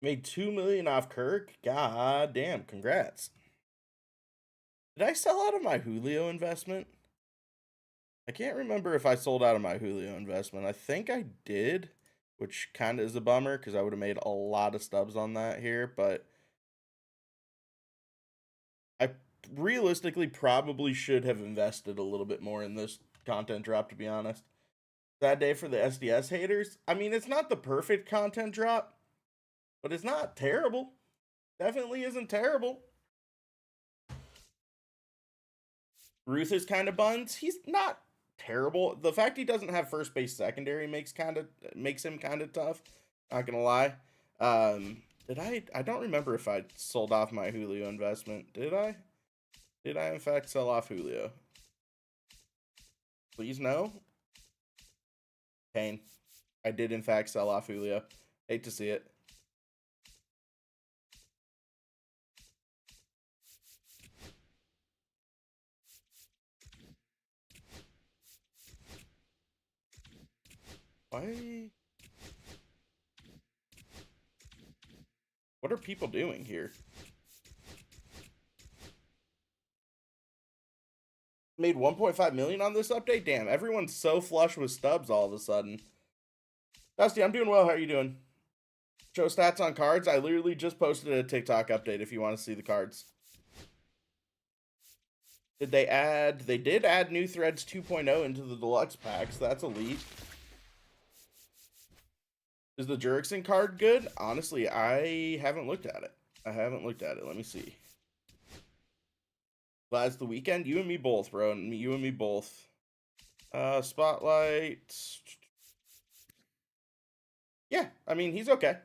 Made $2 million off Kirk. God damn, congrats. Did I sell out of my Julio investment? I can't remember if I sold out of my Julio investment. I think I did, which kind of is a bummer because I would have made a lot of stubs on that here, but I realistically probably should have invested a little bit more in this content drop, to be honest. That day for the SDS haters. I mean, it's not the perfect content drop, but it's not terrible. Definitely isn't terrible. Ruth is kind of buns. He's not terrible. The fact he doesn't have first base secondary makes him kind of tough. Not gonna lie. Did I don't remember if I sold off my Julio investment. Did I? Did I in fact sell off Julio? Please no. Pain. I did in fact sell off Julio. Hate to see it. Why? What are people doing here? Made 1.5 million on this update? Damn, everyone's so flush with stubs all of a sudden. Dusty, I'm doing well. How are you doing? Show stats on cards. I literally just posted a TikTok update if you want to see the cards. Did they add? They did add new threads 2.0 into the deluxe packs. That's elite. Is the Jurickson card good? Honestly, I haven't looked at it. Let me see. Last the weekend, you and me both, bro. You and me both. Spotlight. Yeah, I mean, he's okay.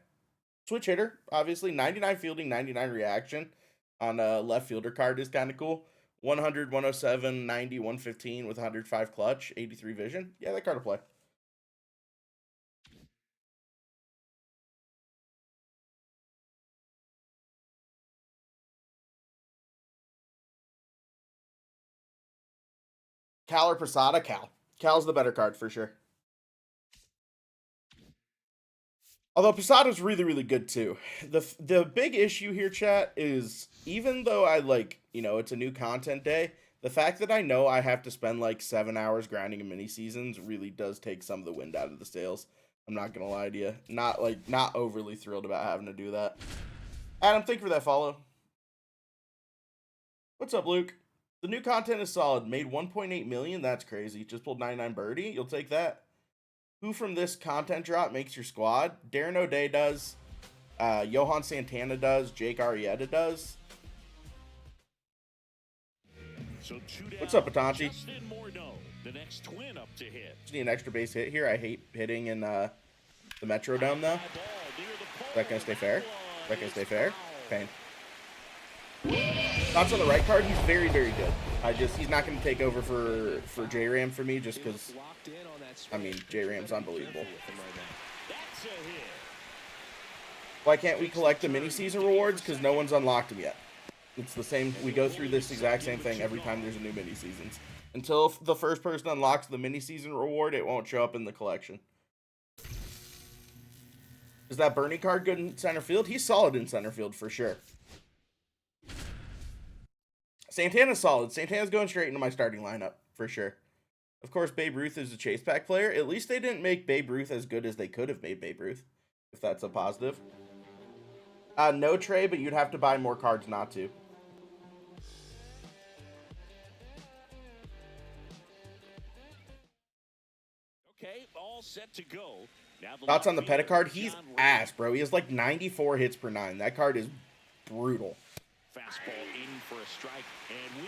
Switch hitter, obviously. 99 fielding, 99 reaction on a left fielder card is kind of cool. 100, 107, 90, 115 with 105 clutch, 83 vision. Yeah, that card will play. Cal or Posada? Cal. Cal's the better card for sure. Although Posada's really, really good too. The big issue here, chat, is even though I like, it's a new content day, the fact that I know I have to spend like 7 hours grinding in mini seasons really does take some of the wind out of the sails. I'm not gonna lie to you. Not overly thrilled about having to do that. Adam, thank you for that follow. What's up, Luke? The new content is solid. Made 1.8 million. That's crazy. Just pulled 99 birdie. You'll take that. Who from this content drop makes your squad? Darren O'Day does. Johan Santana does. Jake Arrieta does. What's up, Atanchi? Just need an extra base hit here. I hate hitting in the Metrodome, though. Is that going to stay fair? Pain. Thoughts on the right card? He's very, very good. He's not going to take over for J-Ram for me just because, I mean, J-Ram's unbelievable. Why can't we collect the mini-season rewards? Because no one's unlocked them yet. It's the same. We go through this exact same thing every time there's a new mini-seasons. Until the first person unlocks the mini-season reward, it won't show up in the collection. Is that Bernie card good in center field? He's solid in center field for sure. Santana's solid. Santana's going straight into my starting lineup for sure. Of course, Babe Ruth is a chase pack player. At least they didn't make Babe Ruth as good as they could have made Babe Ruth, if that's a positive. No Trey, but you'd have to buy more cards not to. Okay, all set to go. Thoughts on the Pettit card? He's ass, bro. He has like 94 hits per 9. That card is brutal. Fastball in for a strike.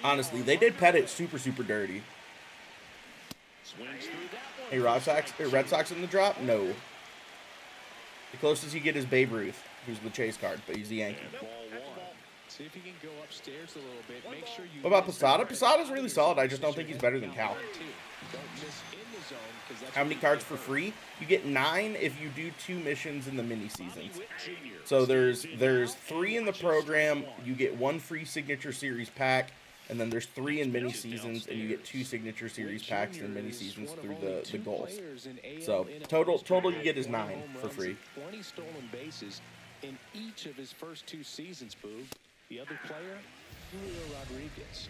Honestly, they did Pettit super, super dirty. Hey, Red Sox in the drop? No. The closest you get is Babe Ruth, who's the chase card, but he's the Yankee. See if you can go upstairs a little bit. Make sure you. What about Posada? Posada's really solid. I just don't think he's better than Cal. How many cards for free? You get 9 if you do 2 missions in the mini seasons. So there's 3 in the program. You get 1 free signature series pack, and then there's 3 in mini seasons, and you get 2 signature series packs in mini seasons through the goals. So total you get is 9 for free. 20 stolen bases in each of his first 2 seasons, Boog. The other player, Julio Rodriguez.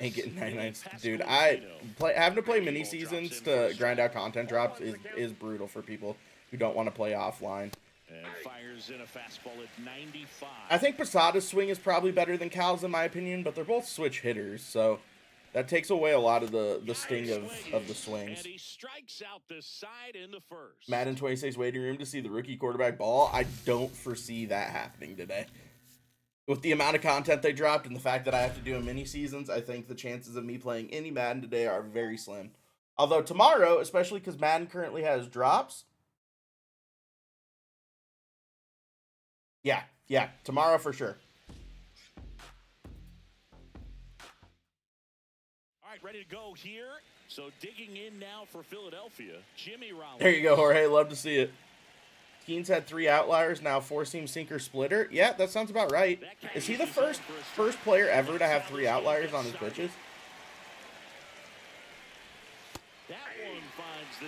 Ain't getting 99. Dude, having to play mini seasons to grind out content drops is brutal for people who don't want to play offline. And fires in a fastball at 95. I think Posada's swing is probably better than Cal's in my opinion, but they're both switch hitters, so that takes away a lot of the sting of the swings. And he strikes out the side in the first. Madden 26 waiting room to see the rookie quarterback ball. I don't foresee that happening today. With the amount of content they dropped and the fact that I have to do a mini seasons, I think the chances of me playing any Madden today are very slim. Although tomorrow, especially because Madden currently has drops. Yeah, tomorrow for sure. All right, ready to go here. So digging in now for Philadelphia, Jimmy Rollins. There you go, Jorge. Love to see it. Keen's had 3 outliers, now 4-seam sinker splitter. Yeah, that sounds about right. Is he the first player ever to have 3 outliers on his pitches?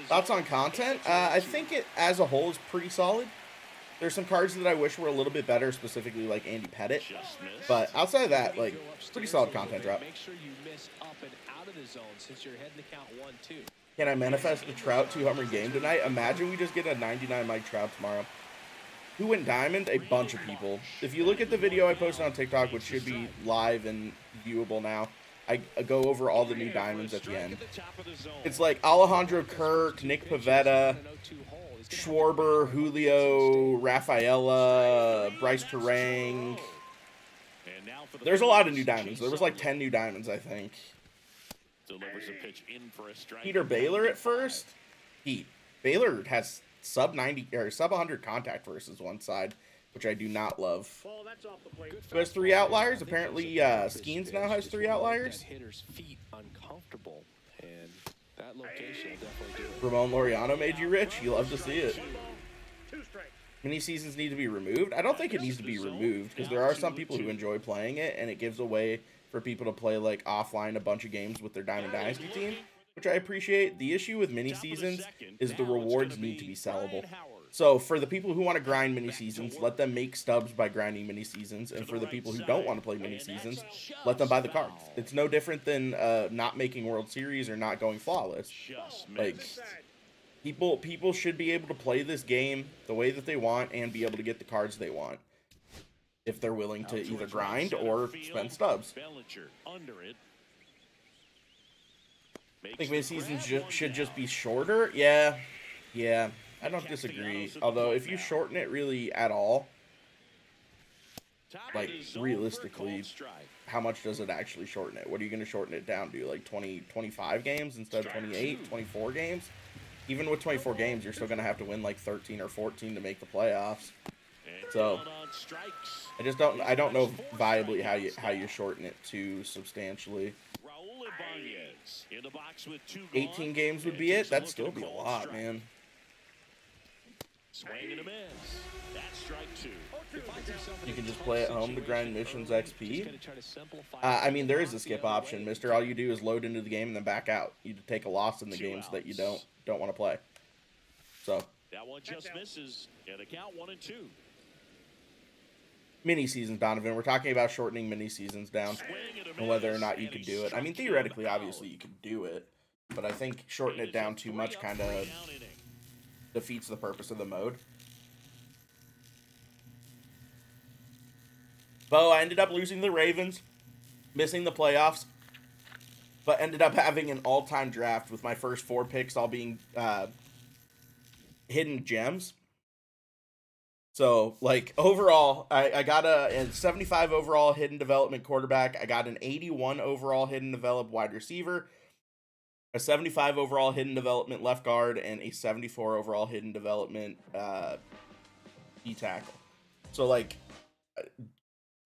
Thoughts on content? I think it, as a whole, is pretty solid. There's some cards that I wish were a little bit better, specifically like Andy Pettit. But outside of that, like, pretty solid content drop. Make sure you miss up and out of the zone since you're heading to count 1-2. Can I manifest the Trout 2-homer game tonight? Imagine we just get a 99 Mike Trout tomorrow. Who went diamond? A bunch of people. If you look at the video I posted on TikTok, which should be live and viewable now, I go over all the new diamonds at the end. It's like Alejandro Kirk, Nick Pivetta, Schwarber, Julio, Rafaela, Bryce Terang. There's a lot of new diamonds. There was like 10 new diamonds, I think. Delivers a pitch in for a strike. Peter Baylor at first. Baylor has sub 90 or sub 100 contact versus one side, which I do not love. Who has 3 outliers? Apparently, Skeens now has 3 outliers. Hitter's feet uncomfortable, and that location will definitely do it. Ramon Laureano made you rich. You love to see it. Mini seasons need to be removed. I don't think it needs to be removed because there are some people who enjoy playing it, and it gives a way for people to play like offline a bunch of games with their Diamond Dynasty team, which I appreciate. The issue with mini seasons is the rewards need to be sellable. So for the people who want to grind mini seasons, let them make stubs by grinding mini seasons, and for the people who don't want to play mini seasons, let them buy the cards. It's no different than not making World Series or not going flawless. Like, people should be able to play this game the way that they want and be able to get the cards they want, if they're willing to either grind or spend stubs. I think mini seasons should just be shorter. Yeah, I don't disagree. Although if you shorten it really at all, like realistically, how much does it actually shorten it? What are you going to shorten it down to? Like 20, 25 games instead of 28, 24 games? Even with 24 games, you're still going to have to win like 13 or 14 to make the playoffs. So I don't know viably how you shorten it too substantially. 18 games would be it. That'd still be a lot, man. You can just play at home to grind missions XP. I mean, there is a skip option, mister. All you do is load into the game and then back out. You take a loss in the games that you don't want to play. So that one just misses. And a count 1-2. mini seasons, Donovan. We're talking about shortening mini seasons down and whether or not you could do it. I mean, theoretically, obviously, you could do it, but I think shortening it down too much kind of defeats the purpose of the mode. Bo, I ended up losing the Ravens, missing the playoffs, but ended up having an all-time draft with my first 4 picks all being hidden gems. So, like, overall, I got a 75 overall hidden development quarterback. I got an 81 overall hidden developed wide receiver, a 75 overall hidden development left guard, and a 74 overall hidden development D tackle. So, like,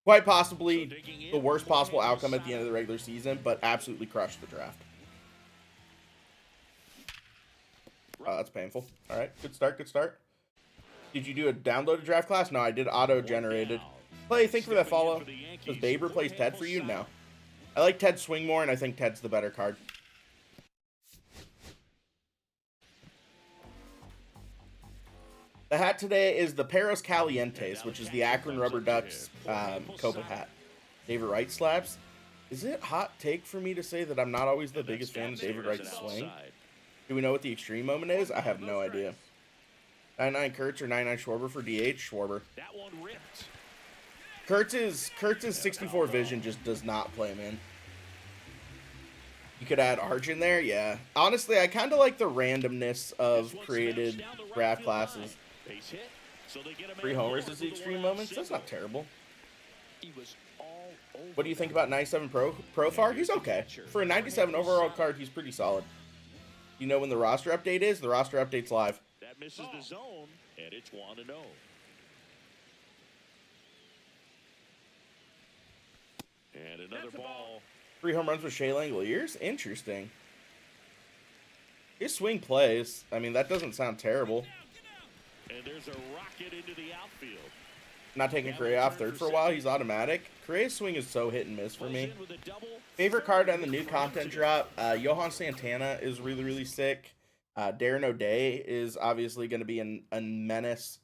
quite possibly the worst possible outcome at the end of the regular season, but absolutely crushed the draft. Oh, that's painful. All right, good start, good start. Did you do a downloaded draft class? No, I did auto-generated. Clay, thank you for that follow. Does Babe replace Ted for you? No. I like Ted's swing more, and I think Ted's the better card. The hat today is the Perros Calientes, which is the Akron Rubber Ducks Copa hat. David Wright slaps. Is it hot take for me to say that I'm not always the biggest fan of David Wright's swing? Do we know what the extreme moment is? I have no idea. 99 Kurtz or 99 Schwarber for DH? Schwarber. That one ripped. Kurtz's 64 vision just does not play him in. You could add Arch in there, yeah. Honestly, I kind of like the randomness of created draft classes. 3 homers is the extreme moments. That's not terrible. What do you think about 97 Profar? He's okay. For a 97 overall card, he's pretty solid. You know when the roster update is? The roster update's live. That misses the zone, and it's 1-0. And another ball. 3 home runs with Shea Langoliers? Interesting. His swing plays. I mean, that doesn't sound terrible. And there's a rocket into the outfield. Not taking Correa off third for a while. He's automatic. Correa's swing is so hit and miss for me. Favorite card on the new content drop. Johan Santana is really, really sick. Darren O'Day is obviously going to be a menace.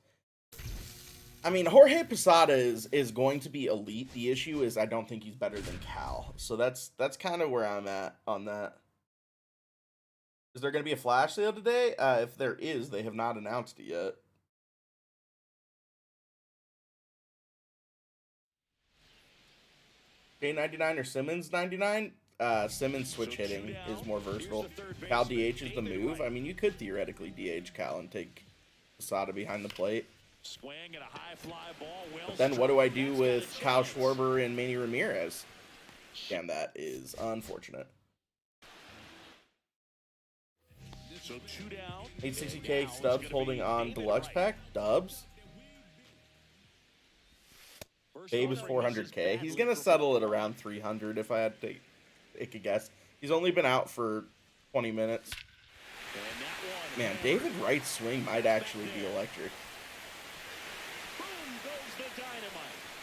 I mean, Jorge Posada is going to be elite. The issue is I don't think he's better than Cal. So that's kind of where I'm at on that. Is there going to be a flash sale today? If there is, they have not announced it yet. J99 or Simmons 99? Simmons switch hitting is more versatile. Cal DH is the move. I mean, you could theoretically DH Cal and take Posada behind the plate. But then what do I do with Kyle Schwarber and Manny Ramirez? Damn, that is unfortunate. 860K Stubbs holding on deluxe pack. Dubs. Babe is 400K. He's going to settle at around 300 if I had to take a guess. He's only been out for 20 minutes. Man, David Wright's swing might actually be electric.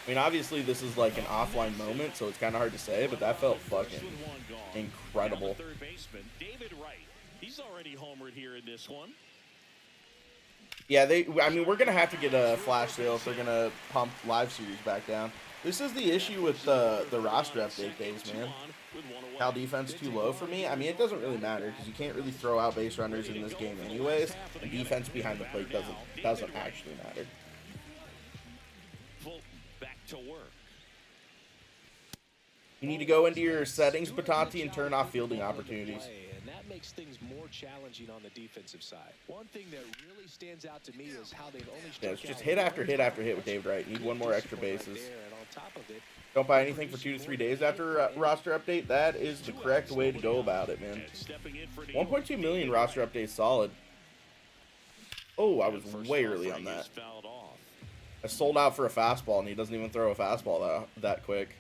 I mean, obviously this is like an offline moment, so it's kind of hard to say, but that felt fucking incredible. David Wright. He's already homered here in this one. Yeah, I mean, we're going to have to get a flash sale if they're going to pump live series back down. This is the issue with the roster update days, man. Cal defense too low for me. I mean, it doesn't really matter because you can't really throw out base runners in this game anyways, and defense behind the plate doesn't actually matter. Back to work. You need to go into your settings, Patati, and turn off fielding opportunities. That makes things more challenging on the defensive side. One thing that really stands out to me is how they've only it's just hit after hit after hit with David Wright. Need one more extra bases. Don't buy anything for 2 to 3 days after roster update. That is the correct way to go about it, man. 1.2 million roster update solid. Oh, I was way early on that. I sold out for a fastball, and he doesn't even throw a fastball that quick.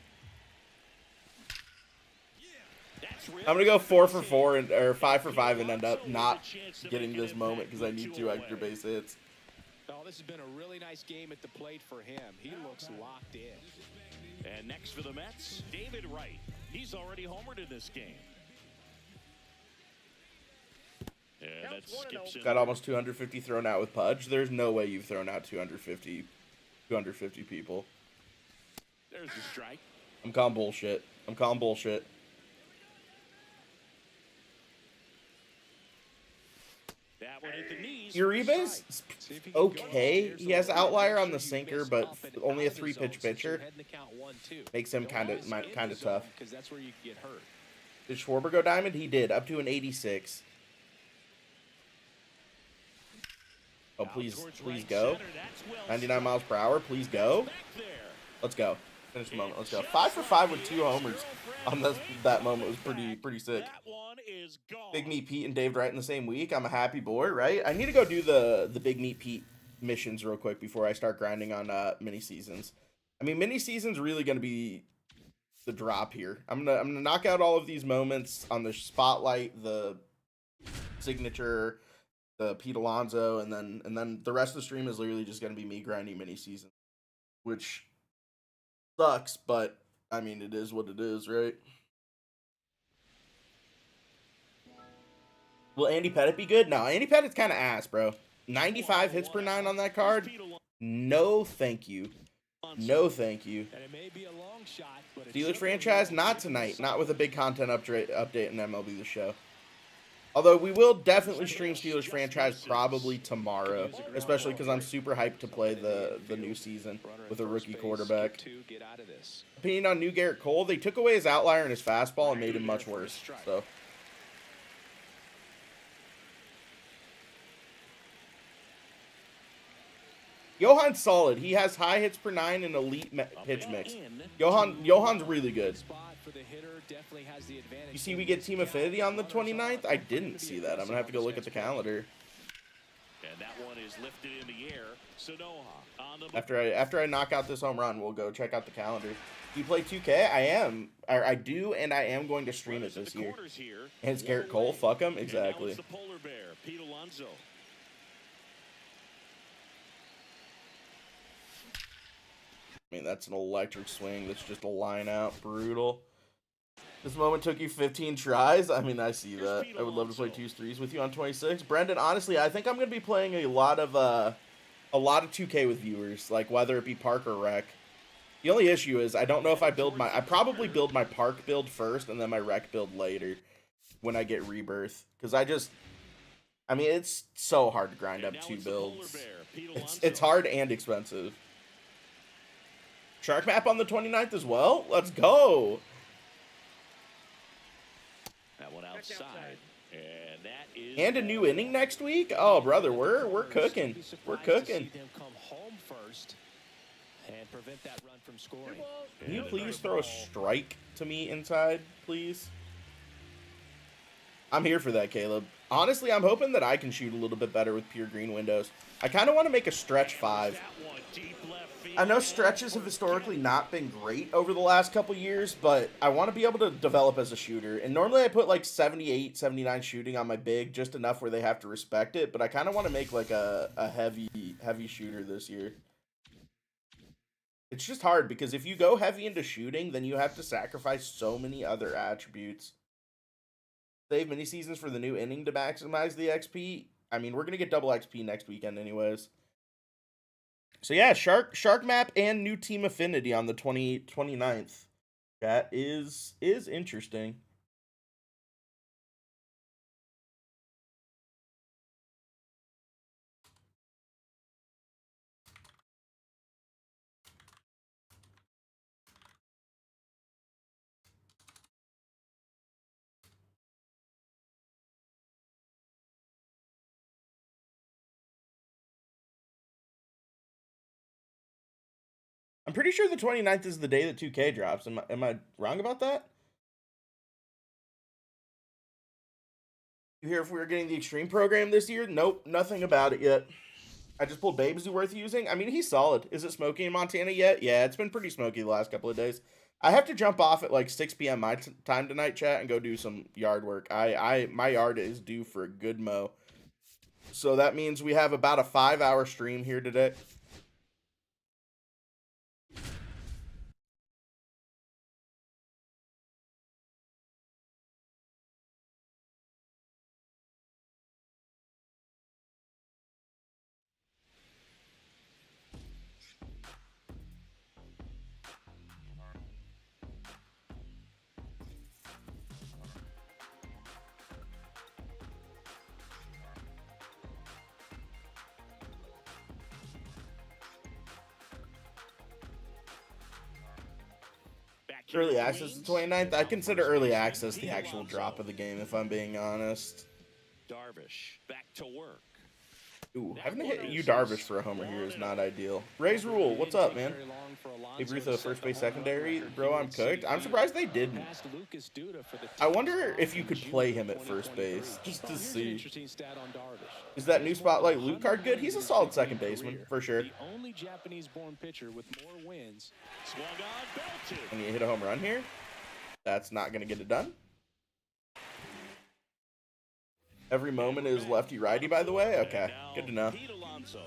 I'm going to go 4 for 4 or 5 for 5 and end up not getting this moment because I need 2 extra base hits. Oh, this has been a really nice game at the plate for him. He looks locked in. And next for the Mets, David Wright. He's already homered in this game. And that skips in. Got almost 250 thrown out with Pudge. There's no way you've thrown out 250 people. There's the strike. I'm calling bullshit. I'm calling bullshit. That one hit the knees. Uribe's okay. He has outlier on the sinker, but only a 3-pitch pitcher. Makes him kind of tough. Because that's where you get hurt. Did Schwarber go diamond? He did, up to an 86. Oh, please go. 99 miles per hour, please go. Let's go. Finish the moment. Let's go. 5 for 5 with 2 homers on that moment was pretty sick. Big Meat Pete and Dave Wright in the same week. I'm a happy boy, right? I need to go do the Big Meat Pete missions real quick before I start grinding on mini seasons. I mean, mini seasons really gonna be the drop here. I'm gonna knock out all of these moments on the spotlight, the signature, the Pete Alonso, and then the rest of the stream is literally just gonna be me grinding mini seasons, which sucks, but I mean it is what it is, right? Will Andy Pettit be good? No, Andy Pettit's kind of ass, bro. 95 hits per 9 on that card. No, thank you. No, thank you. Steelers franchise, not tonight. Not with a big content update in MLB The Show. Although we will definitely stream Steelers franchise probably tomorrow, especially because I'm super hyped to play the new season with a rookie quarterback. Opinion on new Garrett Cole? They took away his outlier and his fastball and made him much worse. So. Johan's solid. He has high hits per 9 and elite pitch mix. Johan's really good. You see we get Team Affinity on the 29th? I didn't see that. I'm going to have to go look at the calendar. And that one is lifted in the air. Sanoha. After I knock out this home run, we'll go check out the calendar. Do you play 2K? I am. I do, and I am going to stream it this year. And it's Garrett Cole. Fuck him. Exactly. The polar bear, Pete Alonso. I mean, that's an electric swing. That's just a line out. Brutal. This moment took you 15 tries. I mean, I see that. I would love to play 2s3s with you on 26. Brendan, honestly, I think I'm going to be playing a lot of 2K with viewers, like whether it be Park or Rec. The only issue is I don't know if I probably build my Park build first and then my Rec build later when I get Rebirth. Because I mean, it's so hard to grind up 2 builds. It's hard and expensive. Shark map on the 29th as well? Let's go. That one outside. And that is and a new inning next week? Oh, brother, we're cooking. We're cooking. And prevent that run from scoring. Can you please throw a strike to me inside, please? I'm here for that, Caleb. Honestly, I'm hoping that I can shoot a little bit better with pure green windows. I kind of want to make a stretch 5. I know stretches have historically not been great over the last couple years, but I want to be able to develop as a shooter. And normally I put like 78, 79 shooting on my big, just enough where they have to respect it. But I kind of want to make like a heavy shooter this year. It's just hard because if you go heavy into shooting, then you have to sacrifice so many other attributes. Save mini seasons for the new inning to maximize the XP. I mean, we're going to get double XP next weekend anyways. So yeah, Shark map and new team affinity on the 29th. That is interesting. I'm pretty sure the 29th is the day that 2K drops. Am I wrong about that? You hear if we were getting the Extreme program this year? Nope, nothing about it yet. I just pulled Babes worth using. I mean, he's solid. Is it smoky in Montana yet? Yeah, it's been pretty smoky the last couple of days. I have to jump off at like 6 p.m. my time tonight, chat, and go do some yard work. My yard is due for a good mow. So that means we have about a 5-hour stream here today. Early access to 29th. I consider early access the actual drop of the game, if I'm being honest. Darvish back to work. Ooh, having to hit you Darvish for a homer here is not ideal. Ray's Rule, what's up, man? Babe Ruth, first base secondary. Bro, I'm cooked. I'm surprised they didn't. I wonder if you could play him at first base, just to see. Is that new Spotlight Luke card good? He's a solid second baseman, for sure. The only Japanese-born pitcher with more wins. Swung on, belted. And you hit a home run here? That's not going to get it done. Every moment is lefty-righty, by the way? Okay, good to know. Pete Alonso.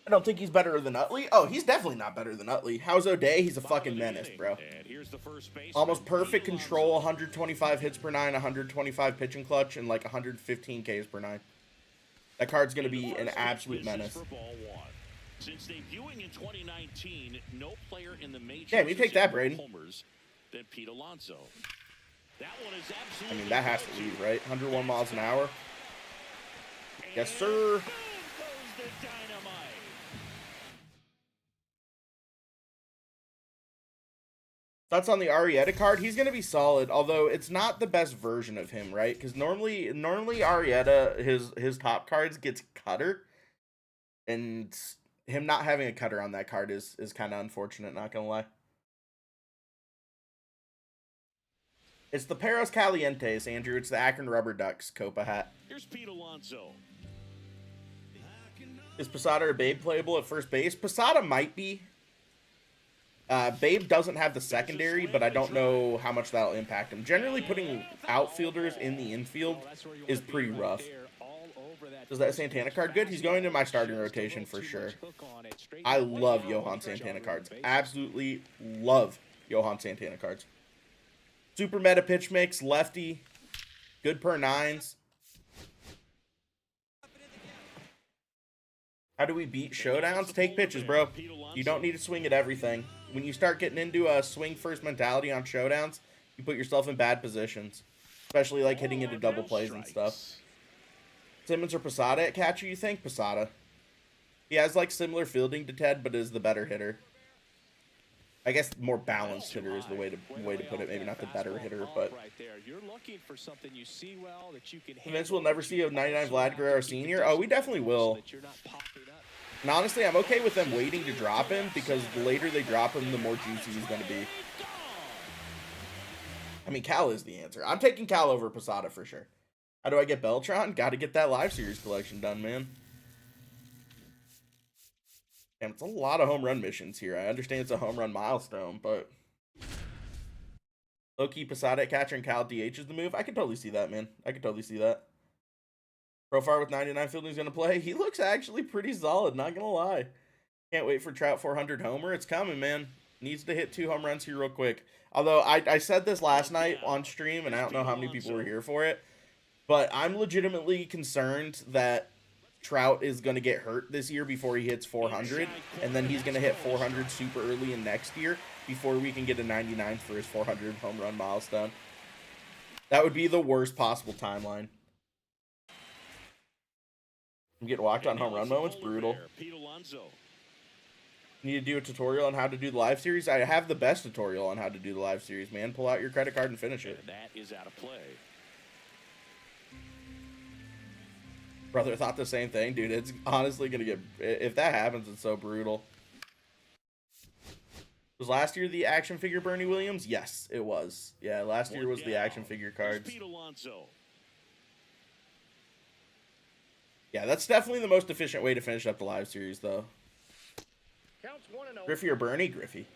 I don't think he's better than Utley. Oh, he's definitely not better than Utley. How's O'Day? He's a fucking menace, bro. And here's the first baseman, Almost perfect Pete control, Alonso. 125 hits per nine, 125 pitching clutch, and like 115 Ks per nine. That card's going to be an absolute menace. For ball one. Since debuting in 2019, no player in the majors Damn, you take that, has hit more Braden. homers than Pete Alonso. That one is I absolutely mean, that has to leave, right? 101 miles an hour. Yes, sir. Boom goes the dynamite. Thoughts on the Arrieta card? He's going to be solid, although it's not the best version of him, right? Because normally Arrieta, his top cards gets cutter, and him not having a cutter on that card is kind of unfortunate, not going to lie. It's the Perros Calientes, Andrew. It's the Akron Rubber Ducks Copa hat. Here's Pete Alonso. Is Posada or Babe playable at first base? Posada might be. Babe doesn't have the secondary, but I don't know how much that'll impact him. Generally, putting outfielders in the infield is pretty rough. Is that Santana card good? He's going to my starting rotation for sure. I love Johan Santana cards. Absolutely love Johan Santana cards. Super meta pitch mix, lefty, good per nines. How do we beat showdowns? Take pitches, bro. You don't need to swing at everything. When you start getting into a swing-first mentality on showdowns, you put yourself in bad positions. Especially like hitting into double plays and stuff. Simmons or Posada at catcher, you think? Posada. He has like similar fielding to Ted, but is the better hitter. I guess more balanced hitter is the way to put it. Maybe not the better hitter, but Vince will never see a 99 Vlad Guerrero Sr. Oh, we definitely will. And honestly, I'm okay with them waiting to drop him because the later they drop him, the more juicy he's going to be. I mean, Cal is the answer. I'm taking Cal over Posada for sure. How do I get Beltron? Got to get that live series collection done, man. Damn, it's a lot of home run missions here. I understand it's a home run milestone, but low-key Posada at catcher and Cal DH is the move. I could totally see that, man. I could totally see that. Profar with 99 fielding is going to play. He looks actually pretty solid, not going to lie. Can't wait for Trout 400 homer. It's coming, man. Needs to hit 2 home runs here real quick. Although I said this last night on stream, and I don't know how many people were here for it, but I'm legitimately concerned that Trout is going to get hurt this year before he hits 400, and then he's going to hit 400 super early in next year before we can get a 99 for his 400 home run milestone. That would be the worst possible timeline. I'm getting walked on home run moments. Brutal. Need to do a tutorial on how to do the live series? I have the best tutorial on how to do the live series, man. Pull out your credit card and finish it. That is out of play. Brother thought the same thing, dude. It's honestly going to get... If that happens, it's so brutal. Was last year the action figure Bernie Williams? Yes, it was. Yeah, last year was the action figure cards. Yeah, that's definitely the most efficient way to finish up the live series, though. Griffey or Bernie? Griffey.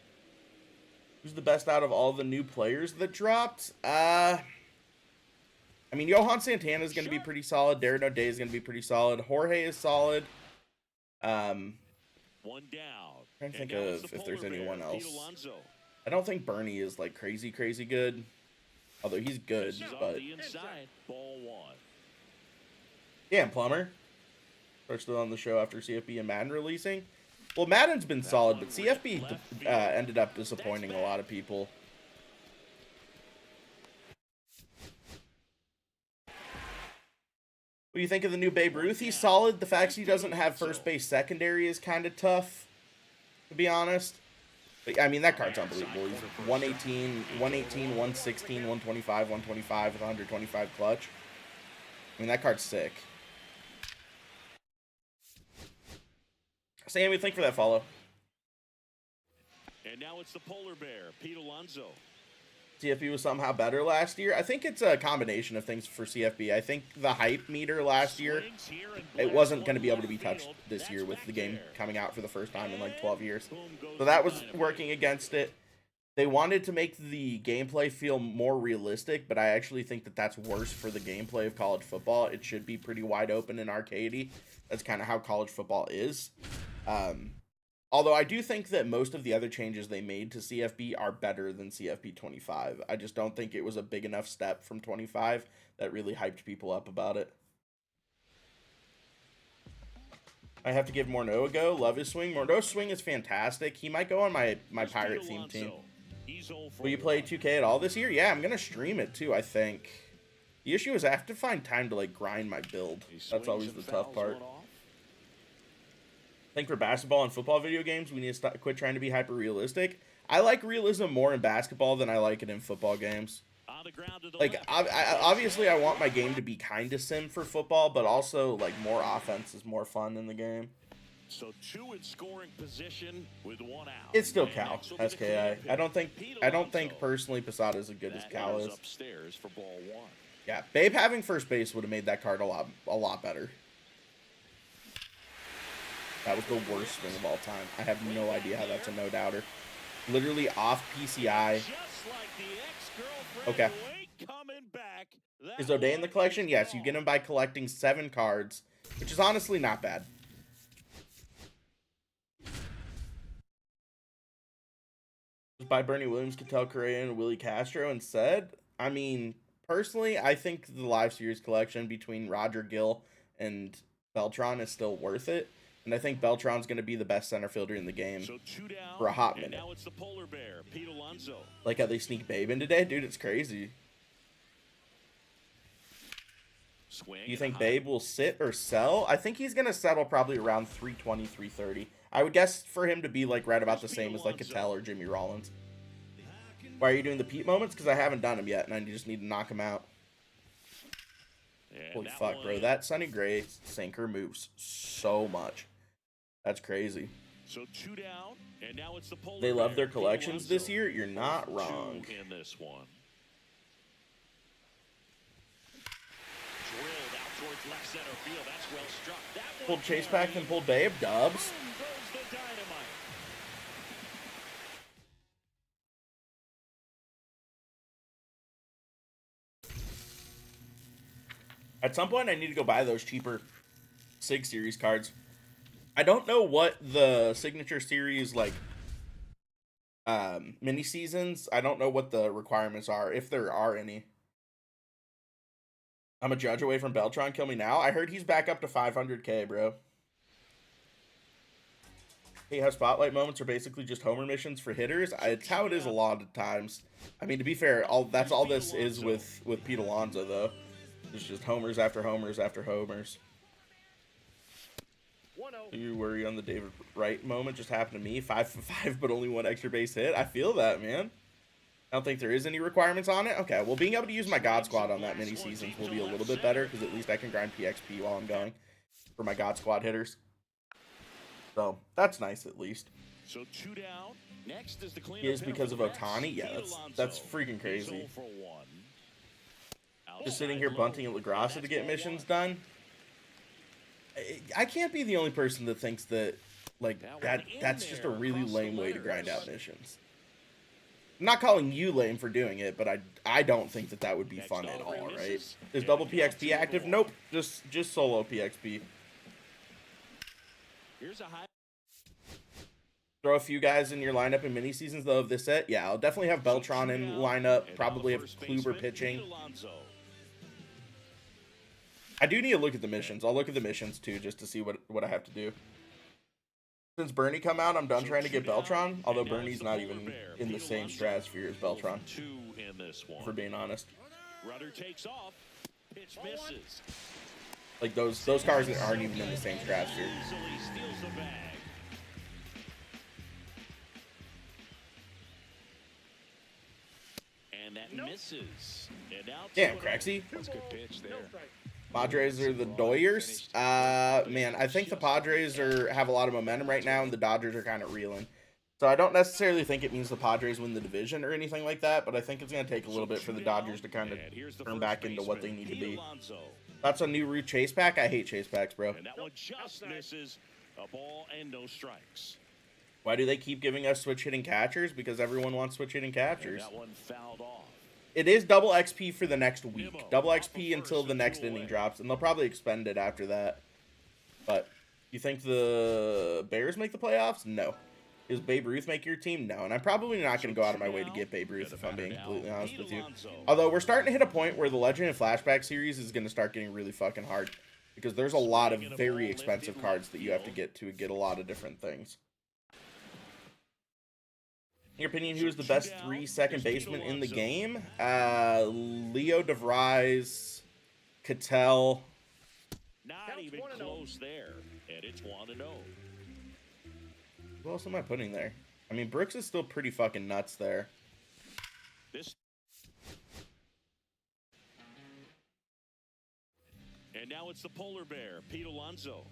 Who's the best out of all the new players that dropped? I mean, Johan Santana is going to be pretty solid. Darren O'Day is going to be pretty solid. Jorge is solid. One down. Trying to think of if there's anyone else. I don't think Bernie is like crazy good. Although he's good, but Ball one. Damn, Plumber. We're still on the show after CFB and Madden releasing. Well, Madden's been solid, but CFB ended up disappointing a lot of people. do you think of the new Babe Ruth? He's solid. The fact he doesn't have first base secondary is kind of tough, to be honest. But, I mean, that card's unbelievable. He's 118, 116, 125, 125 with 125 clutch. I mean, that card's sick. Sam, what do you think for that follow? And now it's the polar bear, Pete Alonso. CFB was somehow better last year. I think it's a combination of things for CFB. I think the hype meter last year, it wasn't going to be able to be touched this year with the game coming out for the first time in like 12 years. So that was working against it. They wanted to make the gameplay feel more realistic, but I actually think that that's worse for the gameplay of college football. It should be pretty wide open and arcadey. That's kind of how college football is. Although I do think that most of the other changes they made to CFB are better than CFB 25. I just don't think it was a big enough step from 25 that really hyped people up about it. I have to give Morneau a go. Love his swing. Morneau's swing is fantastic. He might go on my Pirate theme team. Will you play 2K at all this year? Yeah, I'm going to stream it too, I think. The issue is I have to find time to like grind my build. That's always the tough part. I think for basketball and football video games, we need to quit trying to be hyper realistic. I like realism more in basketball than I like it in football games. Like, obviously, I want my game to be kind of sim for football, but also like more offense is more fun in the game. So 2 in scoring position with 1 out. It's still Cal, SKI. I don't think personally Posada is as good as Cal is. Upstairs for ball 1. Yeah, Babe having first base would have made that card a lot better. That was the worst swing of all time. I have no idea how that's a no-doubter. Literally off PCI. Okay. Is O'Day in the collection? Yes, you get him by collecting 7 cards, which is honestly not bad. By Bernie Williams, Cattell Correa, and Willie Castro instead. I mean, personally, I think the live series collection between Roger Gill and Beltran is still worth it. And I think Beltran's going to be the best center fielder in the game for a hot minute. Now it's the polar bear, Pete Alonso. Like how they sneak Babe in today? Dude, it's crazy. Do you think Babe will sit or sell? I think he's going to settle probably around 320, 330. I would guess for him to be like right about the same as like Cattell or Jimmy Rollins. Why are you doing the Pete moments? Because I haven't done them yet, and I just need to knock them out. Holy fuck, bro. That Sonny Gray sinker moves so much. That's crazy. So 2 down, and now it's the polar they love bear, their collections this year. You're not wrong. 2 in this one. Drilled out towards left center field. That's well struck. That Pulled Chase back and pulled Babe. Dubs. Boom goes the dynamite. At some point, I need to go buy those cheaper Sig Series cards. I don't know what the Signature Series, like, mini seasons, I don't know what the requirements are, if there are any. I'm a judge away from Beltran. Kill me now. I heard he's back up to 500K, bro. Hey, how spotlight moments are basically just homer missions for hitters. It's how it is a lot of times. I mean, to be fair, that's all this is with Pete Alonso, though. It's just homers after homers after homers. Do you worry on the David Wright moment? Just happened to me. 5 for 5, but only 1 extra base hit. I feel that, man. I don't think there is any requirements on it. Okay, well, being able to use my God Squad on that mini seasons will be a little bit better, because at least I can grind PXP while I'm going for my God Squad hitters. So, that's nice at least. So 2 down. Next is the cleanup. Is because of Ohtani? Yeah, that's freaking crazy. Just sitting here bunting at LaGrassa to get missions done. I can't be the only person that thinks that, like, that's just a really lame way to grind out missions. I'm not calling you lame for doing it, but I don't think that would be fun at all, right? Is double PXP active? Nope, just solo PXP. Here's a high. Throw a few guys in your lineup in mini seasons though of this set. Yeah, I'll definitely have Beltran in lineup. Probably have Kluber pitching. I do need to look at the missions. I'll look at the missions too, just to see what I have to do. Since Bernie come out, I'm done trying to get Beltran. Although Bernie's not even in the same stratosphere as Beltran, for being honest. Rudder takes off. Pitch misses. Like those cars aren't even in the same stratosphere. Easily steals the bag. And that misses. And now Damn, 2-0. Crexy. That's a good pitch there. Padres are the Doyers. Man, I think the Padres have a lot of momentum right now, and the Dodgers are kind of reeling. So I don't necessarily think it means the Padres win the division or anything like that, but I think it's going to take a little bit for the Dodgers to kind of turn back into what they need to be. That's a new route chase pack. I hate chase packs, bro. And that one just misses. A ball and no strikes. Why do they keep giving us switch hitting catchers? Because everyone wants switch hitting catchers. And that one fouled off. It is double XP for the next week. Double XP until the next inning drops, and they'll probably expend it after that. But you think the Bears make the playoffs? No. Does Babe Ruth make your team? No. And I'm probably not going to go out of my way to get Babe Ruth if I'm being completely honest with you. Although we're starting to hit a point where the Legend and Flashback series is going to start getting really fucking hard. Because there's a lot of very expensive cards that you have to get a lot of different things. In your opinion, who is the best 3 second basemen in the game? Leo DeVries, Cattell. Not even close there. And it's 1-0. Who else am I putting there? I mean, Brooks is still pretty fucking nuts there. And now it's the polar bear, Pete Alonso.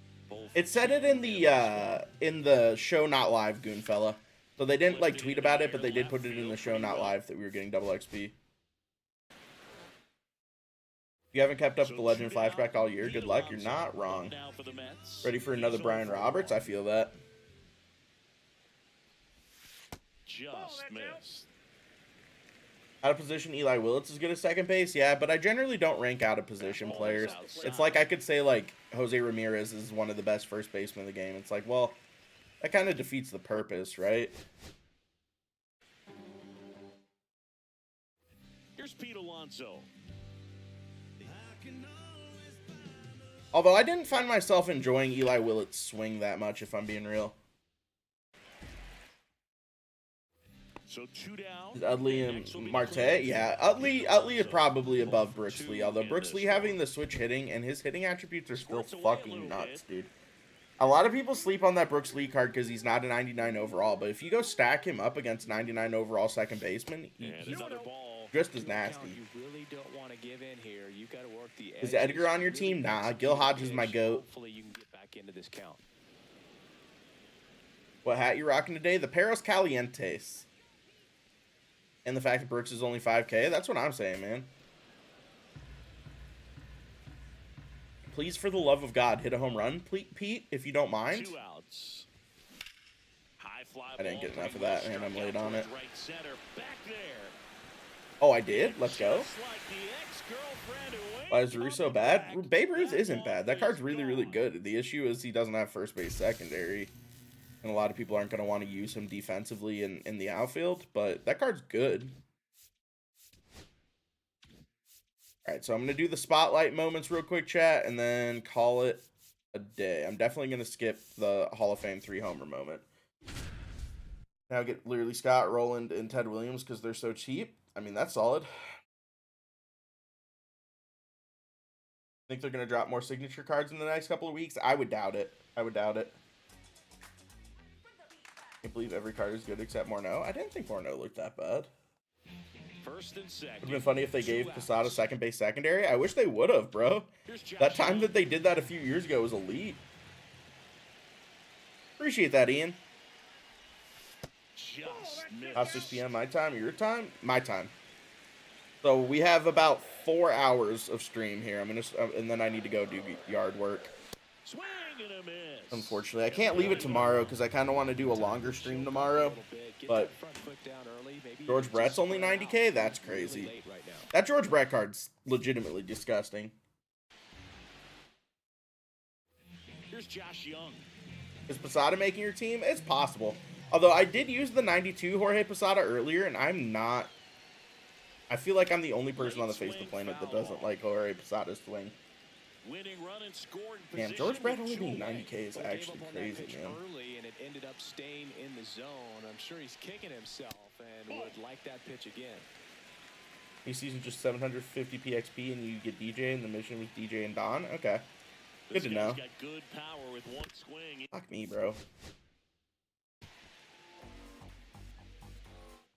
It said it in the show not live, Goonfella. So they didn't like tweet about it, but they did put it in the show not live that we were getting double XP. If you haven't kept up with the Legend Flashback all year, good luck. You're not wrong. Ready for another Brian Roberts? I feel that. Just missed. Out of position, Eli Willits is good at second base, yeah, but I generally don't rank out of position players. It's like I could say like Jose Ramirez is one of the best first basemen in the game. It's like, well, that kind of defeats the purpose, right? Here's Pete Alonso. Although I didn't find myself enjoying Eli Willits' swing that much, if I'm being real. So 2 down. Utley and Marte, yeah. Utley is probably above Brooks Lee, although Brooks Lee having the switch hitting and his hitting attributes are still fucking nuts, dude. A lot of people sleep on that Brooks Lee card because he's not a 99 overall, but if you go stack him up against 99 overall second baseman, he's just as nasty. You really don't want to give in here. You got to work the edges. Is Edgar on your team? Nah, Gil Hodge is my GOAT. Hopefully you can get back into this count. What hat you rocking today? The Perros Calientes. And the fact that Brooks is only 5K, that's what I'm saying, man. Please, for the love of God, hit a home run, Pete, if you don't mind. 2 outs. High fly I didn't get ball, enough of that, and I'm late on it. right center, back there. Oh, I did? Let's go. Just like the ex-girlfriend who ain't Why is Ruth so bad? coming back. Babe Ruth That isn't ball bad. That card's is really, really gone. good. The issue is he doesn't have first base secondary. And a lot of people aren't going to want to use him defensively in the outfield, but that card's good. All right, so I'm going to do the spotlight moments real quick, chat, and then call it a day. I'm definitely going to skip the Hall of Fame 3-homer moment. Now get literally Scott, Roland, and Ted Williams because they're so cheap. I mean, that's solid. Think they're going to drop more signature cards in the next couple of weeks? I would doubt it. I would doubt it. Can't believe every card is good except Morneau. I didn't think Morneau looked that bad. First and second. Would have been funny if they gave 2 outs. Posada second base secondary. I wish they would have, bro. Here's Josh That time Young. that they did that a few years ago was elite. Appreciate that, Ian. Just How 6 p.m. my time or your time? My time. So we have about 4 hours of stream here. I'm gonna and then I need to go do yard work. Swing and a miss. Unfortunately, I can't leave it tomorrow because I kind of want to do a longer stream tomorrow. But George Brett's only 90K? That's crazy. That George Brett card's legitimately disgusting. Here's Josh Young. Is Posada making your team? It's possible. Although I did use the 92 Jorge Posada earlier, and I'm not... I feel like I'm the only person on the face of the planet that doesn't like Jorge Posada's swing. Winning run and scoring Damn, position George Brett with only being joy. 90K is actually crazy, man. Early and it ended up staying in the zone. I'm sure he's kicking himself and would like that pitch again. He season just 750 PXP and you get DJ and the mission was DJ and Don? Okay. Good to know. Got good power with one swing. Fuck me, bro.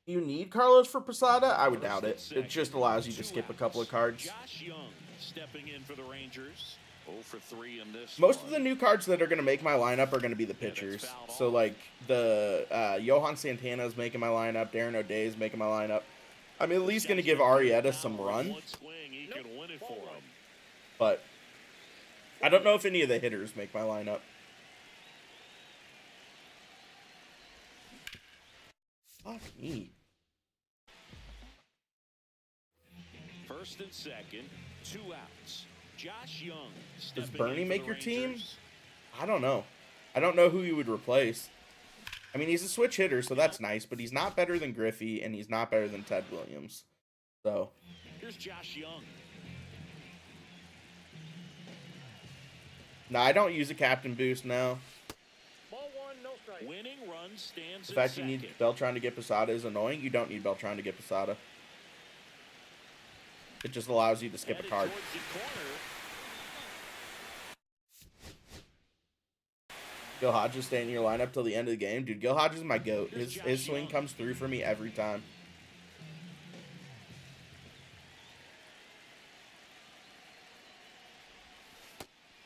You need Carlos for Posada? I would doubt it. It just allows you to skip a couple of cards. Josh Young stepping in for the Rangers. 0 for 3 in this Most one. of the new cards that are going to make my lineup are going to be the pitchers. So, like, the Johan Santana is making my lineup. Darren O'Day is making my lineup. I'm at least going to give Arrieta some run. But I don't know if any of the hitters make my lineup. Fuck me. First and second, 2 outs. Josh Young. Does Bernie make your team? I don't know. I don't know who you would replace. I mean, he's a switch hitter, so that's nice, but he's not better than Griffey, and he's not better than Ted Williams. So. Here's Josh Young. Nah, I don't use a captain boost now. Ball 1, no strike. Winning run stands The fact you need Beltran to get Posada is annoying. You don't need Beltran to get Posada. It just allows you to skip a card. Gil Hodges staying in your lineup till the end of the game. Dude, Gil Hodges is my GOAT. His swing comes through for me every time.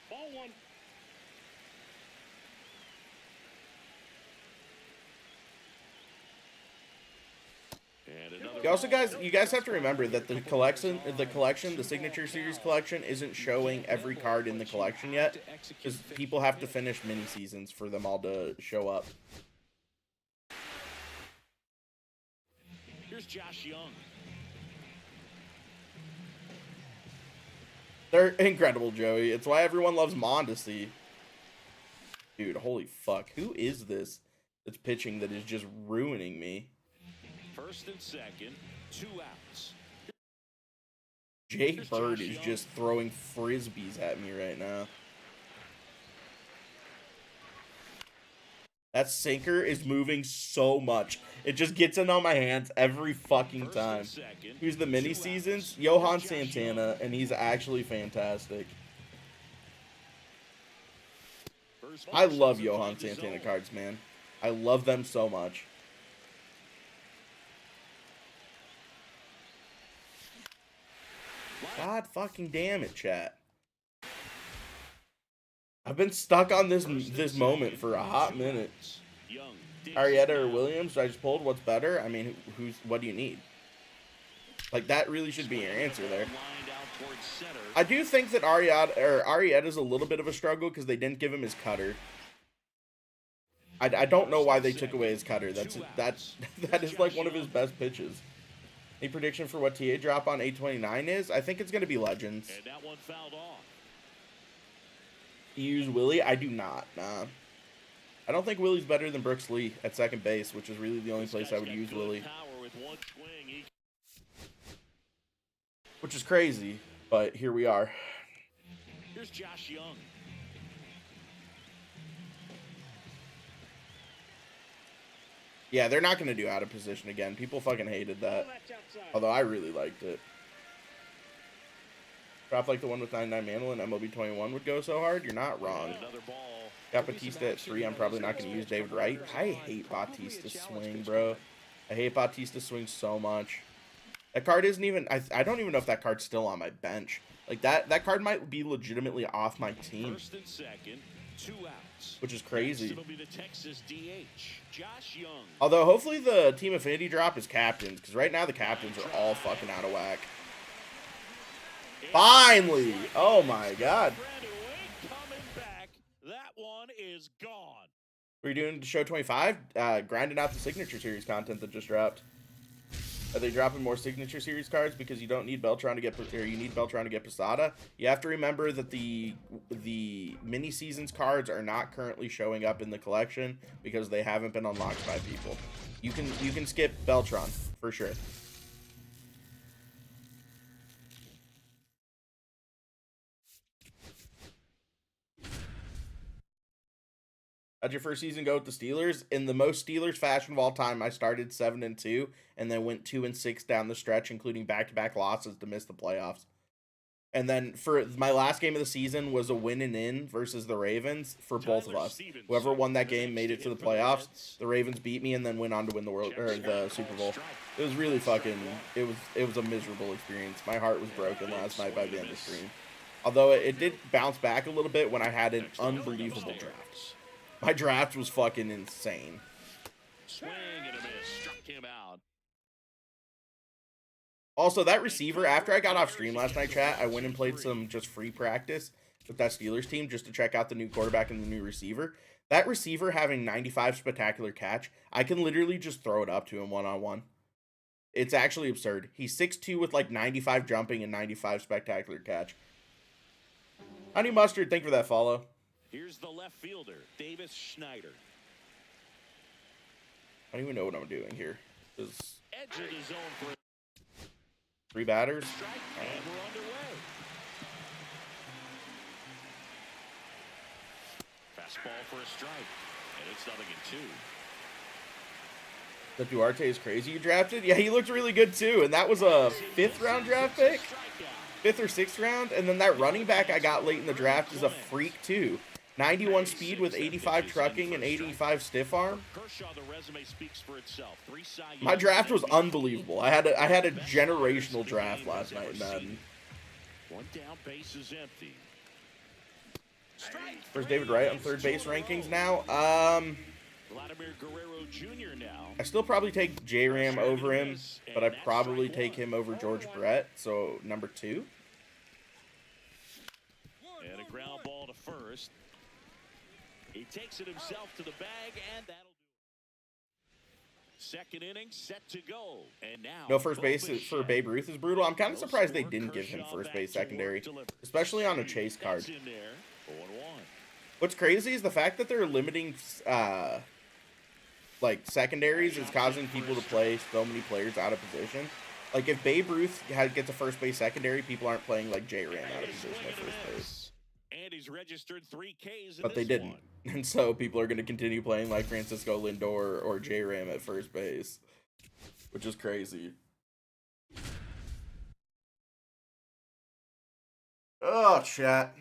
Ball 1. You also you guys have to remember that the the Signature Series collection isn't showing every card in the collection yet, because people have to finish mini seasons for them all to show up. Here's Josh Young. They're incredible, Joey. It's why everyone loves Mondesi. Dude, holy fuck. Who is this that's pitching that is just ruining me? First and second, 2 outs. Jake Bird is just throwing frisbees at me right now. That sinker is moving so much. It just gets in on my hands every fucking time. Who's the mini seasons? Johan Santana, and he's actually fantastic. I love Johan Santana cards, man. I love them so much. God fucking damn it, chat. I've been stuck on this moment for a hot minute. Arrieta or Williams? I just pulled. What's better? I mean, what do you need? Like, that really should be your answer there. I do think that Arrieta is a little bit of a struggle because they didn't give him his cutter. I don't know why they took away his cutter. That is like one of his best pitches. Any prediction for what TA drop on 829 is? I think it's going to be Legends. And that one fouled off. You use Willie? I do not. Nah. I don't think Willie's better than Brooks Lee at second base, which is really the only place I would use Willie. Which is crazy, but here we are. Here's Josh Young. Yeah, they're not going to do out of position again. People fucking hated that. Although I really liked it. Drop like the one with 99 Mantle and MLB 21 would go so hard? You're not wrong. Got Batista at 3. I'm probably not going to use David Wright. I hate Batista's swing, bro. I hate Batista's swing so much. That card isn't even... I don't even know if that card's still on my bench. Like, that card might be legitimately off my team. First and second, 2 outs. Which is crazy. It'll be the Texas DH, Josh Young. Although, hopefully the Team Affinity drop is captains, because right now the captains are all fucking out of whack. Finally! Oh my god. That one is gone. What are you doing to show 25? Grinding out the Signature Series content that just dropped. Are they dropping more Signature Series cards because you don't need Beltran to get, or you need Beltran to get Posada? You have to remember that the mini seasons cards are not currently showing up in the collection because they haven't been unlocked by people. You can skip Beltran for sure. How'd your first season go with the Steelers? In the most Steelers fashion of all time, I started 7-2 and then went 2-6 down the stretch, including back-to-back losses to miss the playoffs. And then for my last game of the season was a win and in versus the Ravens for both of us. Whoever won that game made it to the playoffs. The Ravens beat me and then went on to win the the Super Bowl. It was really fucking. It was a miserable experience. My heart was broken last night by the end of the stream. Although it did bounce back a little bit when I had an unbelievable draft. My draft was fucking insane. Swing and a miss. Struck him out. Also, that receiver, after I got off stream last night, chat, I went and played some just free practice with that Steelers team just to check out the new quarterback and the new receiver. That receiver having 95 spectacular catch, I can literally just throw it up to him one-on-one. It's actually absurd. He's 6'2" with like 95 jumping and 95 spectacular catch. Honey Mustard, thank you for that follow. Here's the left fielder, Davis Schneider. I don't even know what I'm doing here. Edge of the zone for 3 batters. strike, and we're underway. Fastball for a strike, and it's 0-2. The Duarte is crazy you drafted? Yeah, he looked really good too, and that was a 5th round draft pick? 5th or 6th round, and then that running back I got late in the draft is a freak too. 91 speed with 85 trucking and 85 stiff arm. My draft was unbelievable. I had a generational draft last night in Madden. One down, base is empty. Where's David Wright on third base rankings now? Vladimir Guerrero Jr. now. I still probably take J-Ram over him, but I probably take him over George Brett, so number 2. And a ground ball to first. He takes it himself to the bag, and that'll do it. Second inning set to go. And now No first base for Babe Ruth is brutal. I'm kind of surprised they didn't give him first base secondary, especially on a chase card. What's crazy is the fact that they're limiting like secondaries is causing people to play so many players out of position. Like if Babe Ruth gets a first base secondary, people aren't playing like J-Ram out of position at first base. And he's registered 3 Ks. But they didn't. And so people are going to continue playing like Francisco Lindor or J-Ram at first base, which is crazy. Oh, chat.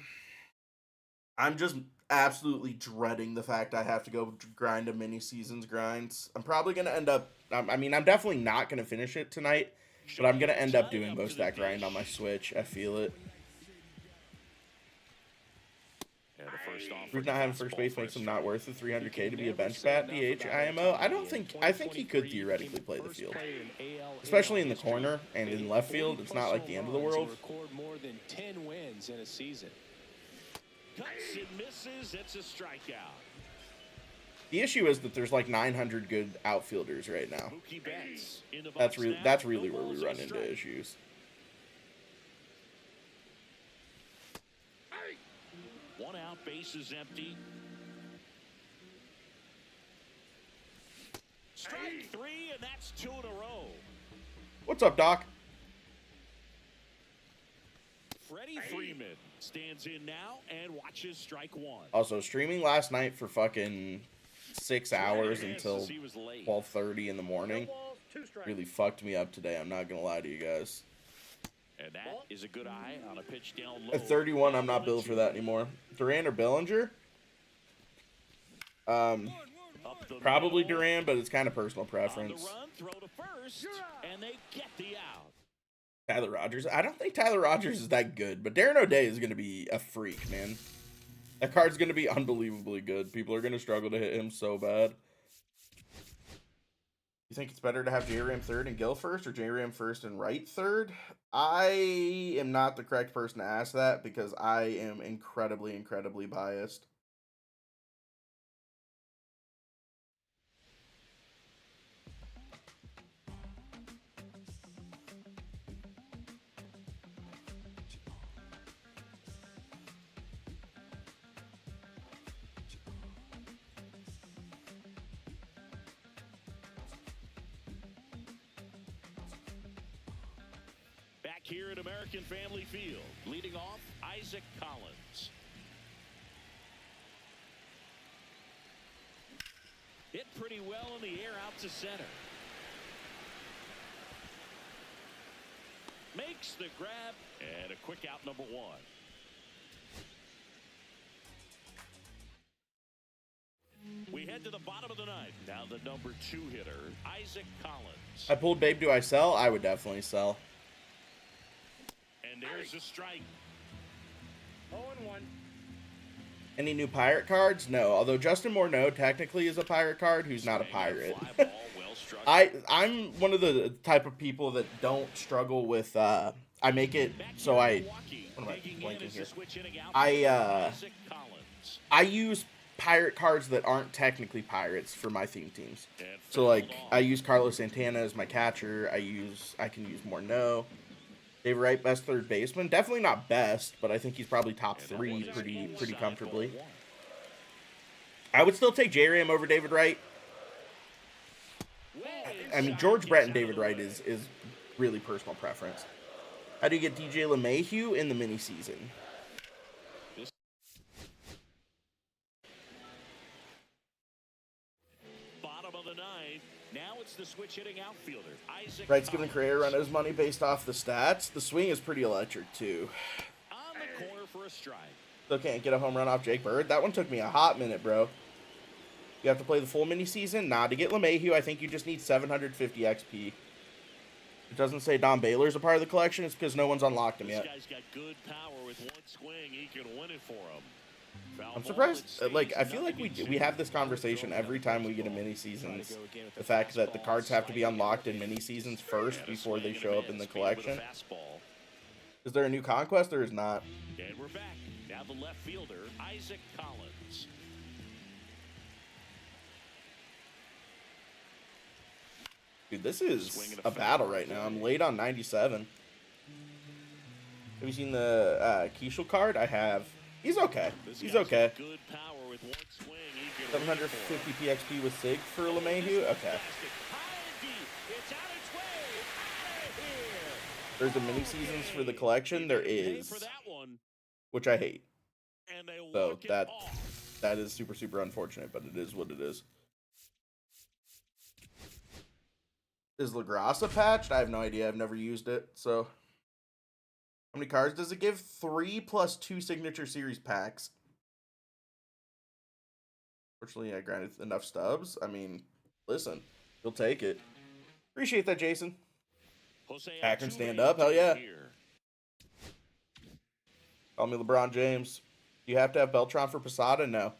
I'm just absolutely dreading the fact I have to go grind a mini seasons grinds. I'm probably going to end up, I mean, I'm definitely not going to finish it tonight, but I'm going to end up doing most of that grind on my Switch. I feel it. Ruth not having first base makes him not worth the 300K to be a bench bat, DH, IMO. I think he could theoretically play the field. Especially in the corner and in left field, it's not like the end of the world. More than 10 wins in a season. Cuts and misses, it's a strikeout. The issue is that there's like 900 good outfielders right now. That's really where we run into issues. One out, base is empty. Strike 3, and that's 2 in a row. What's up, Doc? Freddie Freeman stands in now and watches strike 1. Also, streaming last night for fucking 6 hours until 12:30 in the morning really fucked me up today. I'm not gonna lie to you guys. And that is a good eye on a pitch down low. At 31, I'm not built for that anymore. Duran or Bellinger? Probably Duran, but it's kind of personal preference. Run, throw to first, and they get the out. Tyler Rogers. I don't think Tyler Rogers is that good, but Darren O'Day is going to be a freak, man. That card's going to be unbelievably good. People are going to struggle to hit him so bad. You think it's better to have J-Ram third and Gill first, or J-Ram first and Wright third? I am not the correct person to ask that because I am incredibly, incredibly biased. Here at American Family Field, leading off Isaac Collins. Hit pretty well in the air out to center. makes the grab, and a quick out number 1. We head to the bottom of the ninth. Now the number 2 hitter, Isaac Collins. I pulled Babe, do I sell? I would definitely sell. And there's a strike. 0-1. Any new pirate cards? No. Although Justin Morneau technically is a pirate card who's not a pirate. I'm one of the type of people that don't struggle with I make it so I what am I blanking here? I use pirate cards that aren't technically pirates for my theme teams. So like I use Carlos Santana as my catcher. I can use Morneau. David Wright, best third baseman. Definitely not best, but I think he's probably top 3 pretty comfortably. I would still take J-Ram over David Wright. I mean, George Brett and David Wright is really personal preference. How do you get DJ LeMahieu in the mini season? Bottom of the ninth. Now it's the switch hitting outfielder. Isaac Wright's giving Correa run his money based off the stats. The swing is pretty electric too. on the corner for a strike. Still can't get a home run off Jake Bird. That one took me a hot minute, bro. You have to play the full mini season? Nah, to get LeMahieu, I think you just need 750 XP. It doesn't say Don Baylor's a part of the collection. It's because no one's unlocked him yet. This guy's got good power with one swing. He can win it for him. I'm surprised. Like, I feel like we have this conversation every time we get a mini seasons. The fact that the cards have to be unlocked in mini seasons first before they show up in the collection. Is there a new conquest or is not? And we're back. Now the left fielder, Isaac Collins. Dude, this is a battle right now. I'm late on 97. Have you seen the Keishel card? I have. He's okay. He's okay. 750 PXP with Sig for LeMahieu? Okay. There's a mini seasons for the collection? There is. Which I hate. So that is super unfortunate, but it is what it is. Is LaGrassa patched? I have no idea. I've never used it. So, how many cards does it give? 3 plus 2 signature series packs. Fortunately, I granted enough stubs. I mean, listen, you'll take it. Appreciate that, Jason. Akron stand up. Hell yeah. Call me LeBron James. You have to have Beltron for Posada? No.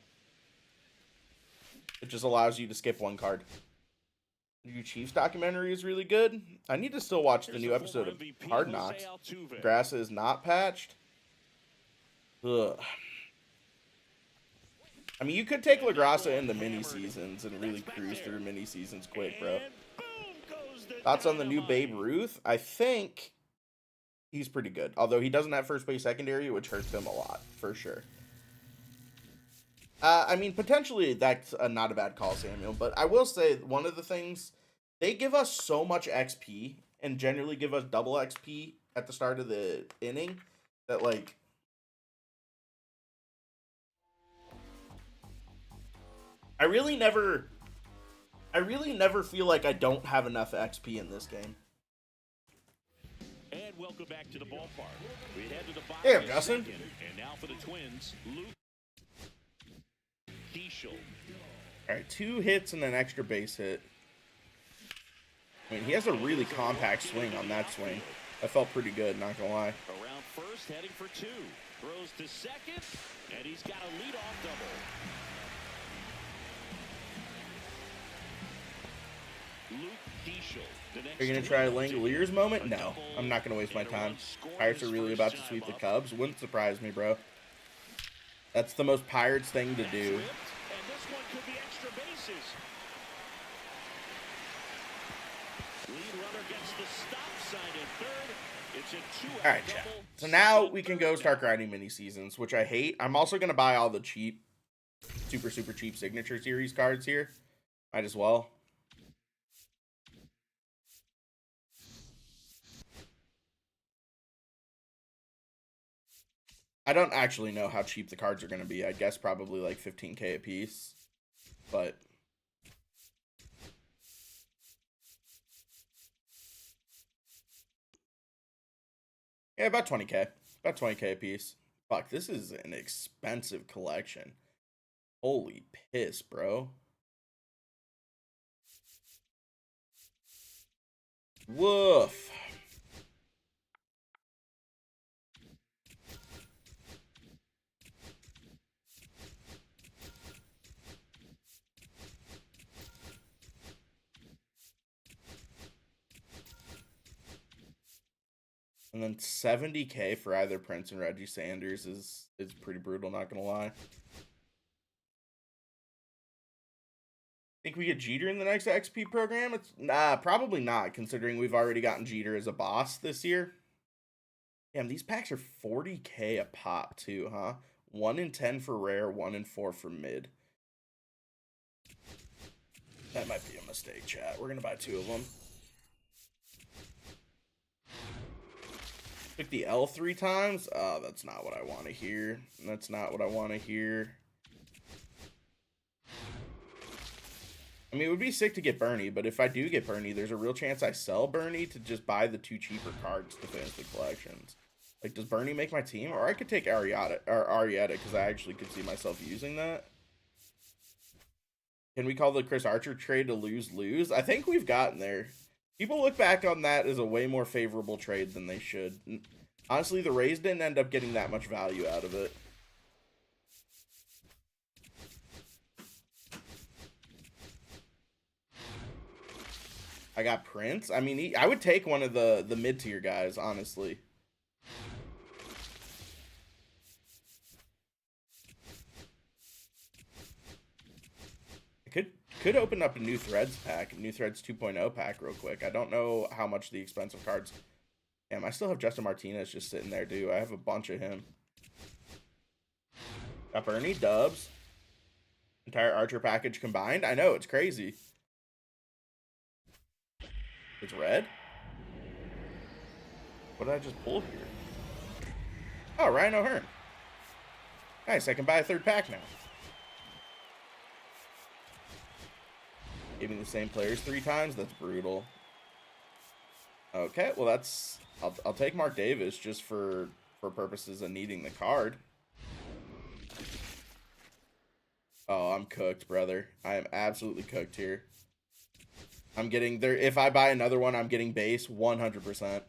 It just allows you to skip one card. The new Chiefs documentary is really good. I need to still watch the new episode of Hard Knocks. Grass is not patched. Ugh. I mean, you could take LaGrassa in the mini seasons and really cruise through mini seasons quick, bro. Thoughts on the new Babe Ruth? I think he's pretty good. Although he doesn't have first base secondary, which hurts him a lot, for sure. I mean, potentially that's not a bad call, Samuel. But I will say, one of the things, they give us so much XP and generally give us double XP at the start of the inning that, like, I really never feel like I don't have enough XP in this game. And welcome back to the ballpark. We head to the bottom. Hey, Justin. And now for the Twins, Luke Keishel. All right, 2 hits and an extra base hit. I mean, he has a really compact swing on that swing. That felt pretty good, not gonna lie. Around first, heading for 2. Throws to second, and he's got a leadoff double. Luke Keishel. Are you going to try a Langoliers moment? No, I'm not going to waste my time. Pirates are really about to sweep the Cubs. Wouldn't surprise me, bro. That's the most Pirates thing to do. Alright, chat. So now we can go start grinding mini seasons, which I hate. I'm also going to buy all the cheap, super cheap signature series cards here. Might as well. I don't actually know how cheap the cards are going to be. I guess probably like 15K a piece. But Yeah, about 20K. About 20K a piece. Fuck, this is an expensive collection. Holy piss, bro. Woof. And then 70K for either Prince and Reggie Sanders is pretty brutal, not gonna lie. Think we get Jeter in the next XP program? It's probably not, considering we've already gotten Jeter as a boss this year. Damn, these packs are 40K a pop too, huh? 1 in 10 for rare, 1 in 4 for mid. That might be a mistake, chat. We're gonna buy 2 of them. Took the L 3 times? Oh, that's not what I want to hear. That's not what I want to hear. I mean, it would be sick to get Bernie, but if I do get Bernie, there's a real chance I sell Bernie to just buy the 2 cheaper cards to finish the collections. Like, does Bernie make my team? Or I could take Arietta, because I actually could see myself using that. Can we call the Chris Archer trade a lose-lose? I think we've gotten there. People look back on that as a way more favorable trade than they should. Honestly, the Rays didn't end up getting that much value out of it. I got Prince. I mean, I would take one of the mid-tier guys, honestly. I could open up a New Threads pack, New Threads 2.0 pack real quick. I don't know how much the expensive cards. Damn, I still have Justin Martinez just sitting there, dude. I have a bunch of him. Got Bernie, Dubs. Entire Archer package combined. I know, it's crazy. It's red? What did I just pull here? Oh, Ryan O'Hearn. Nice, I can buy a 3rd pack now. Gave me the same players 3 times? That's brutal. Okay, well that's... I'll take Mark Davis just for purposes of needing the card. Oh, I'm cooked, brother. I am absolutely cooked here. I'm getting there. If I buy another one, I'm getting base 100%.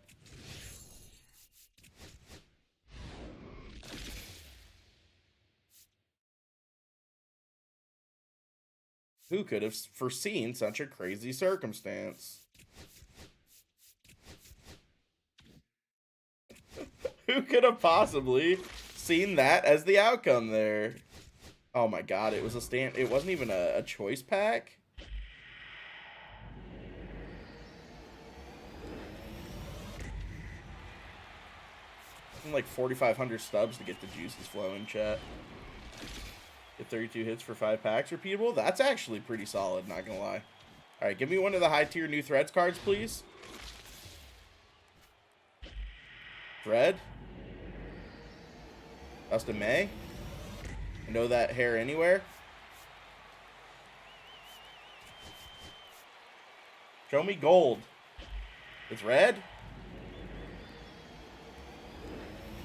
Who could have foreseen such a crazy circumstance? Who could have possibly seen that as the outcome there? Oh my god, it was a stand. It wasn't even a choice pack. Like 4,500 stubs to get the juices flowing, chat. Get 32 hits for 5 packs repeatable. That's actually pretty solid, not gonna lie. Alright, give me one of the high tier New Threads cards, please. Thread. Dustin May. I know that hair anywhere. Show me gold. It's red.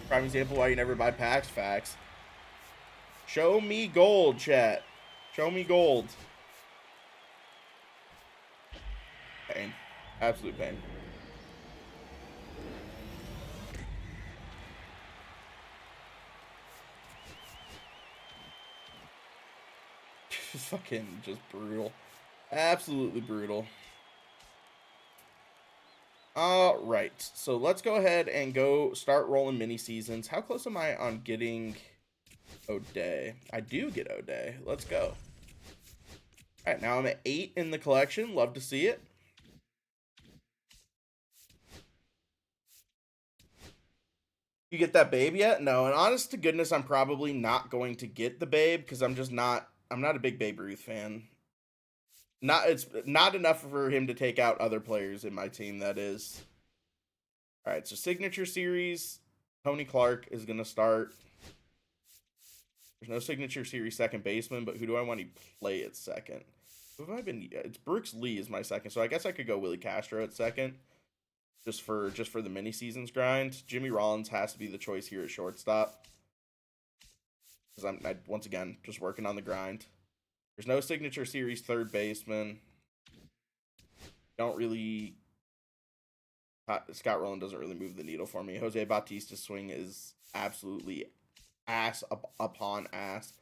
Prime example why you never buy packs. Facts. Show me gold, chat. Show me gold. Pain. Absolute pain. Fucking just brutal. Absolutely brutal. Alright, so let's go ahead and go start rolling mini seasons. How close am I on getting O'Day? I do get O'Day. Let's go. Alright, now I'm at 8 in the collection. Love to see it. You get that babe yet? No, and honest to goodness, I'm probably not going to get the babe because I'm not a big Babe Ruth fan. It's not enough for him to take out other players in my team, that is. All right, so Signature Series, Tony Clark is going to start. There's no Signature Series second baseman, but who do I want to play at second? Who have I been? It's Brooks Lee is my second, so I guess I could go Willie Castro at second. just for the mini seasons grind. Jimmy Rollins has to be the choice here at shortstop. Because once again just working on the grind. There's no signature series third baseman. Don't really. Scott Rowland doesn't really move the needle for me. Jose Bautista's swing is absolutely ass upon ass.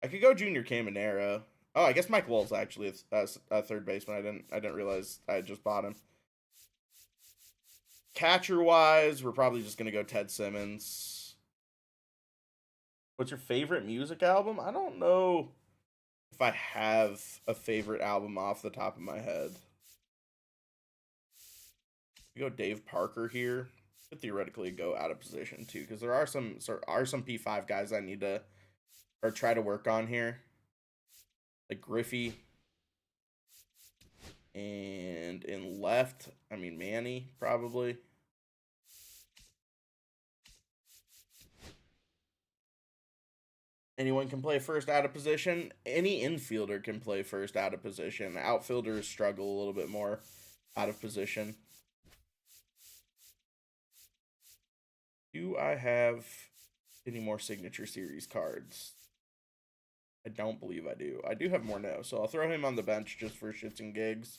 I could go Junior Caminero. Oh, I guess Mike Lowell's actually a third baseman. I didn't realize I had just bought him. Catcher wise, we're probably just gonna go Ted Simmons. What's your favorite music album? I don't know if I have a favorite album off the top of my head. We go Dave Parker here. Could theoretically go out of position too, because there are some P5 guys I need to or try to work on here, like Griffey. And in left, I mean Manny probably. Anyone can play first out of position. Any infielder can play first out of position. Outfielders struggle a little bit more out of position. Do I have any more signature series cards? I don't believe I do. I do have more now, so I'll throw him on the bench just for shits and gigs.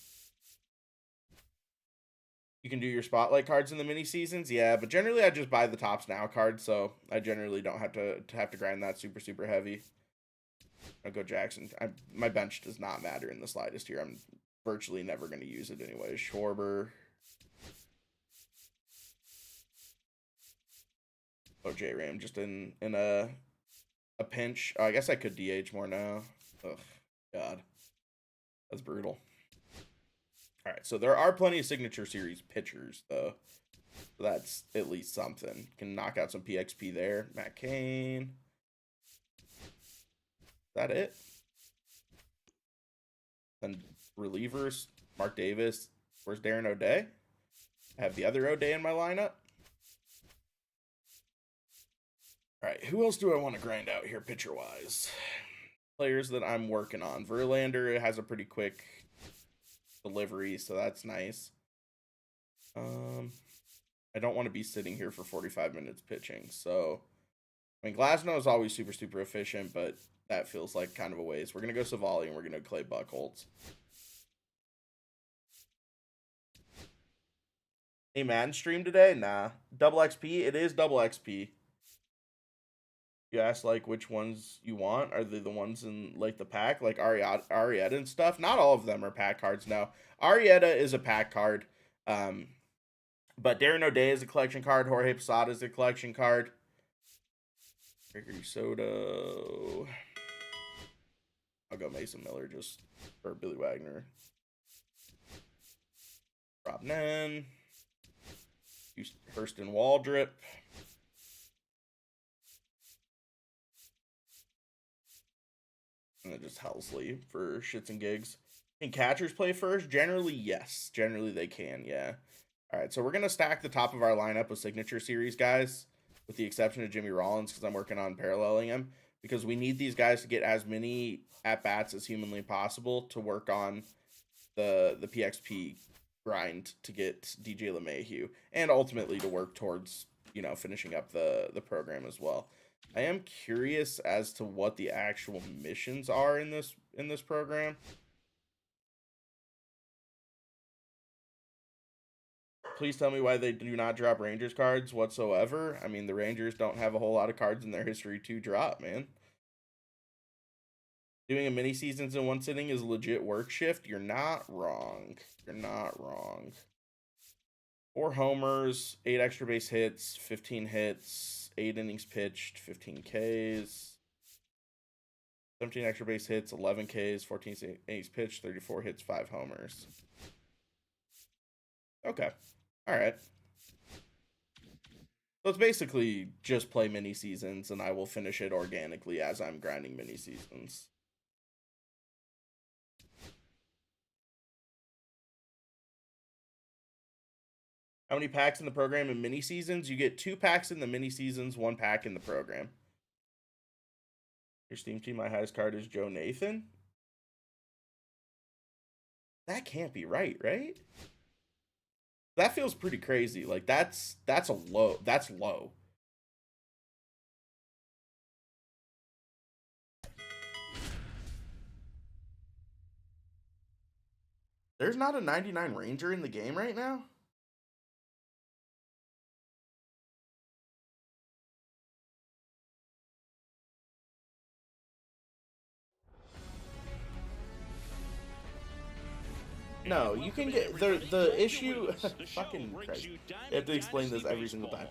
You can do your spotlight cards in the mini seasons, yeah, but generally I just buy the Tops Now cards, so I generally don't have to grind that super heavy. I'll go Jackson. My bench does not matter in the slightest here. I'm virtually never going to use it anyway. Schwarber. Oh, J-Ram just in a pinch. Oh, I guess I could DH more now. Ugh, God. That's brutal. All right, so there are plenty of signature series pitchers, though. So that's at least something. Can knock out some PXP there. Matt Cain. Is that it? Then relievers. Mark Davis. Where's Darren O'Day? I have the other O'Day in my lineup. All right, who else do I want to grind out here pitcher-wise? Players that I'm working on. Verlander has a pretty quick delivery, so that's nice. I don't want to be sitting here for 45 minutes pitching, so I mean Glasnow is always super efficient, but that feels like kind of a waste. We're gonna go Savali and we're gonna Clay Buchholz. Hey, Madden stream today? Nah. Double XP? It is double XP. You ask like which ones you want. Are they the ones in like the pack, like Arrieta and stuff? Not all of them are pack cards. No, Arrieta is a pack card, but Darren O'Day is a collection card. Jorge Posada is a collection card. Gregory Soto. I'll go Mason Miller just for Billy Wagner. Rob Nen. Hurston Waldrip. And then just Helsley for shits and gigs. Can catchers play first? Generally, yes. Generally, they can, yeah. All right, so we're going to stack the top of our lineup with signature series guys, with the exception of Jimmy Rollins, because I'm working on paralleling him, because we need these guys to get as many at-bats as humanly possible to work on the PXP grind to get DJ LeMahieu, and ultimately to work towards, you know, finishing up the program as well. I am curious as to what the actual missions are in this program. Please tell me why they do not drop Rangers cards whatsoever. I mean, the Rangers don't have a whole lot of cards in their history to drop, man. Doing a mini seasons in one sitting is legit work shift. You're not wrong. You're not wrong. 4 homers, 8 extra base hits, 15 hits, 8 innings pitched, 15 Ks. 17 extra base hits, 11 Ks, 14 innings pitched, 34 hits, 5 homers. Okay. All right. So it's basically just play mini seasons, and I will finish it organically as I'm grinding mini seasons. How many packs in the program in mini seasons? You get 2 packs in the mini seasons, 1 pack in the program. Your Steam team, my highest card is Joe Nathan. That can't be right, right? That feels pretty crazy. Like that's a low. That's low. There's not a 99 Ranger in the game right now? No, you can get the issue. Fucking Christ, I have to explain this every single time.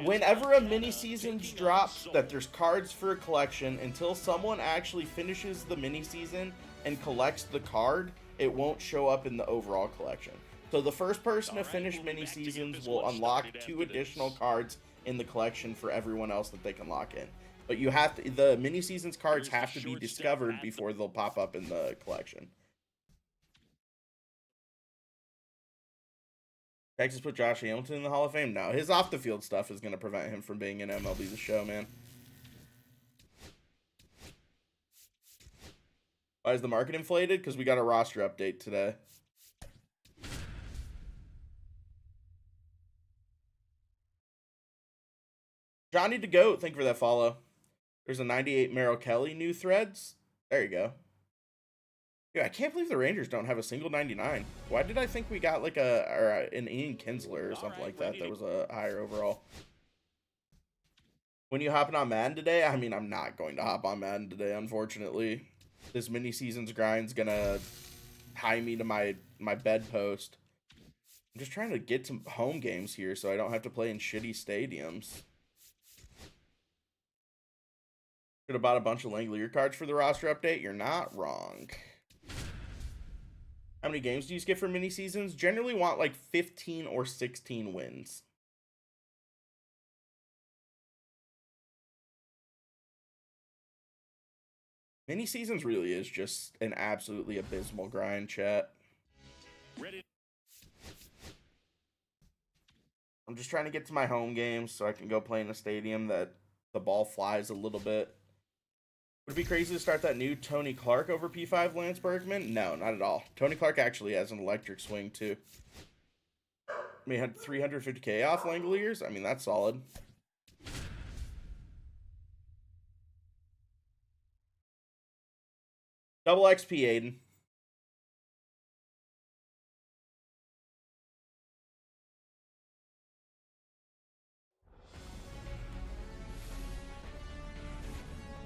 Whenever a mini seasons drops, that there's cards for a collection, until someone actually finishes the mini season and collects the card, it won't show up in the overall collection. So the first person to finish mini seasons will unlock 2 additional cards in the collection for everyone else that they can lock in. But you have to, the mini seasons cards have to be discovered before they'll pop up in the collection. Texas put Josh Hamilton in the Hall of Fame? No, his off the field stuff is going to prevent him from being in MLB The Show, man. Why is the market inflated? Because we got a roster update today. Johnny the Goat, thank you for that follow. There's a 98 Merrill Kelly new threads. There you go. Yeah, I can't believe the Rangers don't have a single 99. Why did I think we got like an Ian Kinsler or something like that that was a higher overall? When you hopping on Madden today? I mean, I'm not going to hop on Madden today, unfortunately. This mini seasons grind's gonna tie me to my bedpost. I'm just trying to get some home games here so I don't have to play in shitty stadiums. Should have bought a bunch of Langolier cards for the roster update. You're not wrong. How many games do you skip for mini seasons? Generally want like 15 or 16 wins. Mini seasons really is just an absolutely abysmal grind, chat. Ready. I'm just trying to get to my home games so I can go play in a stadium that the ball flies a little bit. Would it be crazy to start that new Tony Clark over P5 Lance Berkman? No, not at all. Tony Clark actually has an electric swing, too. I mean, had 350k off Langoliers. I mean, that's solid. Double XP, Aiden.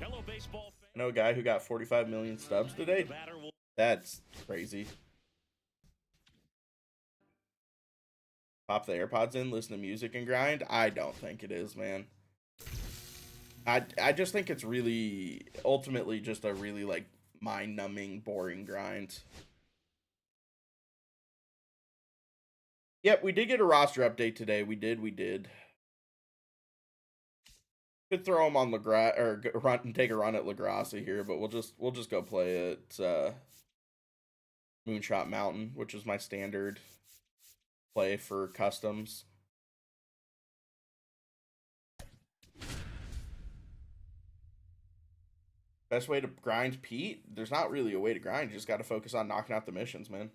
Hello, baseball fan. I know a guy who got 45 million stubs today. That's crazy. Pop the AirPods in, listen to music, and grind? I don't think it is, man. I just think it's really, ultimately, just a really, like, mind-numbing, boring grind. Yep, we did get a roster update today. We did. Could throw him on LaGrasse, or run and take a run at LaGrasse here, but we'll just go play at Moonshot Mountain, which is my standard play for customs. Best way to grind Pete? There's not really a way to grind. You just got to focus on knocking out the missions, man.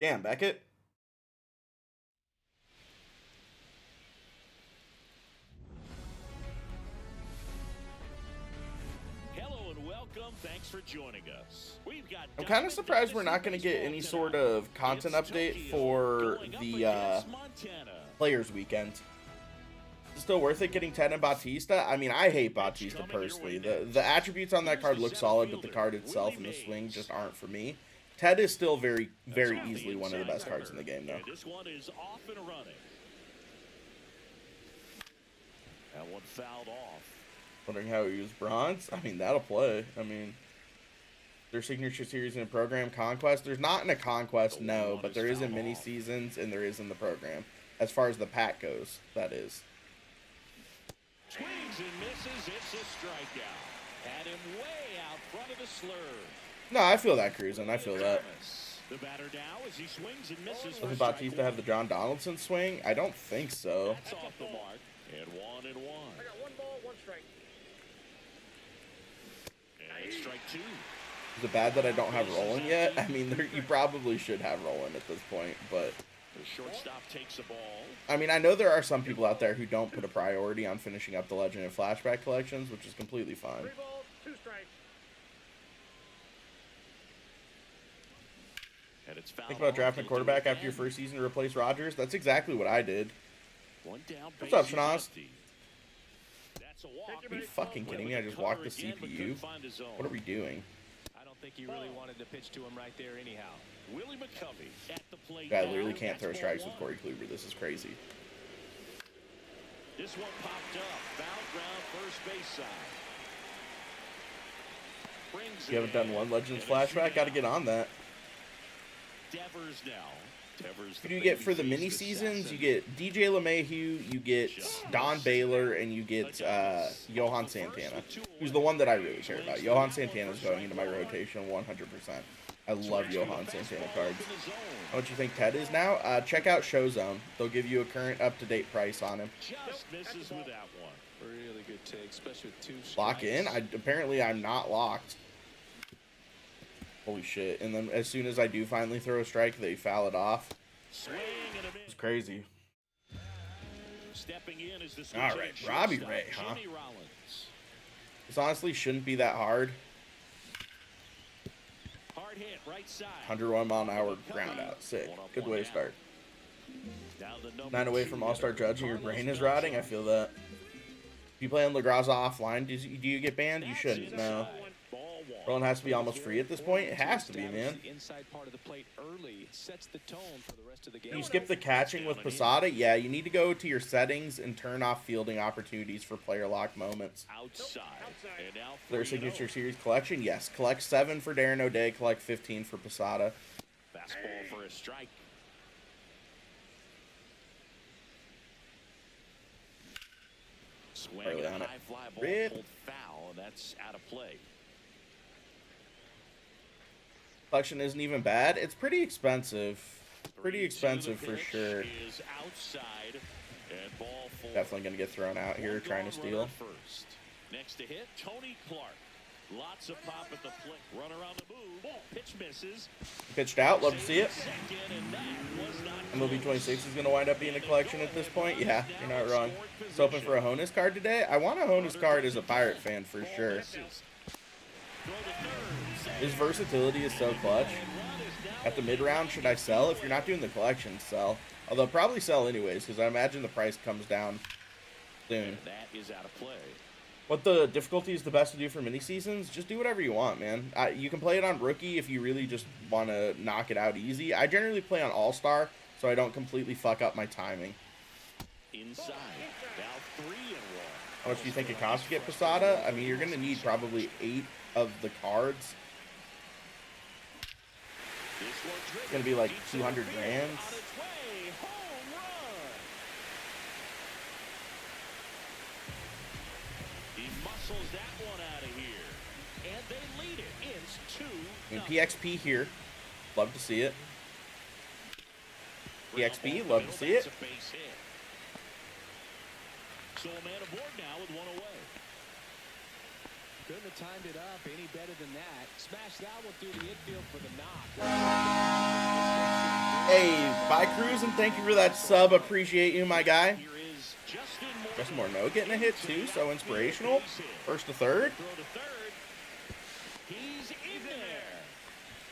Damn, Beckett. Hello and welcome. Thanks for joining us. We've got. I'm kind of surprised we're not going to get any sort of content update for the Players Weekend. Is it still worth it getting Ted and Bautista? I mean, I hate Bautista personally. The attributes on that card look solid, but the card itself and the swing just aren't for me. Ted is still very, very easily one of the best cards in the game, though. This one is off and running. That one fouled off. Wondering how he used bronze? I mean, that'll play. I mean, their signature series in a program, Conquest. There's not in a Conquest, no, but there is in mini seasons and there is in the program. As far as the pack goes, that is. Swings and misses. It's a strikeout. Had him way out front of the slur. No, I feel that, cruising. I feel that. The batter now as he swings and misses. Doesn't Bautista have the John Donaldson swing? I don't think so. That's off the mark. And 1-1. I got 1 ball, 1 strike. And strike 2. Is it bad that I don't have Roland yet? I mean, you probably should have Roland at this point, but The shortstop takes the ball. I mean, I know there are some people out there who don't put a priority on finishing up the Legend and Flashback collections, which is completely fine. 3 balls, 2 strikes. And it's fouled Think about off. drafting a He'll do quarterback it after your again. first season to replace Rodgers? That's exactly what I did. One down, What's up, bases Shanaz? empty. That's a walk. Are you fucking kidding me? I just walked the CPU? What are we doing? I don't think he really wanted to pitch to him right there anyhow. Willie McCovey at the plate. Guy now. literally can't throw That's strikes ball with one. Corey Kluber. This is crazy. This one popped up. Foul ground, first base side. Brings If you haven't it done in. one Legends And a Flashback, got to shootout. get on that. Devers now. Devers Who do you get for the mini seasons? You get DJ LeMahieu, you get Don Baylor, and you get Johan Santana, who's the one that I really care about. Johan Santana is going into my rotation 100%. I love Johan Santana cards. How much you think Ted is now? Check out ShowZone. They'll give you a current up-to-date price on him. Just misses with that one. Really good take, especially with 2 strikes. Lock in? Apparently I'm not locked. Holy shit. And then as soon as I do finally throw a strike, they foul it off. Swing and a It's miss. crazy. Stepping in is the All right, Robbie Ray, huh? Jimmy Rollins. This honestly shouldn't be that hard. Hard hit, right side. 101 mile an hour ground out. Sick. Good way to start. Now the number 9 away 2 from All-Star hitter, judging, your Carlos brain is Beltran. rotting. I feel that. If you play on LaGraza offline, do you get banned? You That's shouldn't, no. inside. Ball one. Roland has to be almost free at this point. It has to be, man. The inside part of the plate early sets the tone for the rest of the game. You skip the catching with Posada? Yeah, you need to go to your settings and turn off fielding opportunities for player lock moments. Outside. And now Their 3-0. signature series collection? Yes. Collect 7 for Darren O'Day, collect 15 for Posada. Fastball for a strike. Swing Early and on a it. high fly ball Rip. pulled foul, and that's out of play. Collection isn't even bad. It's pretty expensive. Pretty 3-2 expensive the for pitch sure. Is outside and ball full. Definitely going to get thrown out here One trying to gone, steal. runner First. Next to hit, Tony Clark. Lots of pop at the plate. Run around the move. Pitch misses. Pitched out. Love to see it. Second, and that was not MLB 26 is going to wind up being a collection at this point. Yeah, you're not wrong. It's open for a Honus card today. I want a Honus card as a Pirate fan for sure. His versatility is so clutch. At the mid-round, should I sell? If you're not doing the collection, sell. Although probably sell anyways, because I imagine the price comes down soon. That is out of play. What the difficulty is the best to do for mini seasons? Just do whatever you want, man. You can play it on rookie if you really just want to knock it out easy. I generally play on all-star, so I don't completely fuck up my timing. Inside. Now 3 and 1. How much do you think it costs to get Posada? I mean, you're going to need probably 8 of the cards. It's gonna be like 200 grand. On its way. Home run. He muscles that one out of here. And they lead it. It's 2. I mean, PXP here. Love to see it. PXP, love to see it. That's a base hit. So a man aboard now with 1 away. Couldn't have timed it up any better than that. Smash that will do the infield for the knock. Hey, bye Cruz, and thank you for that sub. Appreciate you, my guy. Here is Justin Morneau getting a hit too, so inspirational. First to third. Throw to third. He's in there.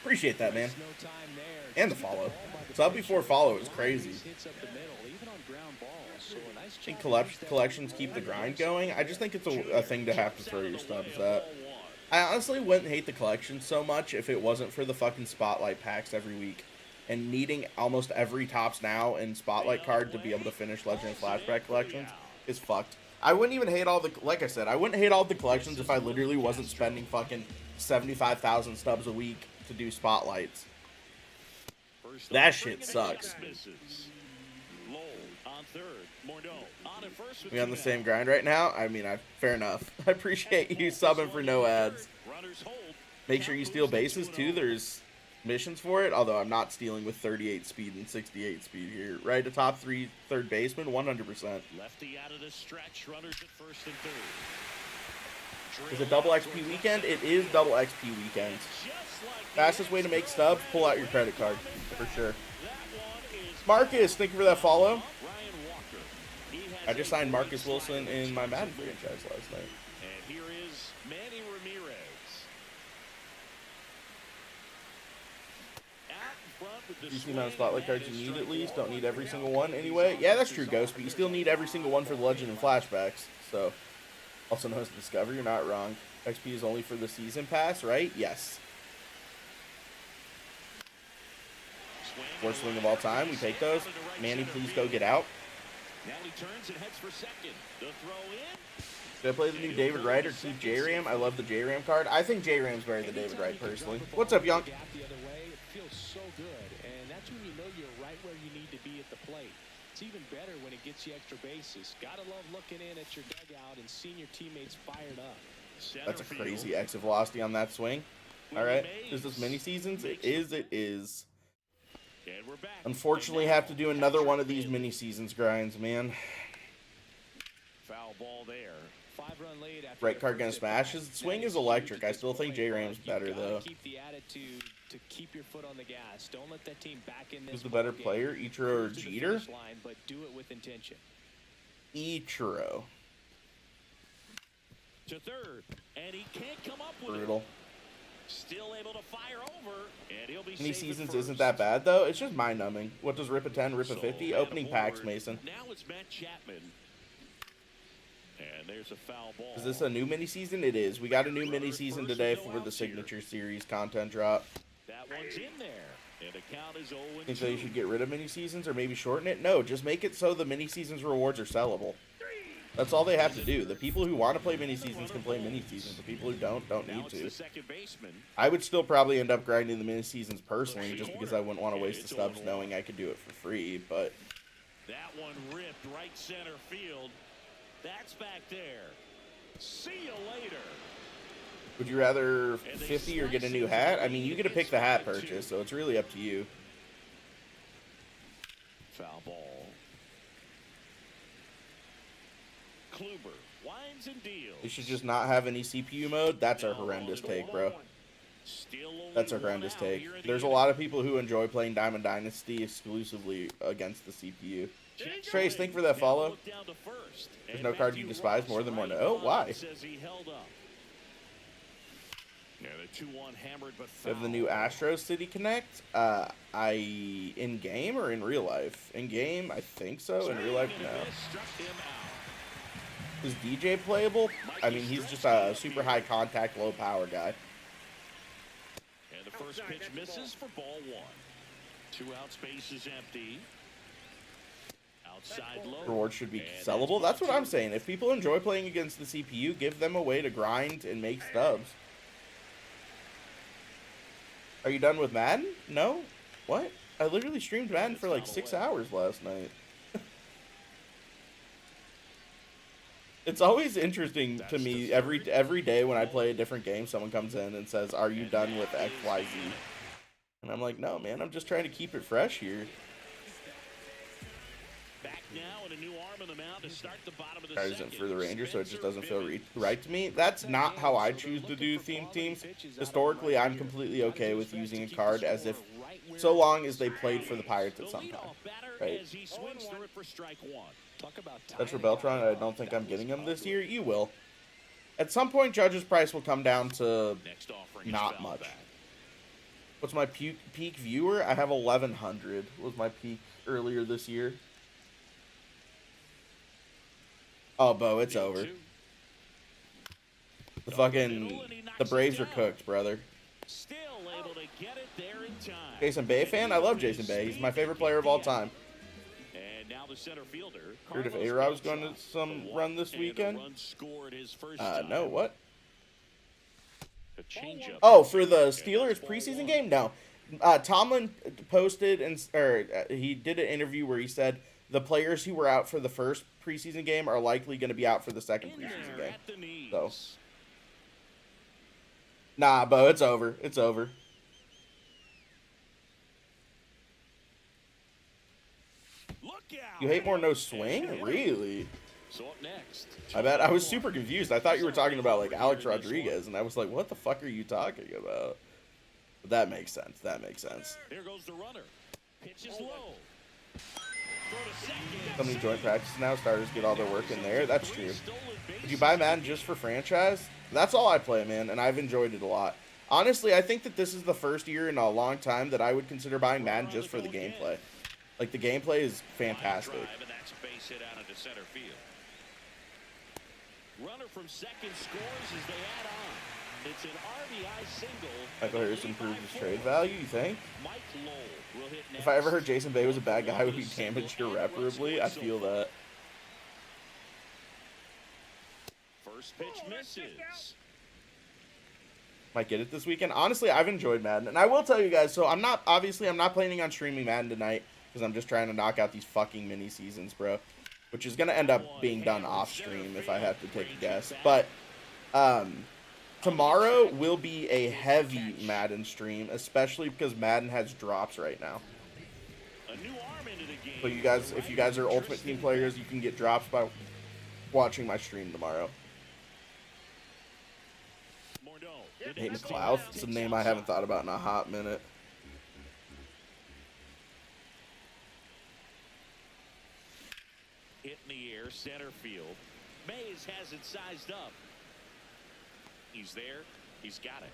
Appreciate that, man. No time there. And the follow. Sub before follow is crazy. Hits up the middle, even on ground balls. So a nice I think job. collections keep the grind going. I just think it's a thing to have to throw your stubs at. I honestly wouldn't hate the collection so much if it wasn't for the fucking spotlight packs every week. And needing almost every Tops Now and Spotlight card to be able to finish Legend and Flashback collections is fucked. I wouldn't even hate all the, like I said, I wouldn't hate all the collections if I literally wasn't spending fucking 75,000 stubs a week to do Spotlights. That shit sucks. Lowell on third. Morneau on at first with We on the 2 same down. grind right now? I mean, fair enough. I appreciate you subbing for no ads. Runners hold. Make sure you steal bases too. There's missions for it, although I'm not stealing with 38 speed and 68 speed here. Right to top 3 third baseman, 100%. Lefty out of the stretch. Runners at first and third. Is it double XP weekend? It is double XP weekend. Fastest way to make stubs, pull out your credit card, for sure. Marcus, thank you for that follow. I just signed Marcus Wilson in my Madden franchise last night. And here is Manny Ramirez. DC amount of spotlight cards you need at least. Don't need every single one anyway. Yeah, that's true, Ghost, but you still need every single one for the Legend and Flashbacks. So, also known as Discover, you're not wrong. XP is only for the season pass, right? Yes. Worst swing of all time. We take those. Manny, please go get out. Now he turns and heads for second. The throw in. Should I play the new David Wright or keep J-Ram? I love the J-Ram card. I think J-Ram's better than David Wright, personally. What's up, Young? The other way, it feels so good, and that's when you know you're right where you need to be at the plate. It's even better when it gets you extra bases. Gotta love looking in at your dugout and seeing your teammates fired up. That's a crazy exit velocity on that swing. All right, is this mini seasons? It is. It is. Unfortunately, have to do another one of these mini seasons grinds, man. Foul ball there. 5-run lead after Right card gonna smash. His swing is electric. I still think J-Ram's better though. Keep the attitude to keep your foot on the gas. Don't let that team back in this. Who's the better player, Ichiro or Jeter? But do it with intention. Ichiro. To third, and he can't come up with Brutal. it. Still able to fire over, and he'll be Mini safe at seasons first. isn't that bad though. It's just mind numbing. What does rip a 10, rip a 50? Opening packs, Mason. Now it's Matt Chapman. And there's a foul ball. Is this a new mini season? It is. We got a new mini season today for the Signature Series content drop. That one's in there. And the count is 0-2. Think they should get rid of mini seasons or maybe shorten it? No, just make it so the mini seasons rewards are sellable. That's all they have to do. The people who want to play mini seasons can play mini seasons. The people who don't need to. I would still probably end up grinding the mini seasons personally, just because I wouldn't want to waste the stubs knowing I could do it for free. But that one ripped right center field. That's back there. See you later. Would you rather 50 or get a new hat? I mean, you get to pick the hat purchase, so it's really up to you. Foul ball. Kluber winds and deals. They should just not have any CPU mode. That's a horrendous take, bro. That's a horrendous take. There's a lot of people who enjoy playing Diamond Dynasty exclusively against the CPU. Trace, thank you for that follow. There's no card you despise more than Morneau. Why? We have the new Astros City Connect. In game or in real life? In game, I think so. In real life, no. Is DJ playable? I mean, he's just a super high contact, low power guy. And the first pitch misses for ball one. 2 out, space is empty. Outside low. Rewards should be sellable. That's what I'm saying. If people enjoy playing against the CPU, give them a way to grind and make stubs. Are you done with Madden? No? What? I literally streamed Madden for like 6 hours last night. It's always interesting to me every day when I play a different game, someone comes in and says, "Are you done with XYZ?" And I'm like, "No, man, I'm just trying to keep it fresh here." Back now and a new arm in the mound to start the bottom of the Card isn't for the Rangers, so it just doesn't feel right to me. That's not how I choose to do theme teams. Historically, I'm completely okay with using a card as if, so long as they played for the Pirates at some time, right? That's for Beltron. I don't think I'm getting him this year. You will. At some point, Judge's price will come down to not much. What's my peak viewer? I have 1,100 was my peak earlier this year. Oh, Bo, it's over. The Braves are cooked, brother. Still able to get it there in time. Jason Bay fan? I love Jason Bay. He's my favorite player of all time. And now the center fielder. Heard if A-Rod was going to some run this weekend? No, what? Oh, for the Steelers preseason game? No. Tomlin posted, he did an interview where he said the players who were out for the first preseason game are likely going to be out for the second preseason game. So, nah, Bo, it's over. It's over. You hate more no swing? Really? So up next. I bet. I was super confused. I thought you were talking about like Alex Rodriguez, and I was like, what the fuck are you talking about? But that makes sense. That makes sense. Here goes the runner. Pitch is low. So many joint practices now. Starters get all their work in there. That's true. Did you buy Madden just for franchise? That's all I play, man, and I've enjoyed it a lot. Honestly, I think that this is the first year in a long time that I would consider buying Madden just for the gameplay. Like, the gameplay is fantastic. Runner from second scores as they add on. It's an RBI single. Michael Harris improved his trade value, you think? Mike Lowell will hit next. If I ever heard Jason Bay was a bad guy, would he damaged irreparably? I feel that. First pitch misses. Might get it this weekend. Honestly, I've enjoyed Madden, and I will tell you guys. So I'm not planning on streaming Madden tonight because I'm just trying to knock out these fucking mini seasons, bro. Which is gonna end up being done off stream if I have to take a guess. But tomorrow will be a heavy Madden stream, especially because Madden has drops right now. So you guys, if you guys are Ultimate Team players, you can get drops by watching my stream tomorrow. Nate McLeod. It's a name I haven't thought about in a hot minute. Hit in the air, center field. Mays has it sized up. He's there. He's got it.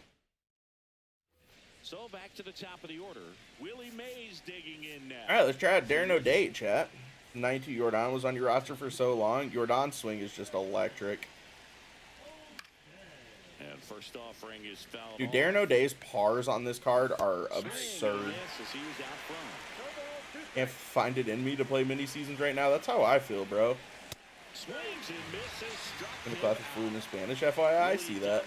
So back to the top of the order. Willie Mays digging in now. All right, let's try out Darren O'Day, chat. 92 Jordan was on your roster for so long. Jordan's swing is just electric. And first offering is fouled. Dude, Darren O'Day's pars on this card are absurd. Can't find it in me to play mini seasons right now. That's how I feel, bro. In the class is fluent in Spanish, FYI, I see that.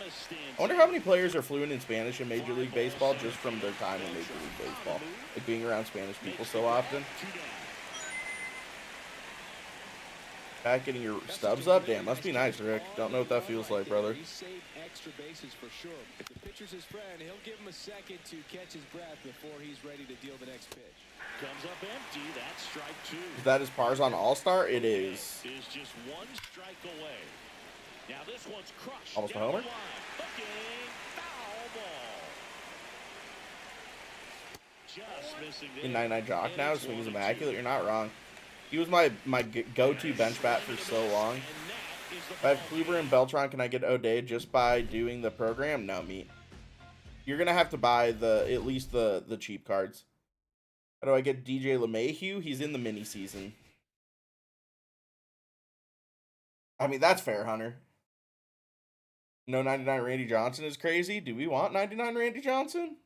I wonder how many players are fluent in Spanish in Major League Baseball just from their time in Major League Baseball. Like being around Spanish people so often. Back getting your stubs up? Damn, must be nice, Rick. Don't know what that feels like, brother. He saved extra bases for sure. If the pitcher's his friend, he'll give him a second to catch his breath before he's ready to deal the next pitch. Comes up empty. That's strike two. Is that his pars on All-Star? It is. Is just one strike away. Now this one's crushed. Almost a homer? Foul ball. Just missing In 99 Jock now, his swing is immaculate. You're not wrong. He was my go-to bench bat for so long. If I have Kluber and Beltran, can I get O'Day just by doing the program? No, meat. You're going to have to buy at least the cheap cards. How do I get DJ LeMahieu? He's in the mini season. I mean, that's fair, Hunter. No 99 Randy Johnson is crazy. Do we want 99 Randy Johnson?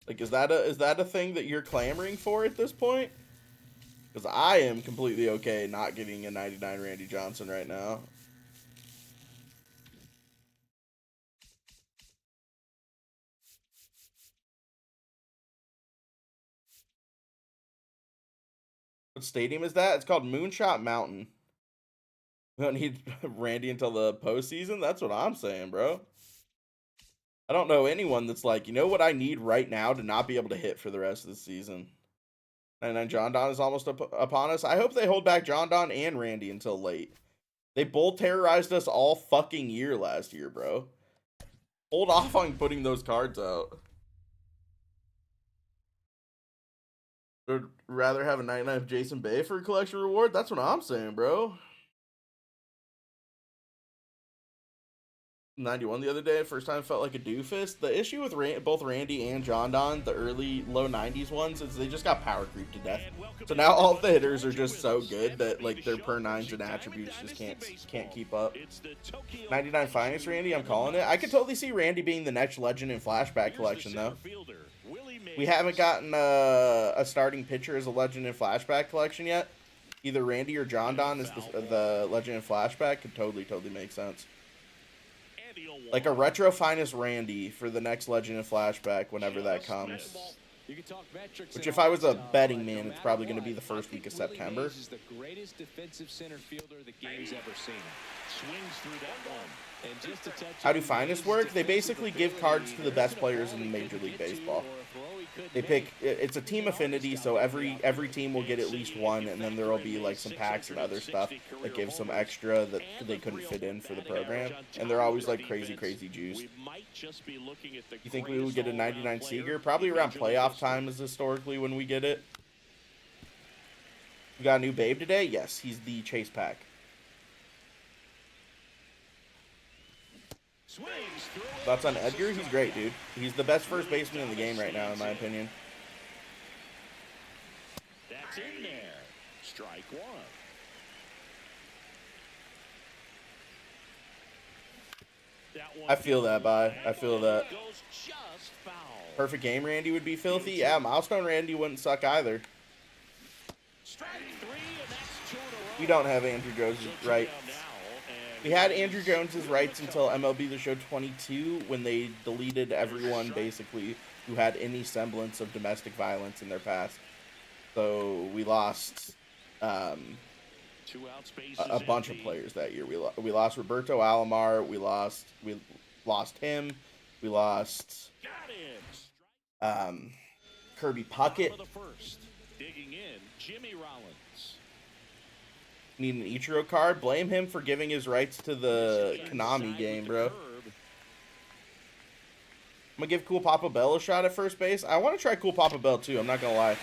Like, is that a thing that you're clamoring for at this point? Because I am completely okay not getting a 99 Randy Johnson right now. What stadium is that? It's called Moonshot Mountain. We don't need Randy until the postseason? That's what I'm saying, bro. I don't know anyone that's like, you know what I need right now to not be able to hit for the rest of the season. And then John Don is almost upon us. I hope they hold back John Don and Randy until late. They both terrorized us all fucking year last year, bro. Hold off on putting those cards out. Would rather have a 99 of Jason Bay for a collection reward? That's what I'm saying, bro. 91 the other day, first time felt like a doofus. The issue with both Randy and John Don, the early low 90s ones, is they just got power creep to death. So now all of the hitters are just so good that like their per nines and attributes just can't keep up. 99 finest Randy, I'm calling it. I could totally see Randy being the next legend in flashback collection though. We haven't gotten a starting pitcher as a legend in flashback collection yet. Either Randy or John Don is the legend in flashback. Could totally make sense. Like a retro finest Randy for the next legend in flashback whenever that comes. Which if I was a betting man, it's probably going to be the first week of September. Is the greatest defensive center fielder the game's ever seen. Swings through that one. And just to touch How do finest work? They basically give cards to the best players in Major League Baseball. They pick, it's a team affinity, so every team will get at least one, and then there will be like some packs and other stuff that gives some extra that they couldn't fit in for the program, and they're always like crazy juiced. You think we would get a 99 Seager? Probably around playoff time is historically when we get it. We got a new babe today? Yes, he's the chase pack. Thoughts on Edgar? He's great, dude. He's the best first baseman in the game right now, in my opinion. That's in there. Strike one. I feel that, bye. I feel that. Perfect game Randy would be filthy. Yeah, Milestone Randy wouldn't suck either. We don't have Andrew Jones' rights. We had Andrew Jones' rights until MLB The Show 22 when they deleted everyone, basically, who had any semblance of domestic violence in their past. So we lost a bunch of players that year. We lost Roberto Alomar. We lost him. We lost Kirby Puckett. Digging in, Jimmy Rollins. Need an Ichiro card? Blame him for giving his rights to the Konami game, bro. I'm gonna give Cool Papa Bell a shot at first base. I want to try Cool Papa Bell too. I'm not gonna lie.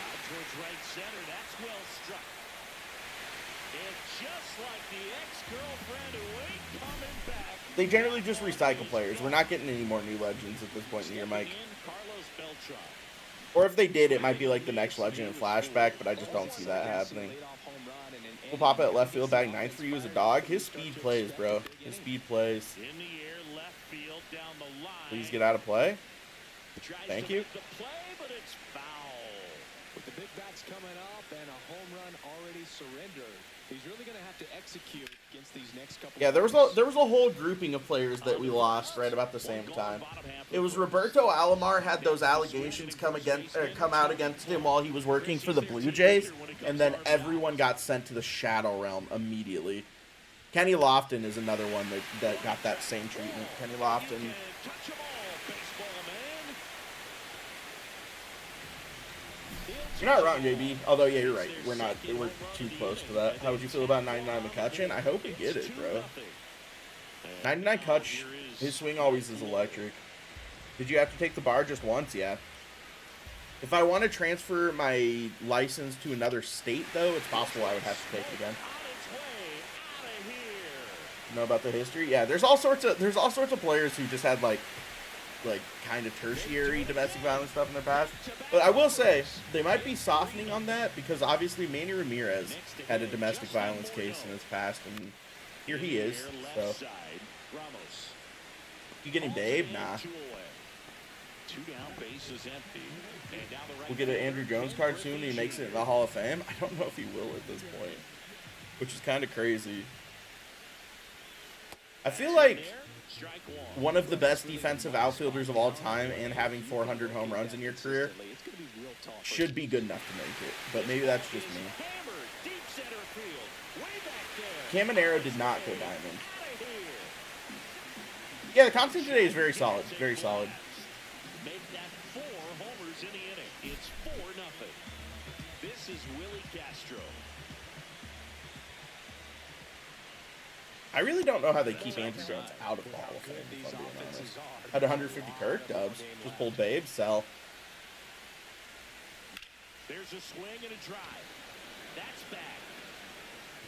They generally just recycle players. We're not getting any more new legends at this point in the year, Mike. Or if they did, it might be like the next legend in flashback, but I just don't see that happening. We'll pop at left field, batting ninth for you as a dog. His speed plays, bro. His speed plays. Please get out of play. Thank you. With the big bats coming up and a home run already surrendered, he's really going to have to execute against these next couple. Yeah, there was a whole grouping of players that we lost right about the same time. It was Roberto Alomar had those allegations come out against him while he was working for the Blue Jays, and then everyone got sent to the Shadow Realm immediately. Kenny Lofton is another one that got that same treatment. Kenny Lofton. You're not wrong, JB. Although, yeah, you're right. We're too close to that. How would you feel about 99 McCutcheon? I hope we get it, bro. 99 Kutch, his swing always is electric. Did you have to take the bar just once? Yeah. If I want to transfer my license to another state, though, it's possible I would have to take it again. Know about the history? Yeah, there's all sorts of players who just had like kind of tertiary domestic violence stuff in their past. But I will say they might be softening on that because obviously Manny Ramirez had a domestic violence case in his past, and here he is. So you getting Babe? Nah. We'll get an Andrew Jones card soon. He makes it in the Hall of Fame. I don't know if he will at this point, which is kind of crazy. I feel like one of the best defensive outfielders of all time and having 400 home runs in your career should be good enough to make it, but maybe that's just me. Caminero did not go diamond. Yeah, the content today is very solid. Very solid. Make that 4 homers in the inning. It's 4-0. This is Willie Castro. I really don't know how they keep Andrew Jones out of the Hall of Fame, if I'm being honest. Had 150 Kirk dubs. Just pulled Babe, sell. There's a swing and a drive. That's back.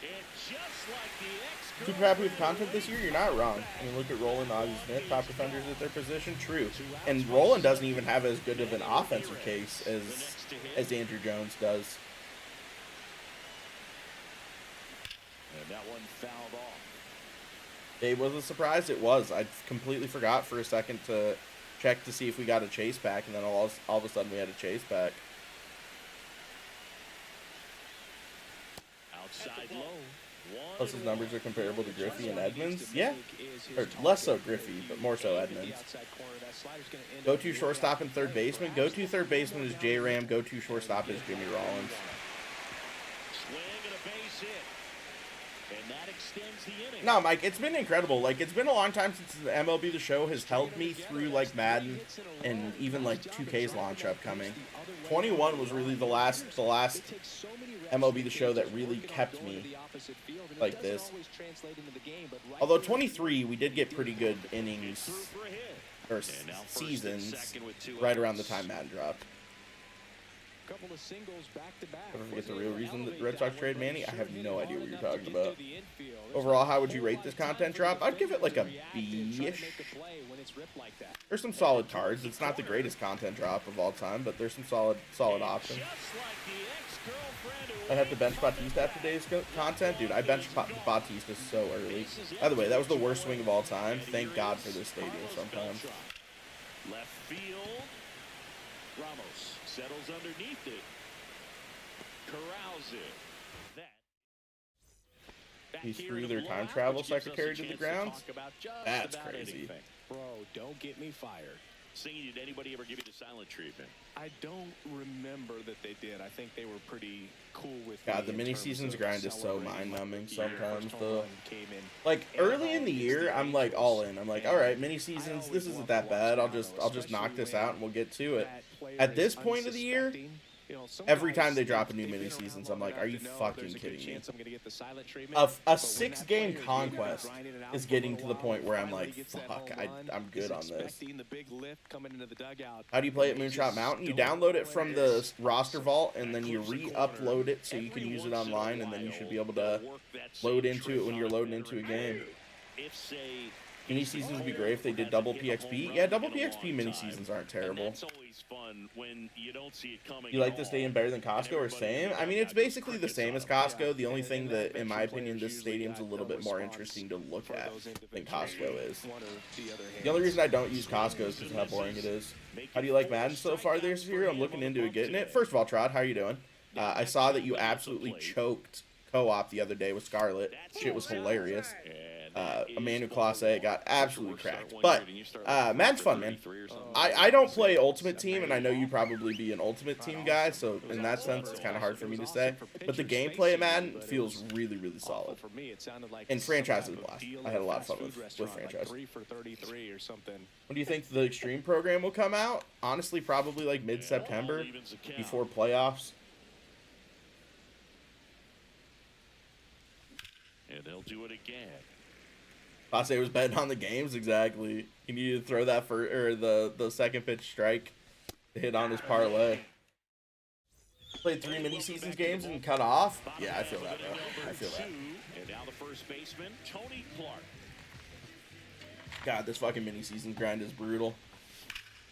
It's just like the Super happy with content this year? You're not wrong. I mean, look at Roland, Ozzie Smith, top defenders at their position. True. And Roland doesn't even have as good of an offensive case as Andrew Jones does. And that one fouled off. It was a surprise. It was. I completely forgot for a second to check to see if we got a chase back, and then all of a sudden we had a chase back. Outside low. Plus his numbers are comparable to Griffey and Edmonds. Yeah. Or less so Griffey, but more so Edmonds. Go-to shortstop and third baseman. Go-to third baseman is J-Ram. Go-to shortstop is Jimmy Rollins. Swing and a base hit. And that extends the inning. No, Mike, it's been incredible. Like, it's been a long time since the MLB The Show has held me through, like, Madden and even, like, 2K's launch upcoming. 21 was really the last MLB The Show that really kept me like this. Although 23, we did get pretty good innings, or seasons, right around the time Madden dropped. Couple of singles back to back. I forget the real reason that the Red Sox trade Manny. I have no idea what you're talking about. Overall, how would you rate this content drop? I'd give it like a B-ish. There's some solid cards. It's not the greatest content drop of all time, but there's some solid options. I have to bench Bautista after today's content. Dude, I benched Bautista so early. By the way, that was the worst swing of all time. Thank God for this stadium sometimes. Left field. Ramos settles underneath it. Corrals it. He threw their time travel secretary to the ground. That's crazy. Bro, don't get me fired. Singing, did anybody ever give you the silent treatment? I don't remember that they did. I think they were pretty cool with God, the mini seasons grind is so mind-numbing sometimes, though. Like, early in the year, I'm, like, all in. I'm like, all right, mini seasons, this isn't that bad. I'll just knock this out and we'll get to it. At this point of the year, every time they drop a new mini seasons, I'm like, are you fucking kidding me? A 6-game conquest is getting to the point where I'm like, fuck, I'm good on this. How do you play at Moonshot Mountain? You download it from the roster vault, and then you re-upload it so you can use it online, and then you should be able to load into it when you're loading into a game. Mini seasons would be great if they did double PXP. Yeah, double PXP mini seasons aren't terrible. You like this stadium better than Costco or same? I mean, it's basically the same as Costco. The only thing that, in my opinion, this stadium's a little bit more interesting to look at than Costco is. The only reason I don't use Costco is because of how boring it is. How do you like Madden so far this year? I'm looking into getting it. First of all, Trot, how are you doing? I saw that you absolutely choked co-op the other day with Scarlet. Shit was hilarious. Emmanuel Classe got absolutely cracked. But Madden's fun, man. I don't play Ultimate Team, and I know you probably be an Ultimate Team guy, so in that sense, it's kind of hard for me to say. But the gameplay of Madden feels really, really solid. And franchise is a blast. I had a lot of fun with franchise. When do you think the Extreme program will come out? Honestly, probably like mid-September, before playoffs. And they'll do it again. Classe was betting on the games, exactly. He needed to throw that the second pitch strike to hit on his parlay. Played 3 mini seasons games and cut off. Yeah, I feel that, bro. I feel that. And now the first baseman, Tony Clark. God, this fucking mini seasons grind is brutal.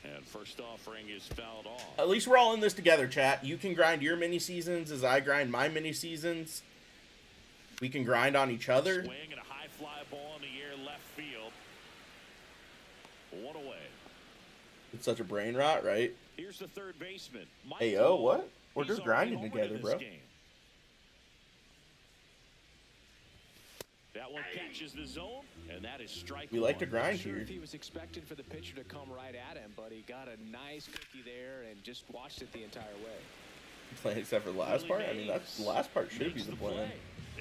And first offering is fouled off. At least we're all in this together, chat. You can grind your mini seasons as I grind my mini seasons. We can grind on each other. Swing and a high fly ball in the air left field. One away. It's such a brain rot, right? Here's the third baseman. Hey, yo, what? We're just grinding together, bro. That one catches the zone, and that is strike. We like to grind here. If he was expecting for the pitcher to come right at him, but he got a nice cookie there and just watched it the entire way. Playing except for the last part? I mean, that's the last part should be the plan.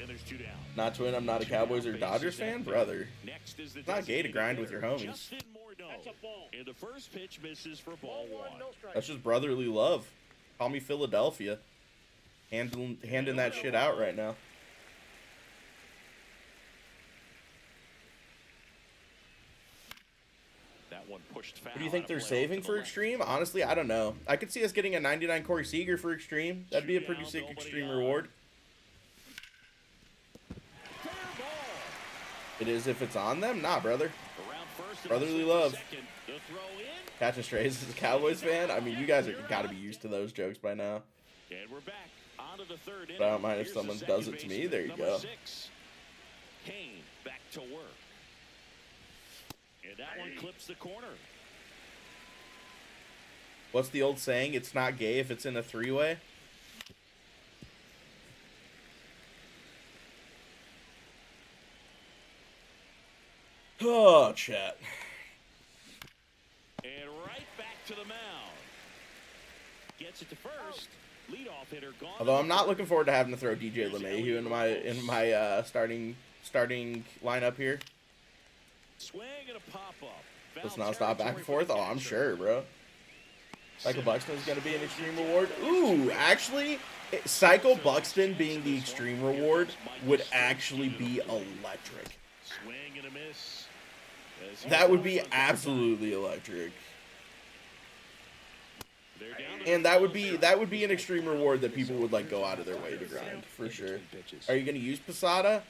And there's 2 down. Not to win, I'm not a Cowboys or Dodgers fan, brother. It's not gay to grind with your homies. And the first pitch misses for ball 1. That's just brotherly love. Call me Philadelphia. Handing that shit out right now. That one pushed foul. What do you think they're saving for Extreme? Honestly, I don't know. I could see us getting a 99 Corey Seager for Extreme. That'd be a pretty sick Extreme reward. It is if it's on them? Nah, brother. Brotherly love. Catching strays as a Cowboys fan? I mean, you guys are got to be used to those jokes by now. And we're back onto the third inning. But I don't mind if someone does it to me. There you go. Kane back to work. And that one clips the corner. What's the old saying? It's not gay if it's in a 3-way? Oh, chat. And right back to the mound. Gets it to first. Leadoff hitter gone. Although I'm not looking forward to having to throw DJ LeMahieu in my starting lineup here. Swing and a pop up. Let's not stop back and forth. Oh, I'm sure, bro. Cycle Buxton is going to be an extreme reward. Ooh, actually, Cycle Buxton being the extreme reward would actually be electric. Swing and a miss. That would be absolutely electric. And that would be an extreme reward that people would like go out of their way to grind for sure. Are you going to use Posada?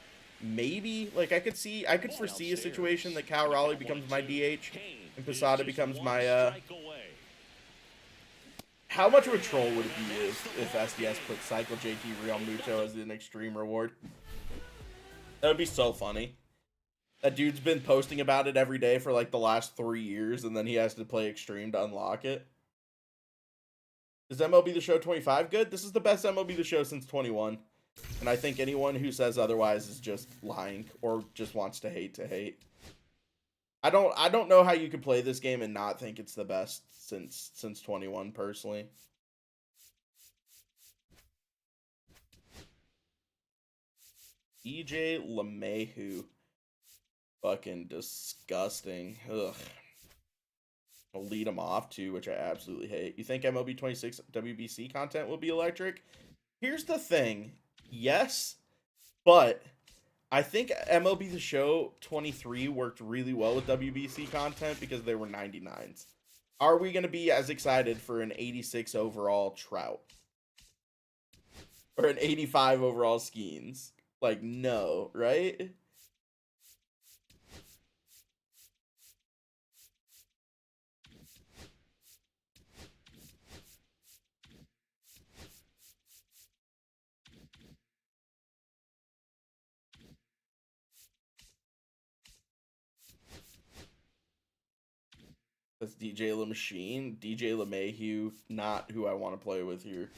Maybe. Like I could foresee a situation that Cal Raleigh becomes my DH and Posada becomes my How much of a troll would it be if SDS put Cycle JT Real Muto as an extreme reward? That would be so funny. That dude's been posting about it every day for like the last 3 years, and then he has to play extreme to unlock it. Is MLB The Show 25 good? This is the best MLB The Show since 21. And I think anyone who says otherwise is just lying or just wants to hate to hate. I don't know how you could play this game and not think it's the best since 21 personally. DJ LeMahieu. Fucking disgusting. Ugh. I'll lead him off too, which I absolutely hate. You think MLB 26 WBC content will be electric? Here's the thing. Yes, but I think MLB The Show 23 worked really well with WBC content because they were 99s. Are we going to be as excited for an 86 overall Trout? Or an 85 overall Skeens? Like, no, right? That's DJ LeMachine. DJ LeMahieu, not who I want to play with here.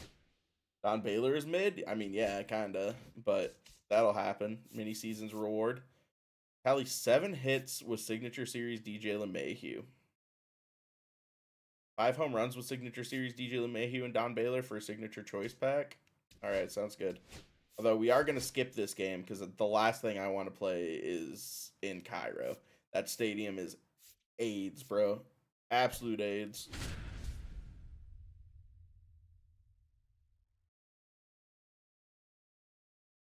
Don Baylor is mid? I mean, yeah, kinda. But that'll happen. Mini seasons reward. Tally 7 hits with Signature Series DJ LeMahieu. 5 home runs with Signature Series DJ LeMahieu and Don Baylor for a Signature Choice Pack. Alright, sounds good. Although we are going to skip this game because the last thing I want to play is in Cairo. That stadium is AIDS, bro. Absolute AIDS.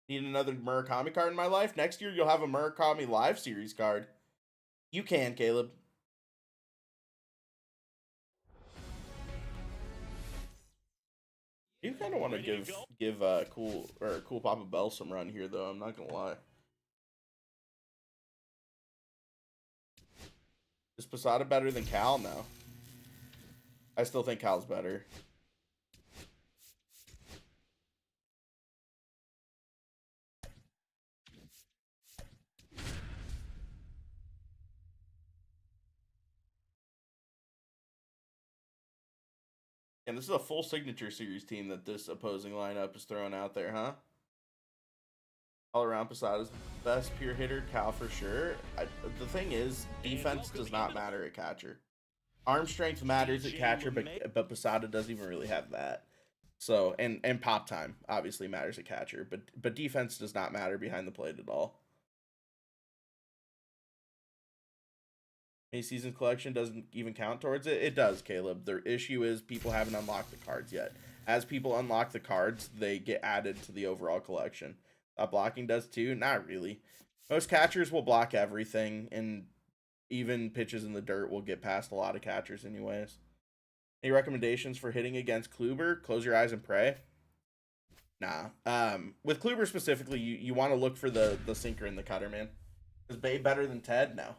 Need another Murakami card in my life? Next year you'll have a Murakami Live Series card. You can, Caleb. You kind of want to give Cool Papa Bell some run here, though. I'm not gonna lie. Is Posada better than Cal? No. I still think Cal's better. And this is a full Signature Series team that this opposing lineup is throwing out there, huh? All around, Posada's best pure hitter, Cal for sure. The thing is, defense does not matter at catcher. Arm strength matters at catcher, but Posada doesn't even really have that. So, and pop time obviously matters at catcher, but defense does not matter behind the plate at all. Mini season collection doesn't even count towards it. It does, Caleb. The issue is people haven't unlocked the cards yet. As people unlock the cards, they get added to the overall collection. Blocking does too? Not really. Most catchers will block everything, and even pitches in the dirt will get past a lot of catchers anyways. Any recommendations for hitting against Kluber? Close your eyes and pray? Nah. With Kluber specifically, you want to look for the sinker and the cutter, man. Is Bae better than Ted? No.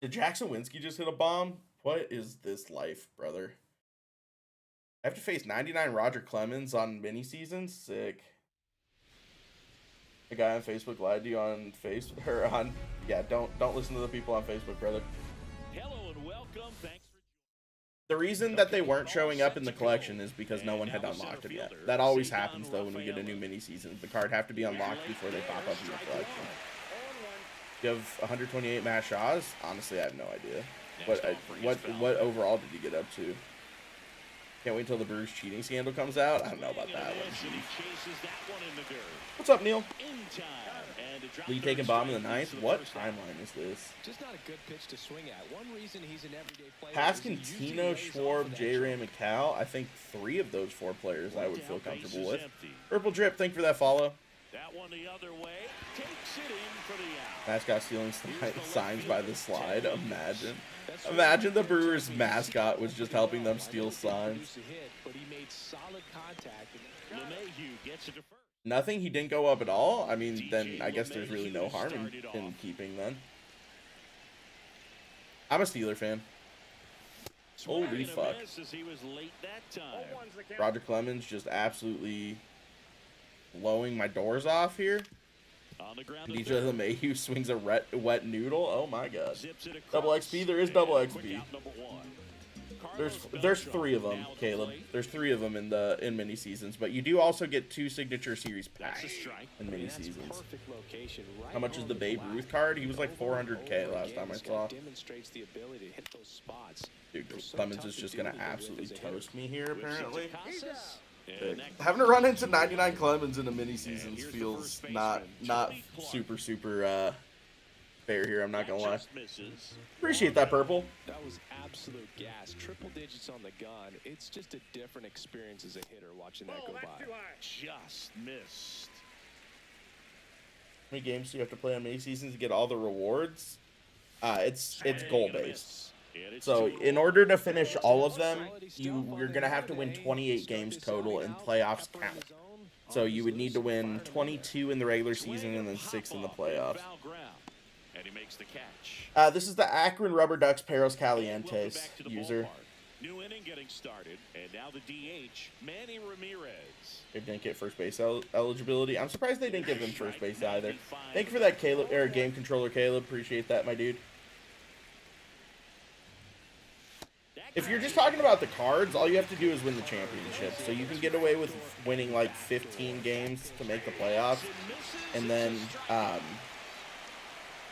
Did Jackson Winsky just hit a bomb? What is this life, brother? I have to face 99 Roger Clemens on mini seasons? Sick. The guy on Facebook lied to you on Facebook or on yeah, don't listen to the people on Facebook, brother. Hello and welcome. Thanks for the reason that they weren't showing up in the collection is because no one had unlocked it yet. That always happens though when we get a new mini season. The card have to be unlocked before they pop up in the collection. You have 128 Matt Shaws? Honestly, I have no idea. What overall did you get up to? Can't wait until the Brewers cheating scandal comes out. I don't know about Swing that and a one. miss, and he chases that one in the dirt. What's up, Neil? In time. And a drop Lead third taking bottom in the strike leads ninth. to the What first out. timeline is this? Just not a good pitch to swing at. One reason he's an everyday player. Paskin, is he usually Tino, lays off Schwarb, of that J-Ram, drop. and Cal. I think 3 of those 4 players I would One feel down, comfortable base is with. empty. Purple Drip, thank you for that follow. That one the other way. Takes it in for the out. Mascot stealing signs by the slide. Imagine. That's Imagine the right. Brewers mascot was just helping them steal I don't think he signs. produced a hit, but he made solid contact. LeMahieu gets it to first. Nothing, he didn't go up at all? I mean, then I guess there's really no harm in keeping then. I'm a Steeler fan. Swing Holy and a fuck. miss as he was late that time. Roger Clemens just absolutely blowing my doors off here. On the ground. DJ LeMahieu swings a wet noodle. Oh my god. Zips it across. Double XP? There is double And quick XP. out number one. There's Carlos 3 of them, now at the Caleb. plate. There's 3 of them in mini seasons, but you do also get 2 signature series That's a packs strike. in I mean, mini that's seasons. perfect location, right How much is on the Babe flat. Ruth card? He was like Over and 400K over last again, time I this guy saw. demonstrates the ability to hit those spots. Dude, They're so Clemens tough is to just deal gonna with absolutely as a hitter. toast me here, Whips it to apparently. Casas. But And that having to run into 99 Clemens in a mini And seasons here's the feels first not baseman, Tony Clark. super fair here. I'm not gonna lie. just misses. Appreciate that, Purple. That was absolute gas. Triple digits on the gun. It's just a different experience as a hitter watching that go by. Just missed. How many games do you have to play on mini seasons to get all the rewards? It's Swing goal and a based. miss. And it's So 2-0. in order to finish all of them, you're gonna have to win 28 games total, and playoffs count. So you would need to win 22 in the regular season and then 6 in the playoffs. Foul ground. And he makes the catch. This is the Akron Rubber Ducks Perros Welcome Calientes back to the user. ballpark. New inning getting started, and now the DH, Manny Ramirez. They didn't get first base eligibility. I'm surprised they didn't give him first base either. Thank you for that, Caleb, or game controller, Caleb. Appreciate that, my dude. If you're just talking about the cards, all you have to do is win the championship. So you can get away with winning like 15 games to make the playoffs, and then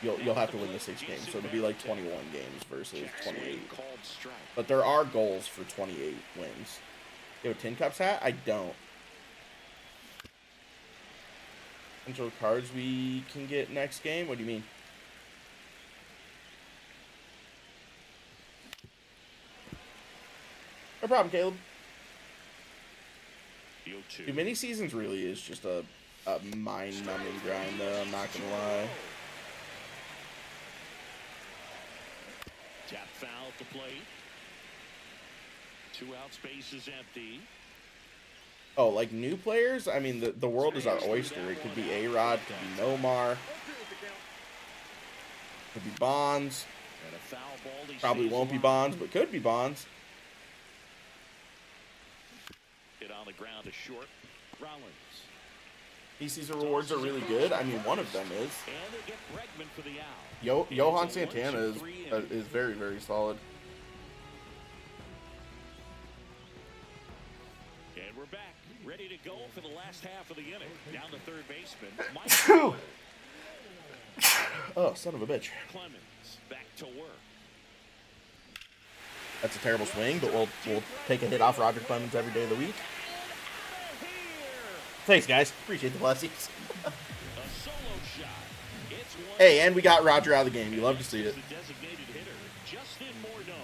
you'll have to win the 6 games. So it'll be like 21 games versus 28. Called strike. But there are goals for 28 wins. You have a Tin Cups hat? I don't. Potential cards we can get next game? What do you mean? No problem, Caleb. Field two. Dude, mini seasons really is just a mind-numbing grind, though. I'm not gonna lie. Tap foul at the plate. 2 out, space is empty. Oh, like new players? I mean, the world is our oyster. It could be A-Rod, could be Nomar, could be Bonds. And a foul ball. He Probably stays won't be alive. Bonds, but could be Bonds. Hit on the ground to short. Rollins. PC's rewards are really good. I mean, one of them is. And they get Bregman for the out. Johan Santana is very, very solid. And we're back, ready to go for the last half of the inning. Down the third baseman, Mike Oh, son of a bitch. Clemens back to work. That's a terrible swing, but we'll take a hit off Roger Clemens every day of the week. Thanks, guys. Appreciate the blessings. A solo shot. It's one. Hey, and we got Roger out of the game. You love to see it. The designated hitter, Justin Morneau.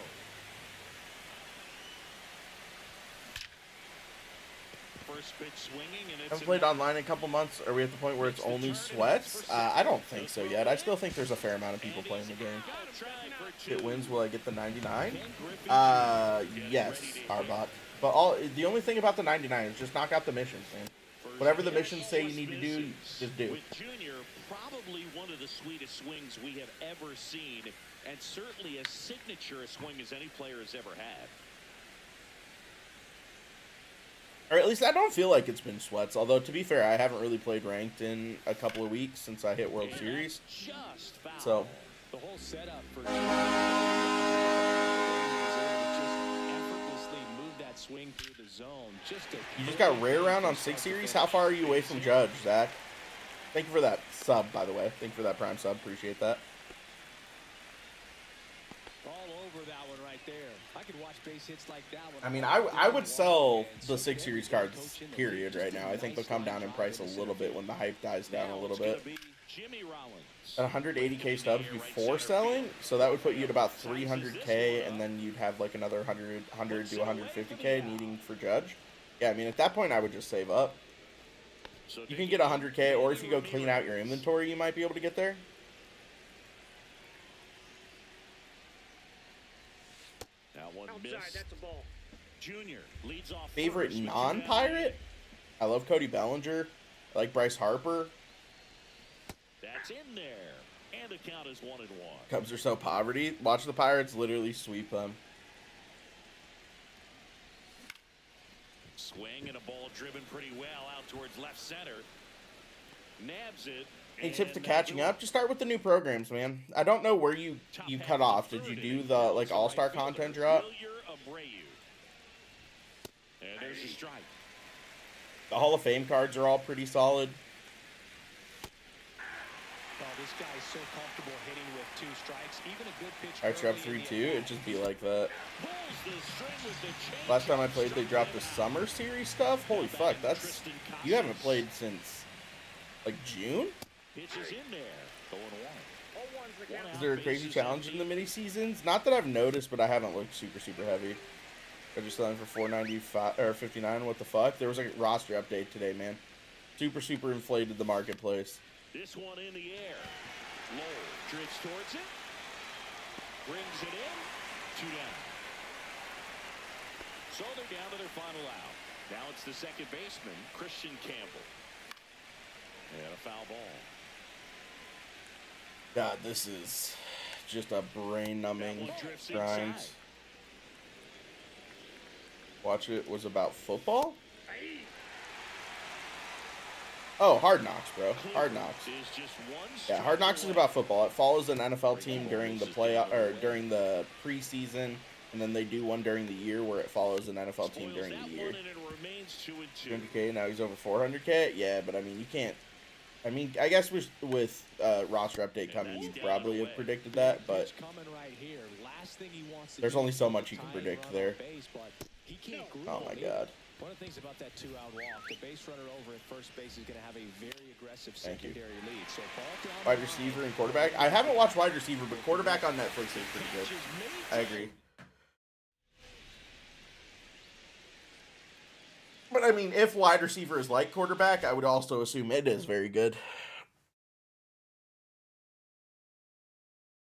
First pitch swinging, and it's Haven't played online in a couple months. Are we at the point where it's only sweats? I don't think so yet. I still think there's a fair amount of people playing the game. If it wins, will I get the 99? Yes, Arbot. But the only thing about the 99 is just knock out the missions, man. Whatever the missions say you need to do, just do. With Junior, probably one of the sweetest swings we have ever seen, and certainly as signature a swing as any player has ever had. Or at least I don't feel like it's been sweats. Although, to be fair, I haven't really played ranked in a couple of weeks since I hit World Series. Just foul. So, The whole setup for just effortlessly move that swing through the zone. you just got rare round on 6 series? How far are you away from Judge, Zach? Thank you for that sub, by the way. Thank you for that Prime sub. Appreciate that. all over that one right there. I could watch base hits like that one. I mean, I would sell the 6 series cards, period, right now. I think they'll come down in price a little bit when the hype dies down a little bit. At 180k stubs before selling, so that would put you at about 300k, and then you'd have like another 100 to 150k needing for Judge. Yeah, I mean, at that point, I would just save up. You can get 100k, or if you go clean out your inventory, you might be able to get there. Now one miss. That's a ball. Junior leads off. Favorite non-pirate? I love Cody Bellinger. I like Bryce Harper. That's in there. And the count is 1-1. Cubs are so poverty. Watch the Pirates literally sweep them. Swing and a ball driven pretty well out towards left center. Nabs it. Any tips to catching up? Just start with the new programs, man. I don't know where you cut off. Did you do the like all-star content drop? And there's a strike. The Hall of Fame cards are all pretty solid. Oh, this guy's so comfortable hitting with 2 strikes. Even a good pitch. I drop 3-2. It'd just be like that. Last time I played, they dropped the Summer Series stuff. Holy fuck, that's... You haven't played since, like, June? Pitches in there. 0-1. Is there a crazy challenge in the mini seasons? Not that I've noticed, but I haven't looked super heavy. They're just selling for $4.95 or $59. What the fuck? There was a roster update today, man. Super inflated the marketplace. This one in the air. Lowell drifts towards it. Brings it in. 2 down. So they're down to their final out. Now it's the second baseman, Christian Campbell. And a foul ball. God, this is just a brain-numbing grind. Watch It was about football? Oh, Hard Knocks, bro. Hard Knocks. Yeah, Hard Knocks is about football. It follows an NFL team during the during the preseason, and then they do one during the year where it follows an NFL team during the year. 200k, now he's over 400k. Yeah, but I mean, you can't. I mean, I guess with roster update coming, you'd probably have predicted that, but there's only so much you can predict there. Oh my god. One of the things about that 2-out walk, the base runner over at first base is going to have a very aggressive secondary lead. So ball down wide receiver and quarterback. I haven't watched wide receiver, but quarterback on Netflix is pretty good. I agree. But I mean, if wide receiver is like quarterback, I would also assume it is very good.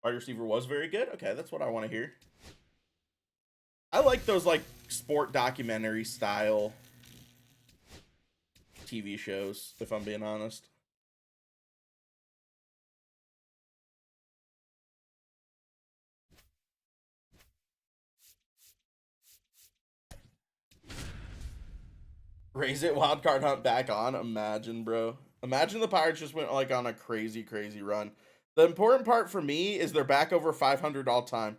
Wide receiver was very good? Okay, that's what I want to hear. I like those, like, sport documentary style TV shows, if I'm being honest. Raise it, wildcard hunt back on. Imagine, bro. Imagine the Pirates just went, like, on a crazy run. The important part for me is they're back over 500 all time.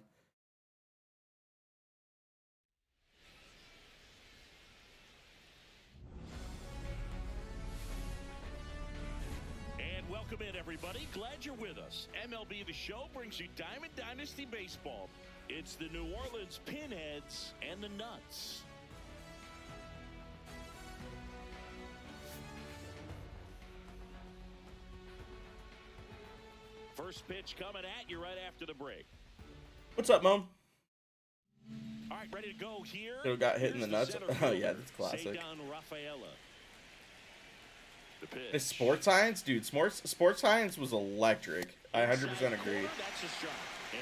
Welcome in, everybody. Glad you're with us. MLB The Show brings you Diamond Dynasty Baseball. It's the New Orleans Pinheads and the Nuts. First pitch coming at you right after the break. What's up, Mom? All right, ready to go here. Still got hit in the nuts. Oh, yeah, that's classic. It's sports science? Dude, sports science was electric. I 100% agree.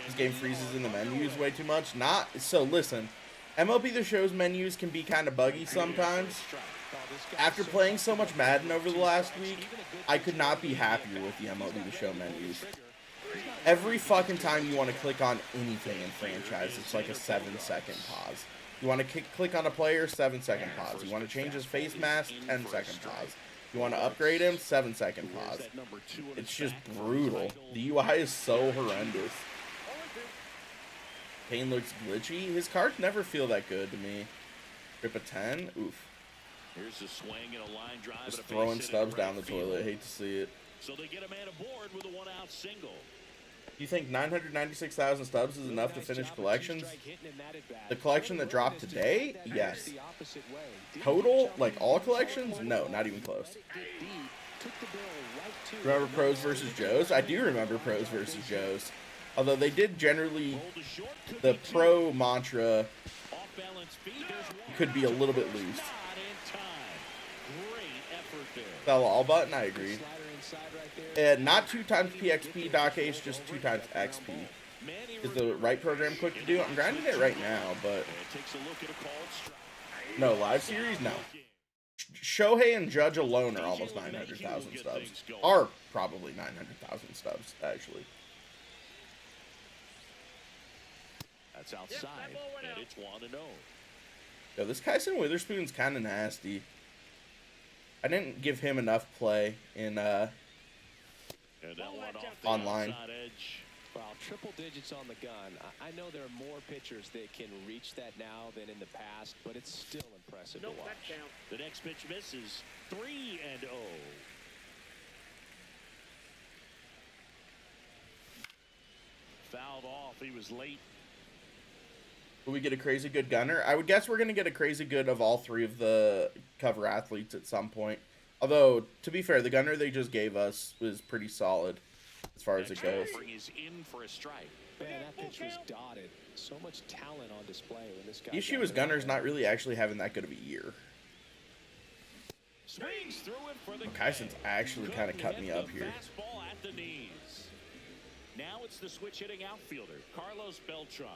This game freezes in the menus way too much. So listen, MLB The Show's menus can be kind of buggy sometimes. After playing so much Madden over the last week, I could not be happier with the MLB The Show menus. Every fucking time you want to click on anything in franchise, it's like a 7-second pause. You want to click on a player, 7-second pause. You want to change his face mask, 10-second pause. You want to upgrade him, 7-second pause. It's just brutal. The UI is so horrendous. Kane looks glitchy. His cards never feel that good to me. Rip a 10? Oof. Here's a swing and a line drive. Just throwing stubs down the toilet. Hate to see it. So they get a man aboard with a 1-out single. Do you think 996,000 stubs is enough to finish collections? The collection that dropped today? Yes. Total? Like all collections? No, not even close. Remember Pros versus Joes? I do remember Pros versus Joes. Although they did generally, the pro mantra could be a little bit loose. Fell all button, I agree. Not 2 times PXP, Doc Ace, just 2 times XP. Is the right program quick to do? I'm grinding it right now, but... No, live series? No. Shohei and Judge alone are almost 900,000 stubs. Are probably 900,000 stubs, actually. That's outside, and it's 1-0. Yo, this Kyson Witherspoon's kind of nasty. I didn't give him enough play in online. Well, triple digits on the gun. I know there are more pitchers that can reach that now than in the past, but it's still impressive to watch. The next pitch misses. 3-0. Fouled off. He was late. Will we get a crazy good gunner? I would guess we're going to get a crazy good of all 3 of the cover athletes at some point. Although, to be fair, the gunner they just gave us was pretty solid as far as it goes. In for a strike. Man, that pitch was dotted. So much talent on display when this guy. The issue is Gunner's not really actually having that good of a year. Swings through it for the Kyson's actually kind of cut me up here. Fastball at the knees. Now it's the switch hitting outfielder, Carlos Beltran.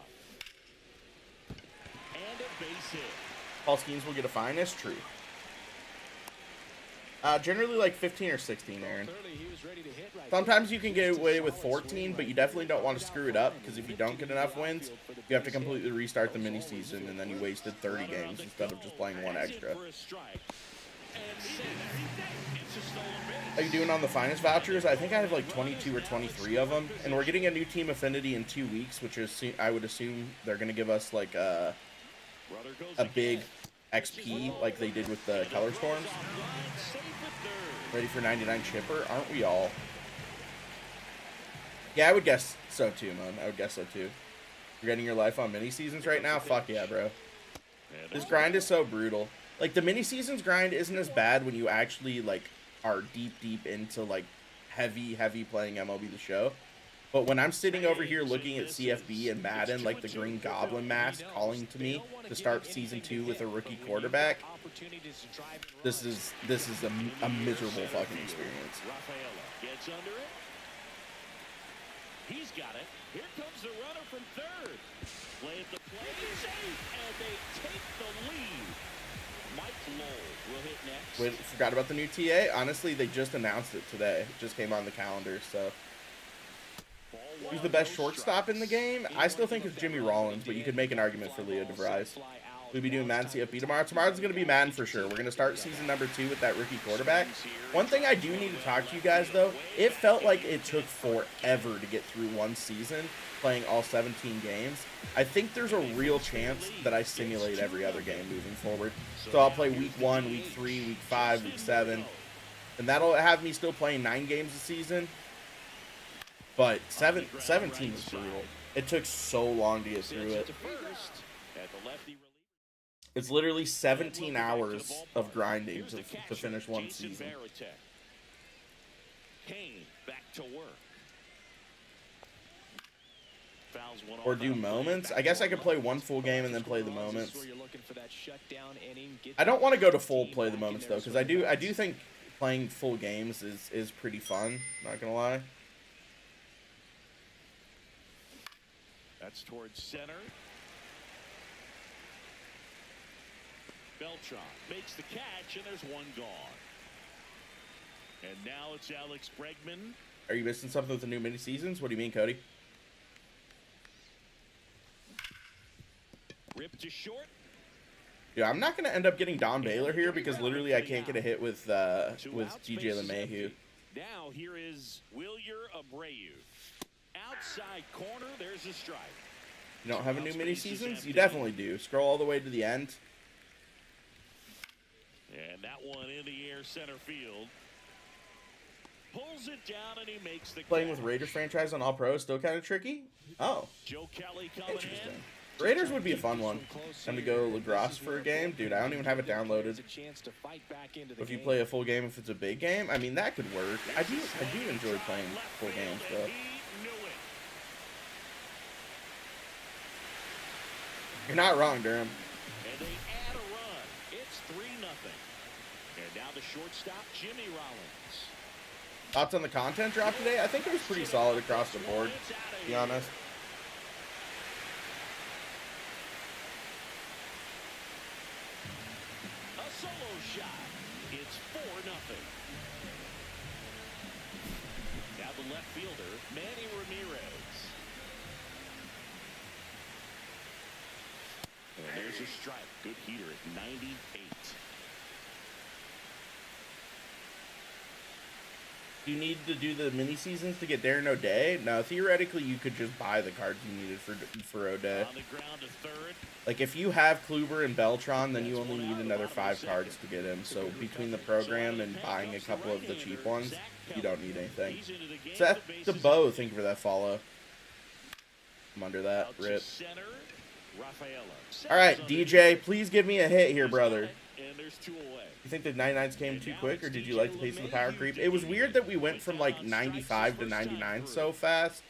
And a base hit. Paul Skeens will get a fine. That's true. Generally like 15 or 16, Aaron. Sometimes you can get away with 14, but you definitely don't want to screw it up, because if you don't get enough wins, you have to completely restart the mini season, and then you wasted 30 games instead of just playing 1 extra. How you doing on the finest vouchers? I think I have like 22 or 23 of them, and we're getting a new team affinity in 2 weeks, which is, I would assume they're going to give us like a big XP like they did with the Color Storms. Ready for 99 chipper? Aren't we all? Yeah, I would guess so too, man. I would guess so too. You're getting your life on mini seasons right now? Fuck yeah, bro. This grind is so brutal. Like, the mini seasons grind isn't as bad when you actually, like, are deep into, like, heavy playing MLB The Show. But when I'm sitting over here looking at CFB and Madden, like the Green Goblin mask calling to me to start Season 2 with a rookie quarterback, this is a miserable fucking experience. Gets under it. He's got it. Here comes the runner from third. Play at the plate, safe, and they take the lead. Mike Lowell will hit next. Wait, forgot about the new TA? Honestly, they just announced it today. It just came on the calendar, so... Who's the best shortstop in the game? I still think it's Jimmy Rollins, but you could make an argument for Leo DeVries. We'll be doing Madden CFB tomorrow. Tomorrow's going to be Madden for sure. We're going to start season number 2 with that rookie quarterback. One thing I do need to talk to you guys, though, it felt like it took forever to get through one season, playing all 17 games. I think there's a real chance that I simulate every other game moving forward. So I'll play week 1, week 3, week 5, week 7, and that'll have me still playing 9 games a season. But 17 is brutal. It took so long to get through it. It's literally 17 hours of grinding to finish one season. Or do moments? I guess I could play one full game and then play the moments. I don't want to go to full play the moments though, because I do think playing full games is pretty fun, not gonna lie. That's towards center. Beltran makes the catch, and there's one gone. And now it's Alex Bregman. Are you missing something with the new mini seasons? What do you mean, Cody? Ripped to short. Yeah, I'm not going to end up getting Don Baylor here because literally I can't get a hit with DJ LeMahieu. Now here is Wilyer Abreu. Outside corner, there's a strike. You don't have a new mini seasons? You definitely do. Scroll all the way to the end. And that one in the air center field. Pulls it down and he makes the Playing catch. with Raiders franchise on All Pro is still kind of tricky. Oh, Joe Kelly coming interesting. in. Raiders would be a fun one. Time to go lacrosse for a game, dude. I don't even have it downloaded. If you play a full game, if it's a big game, I mean that could work. I do enjoy playing full games though. You're not wrong, Durham. And they add a run. It's 3-0. And now the shortstop, Jimmy Rollins. Thoughts on the content drop today? I think it was pretty solid across the board, to be honest. A solo shot. It's 4-0. Now the left fielder, Manny Ramirez. And there's a strike. Good heater at 98. Do you need to do the mini seasons to get Darren O'Day? No, theoretically you could just buy the cards you needed for O'Day. On the ground to third. Like if you have Kluber and Beltron, then you only need another 5 cards to get him. So between the program and buying a couple of the cheap ones, you don't need anything. Seth DeBow, thank you for that follow. I'm under that. Rip. All right, DJ, please give me a hit here, brother. You think the 99s came too quick, or did you like the pace of the power creep? It was weird that we went from like 95 to 99 so fast,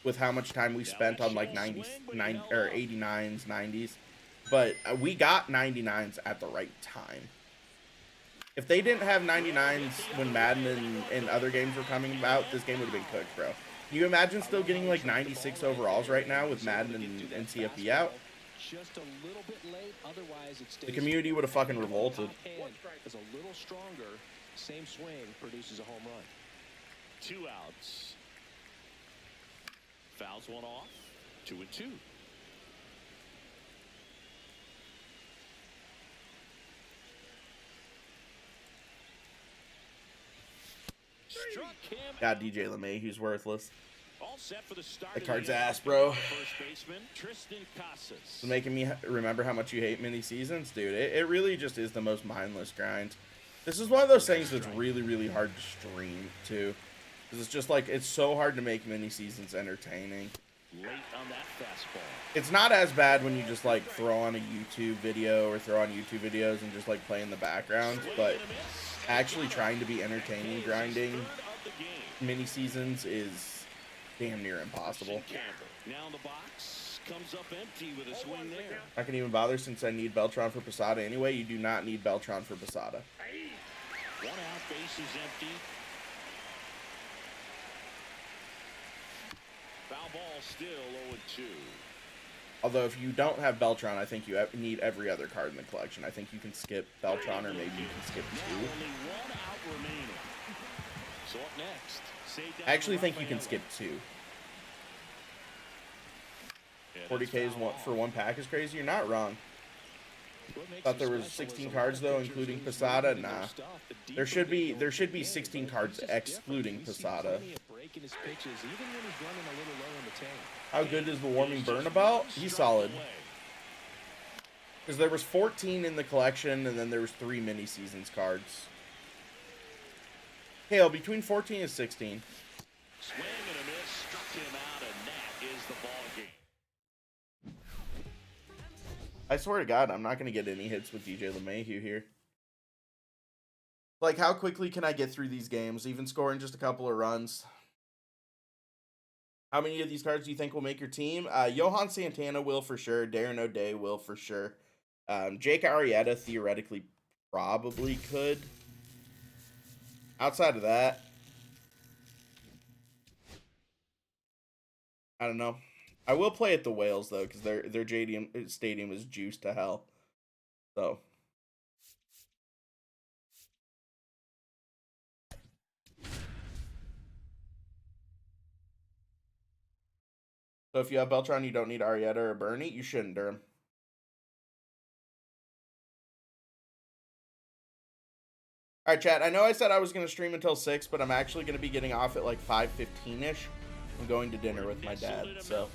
with how much time we spent on like 90s, 89s, 90s. But we got 99s at the right time. If they didn't have 99s when Madden and other games were coming out, this game would have been cooked, bro. Can you imagine still getting like 96 overalls right now with Madden and CFP out? Just a little bit late, otherwise it stays. The community would have fucking revolted. Is a little stronger. Same swing produces a home run. 2 outs. Fouls one off. 2-2. Struck him. God, DJ LeMahieu's worthless. All set for the start. That card's ass, bro. First baseman Tristan Casas. It's making me remember how much you hate mini seasons, dude. It really just is the most mindless grind. This is one of those things that's really, really hard to stream, too. Because it's just like, it's so hard to make mini seasons entertaining. Late on that fastball. It's not as bad when you just like throw on a YouTube video or throw on YouTube videos and just like play in the background, but actually trying to be entertaining grinding mini seasons is damn near impossible. Now in the box, comes up empty with a swing there. I can even bother since I need Beltron for Posada anyway. You do not need Beltron for Posada. 1 out, base is empty. Foul ball still 0-2. Although if you don't have Beltron, I think you need every other card in the collection. I think you can skip Beltron, or maybe you can skip 2. Only 1 out remaining. So up next. I actually think you can skip 2. 40K for 1 pack is crazy. You're not wrong. Thought there was 16 cards though, including Posada. Nah, there should be 16 cards excluding Posada. How good is the warming burnabout? He's solid. Because there was 14 in the collection, and then there was 3 mini seasons cards. Hale, between 14 and 16. Swing and a miss, struck him out, and that is the ball game. I swear to God, I'm not going to get any hits with DJ LeMahieu here. Like, how quickly can I get through these games, even scoring just a couple of runs? How many of these cards do you think will make your team? Johan Santana will for sure. Darren O'Day will for sure. Jake Arrieta theoretically probably could. Outside of that, I don't know. I will play at the Whales though, because their stadium is juiced to hell. So if you have Beltron, you don't need Arrieta or Bernie. You shouldn't, Durham. All right, chat. I know I said I was going to stream until 6, but I'm actually going to be getting off at like 5:15ish. I'm going to dinner with my dad, so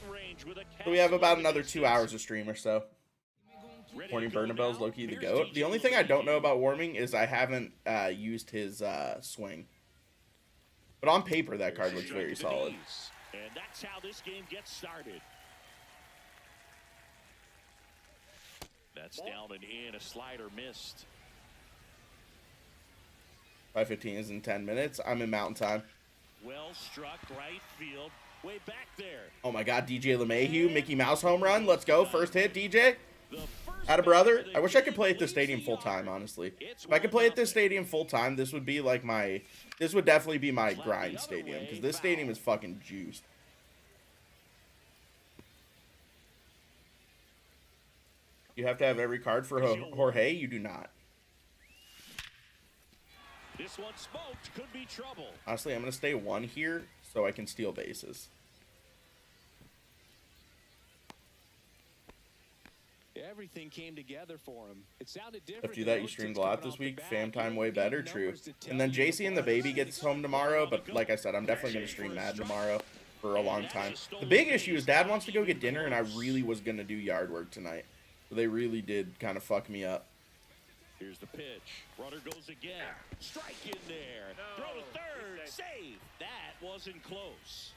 we have about another 2 hours of stream or so. Warming Bernabel's low-key the GOAT. The only thing I don't know about Warming is I haven't used his swing. But on paper, that card looks very solid. And that's how this game gets started. That's down and in. A slider missed. 5:15 is in 10 minutes. I'm in Mountain Time. Well struck right field. Way back there. Oh my God, DJ LeMahieu, Mickey Mouse home run. Let's go. First hit, DJ. Atta brother. I wish I could play at this stadium full time, honestly. If I could play at this stadium full time, this would be like my, this would definitely be my grind stadium, because this stadium is fucking juiced. You have to have every card for Jorge. You do not. This one smoked. Could be trouble. Honestly, I'm going to stay 1 here so I can steal bases. Everything came together for him. It sounded different. If you do that, you streamed a lot this week. Fam time way better. True. And then JC and the baby gets home tomorrow. But like I said, I'm definitely going to stream Madden tomorrow for a long time. The big issue is Dad wants to go get dinner, and I really was going to do yard work tonight. So they really did kind of fuck me up. Here's the pitch. Runner goes again. Strike in there. Throw to third. Save. That wasn't close.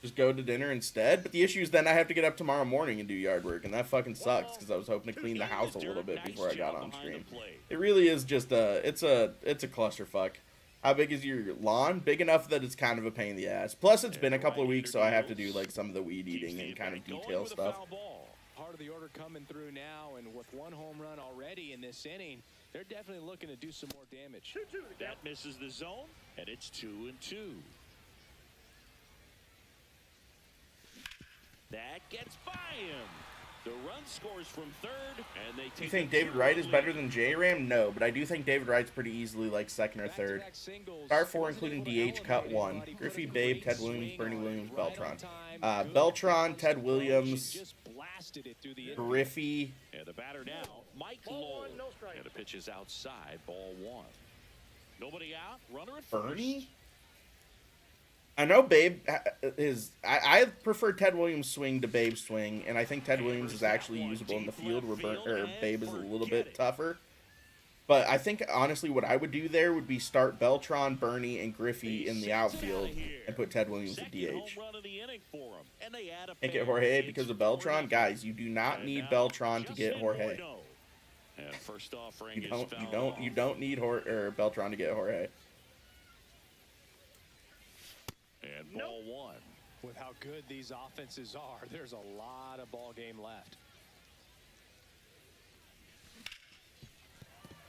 Just go to dinner instead. But the issue is then I have to get up tomorrow morning and do yard work, and that fucking sucks because I was hoping to clean the house a little bit before I got on stream. It really is just it's a clusterfuck. How big is your lawn? Big enough that it's kind of a pain in the ass. Plus, it's been a couple of weeks, so I have to do like some of the weed eating and kind of detail stuff. Part of the order coming through now, and with 1 home run already in this inning, they're definitely looking to do some more damage. That misses the zone, and it's 2-2. That gets by him. The run scores from third, and they take. You think David Wright is better than J-Ram? No, but I do think David Wright's pretty easily like second or third. Start 4, including DH, cut 1. Griffey, Babe, Ted Williams, Bernie Williams, Beltran. Beltran, Ted Williams, Griffey. And the batter now, Mike Lowell. And the pitch is outside, ball 1. Nobody out, runner at first. Bernie? I know Babe is. I prefer Ted Williams' swing to Babe's swing, and I think Ted Williams is actually usable in the field where Babe is a little bit tougher. But I think, honestly, what I would do there would be start Beltran, Bernie, and Griffey in the outfield and put Ted Williams at DH. Can't get Jorge because of Beltran? Guys, you do not need Beltran to get Jorge. You don't need Beltran to get Jorge. And ball 1. With how good these offenses are, there's a lot of ball game left.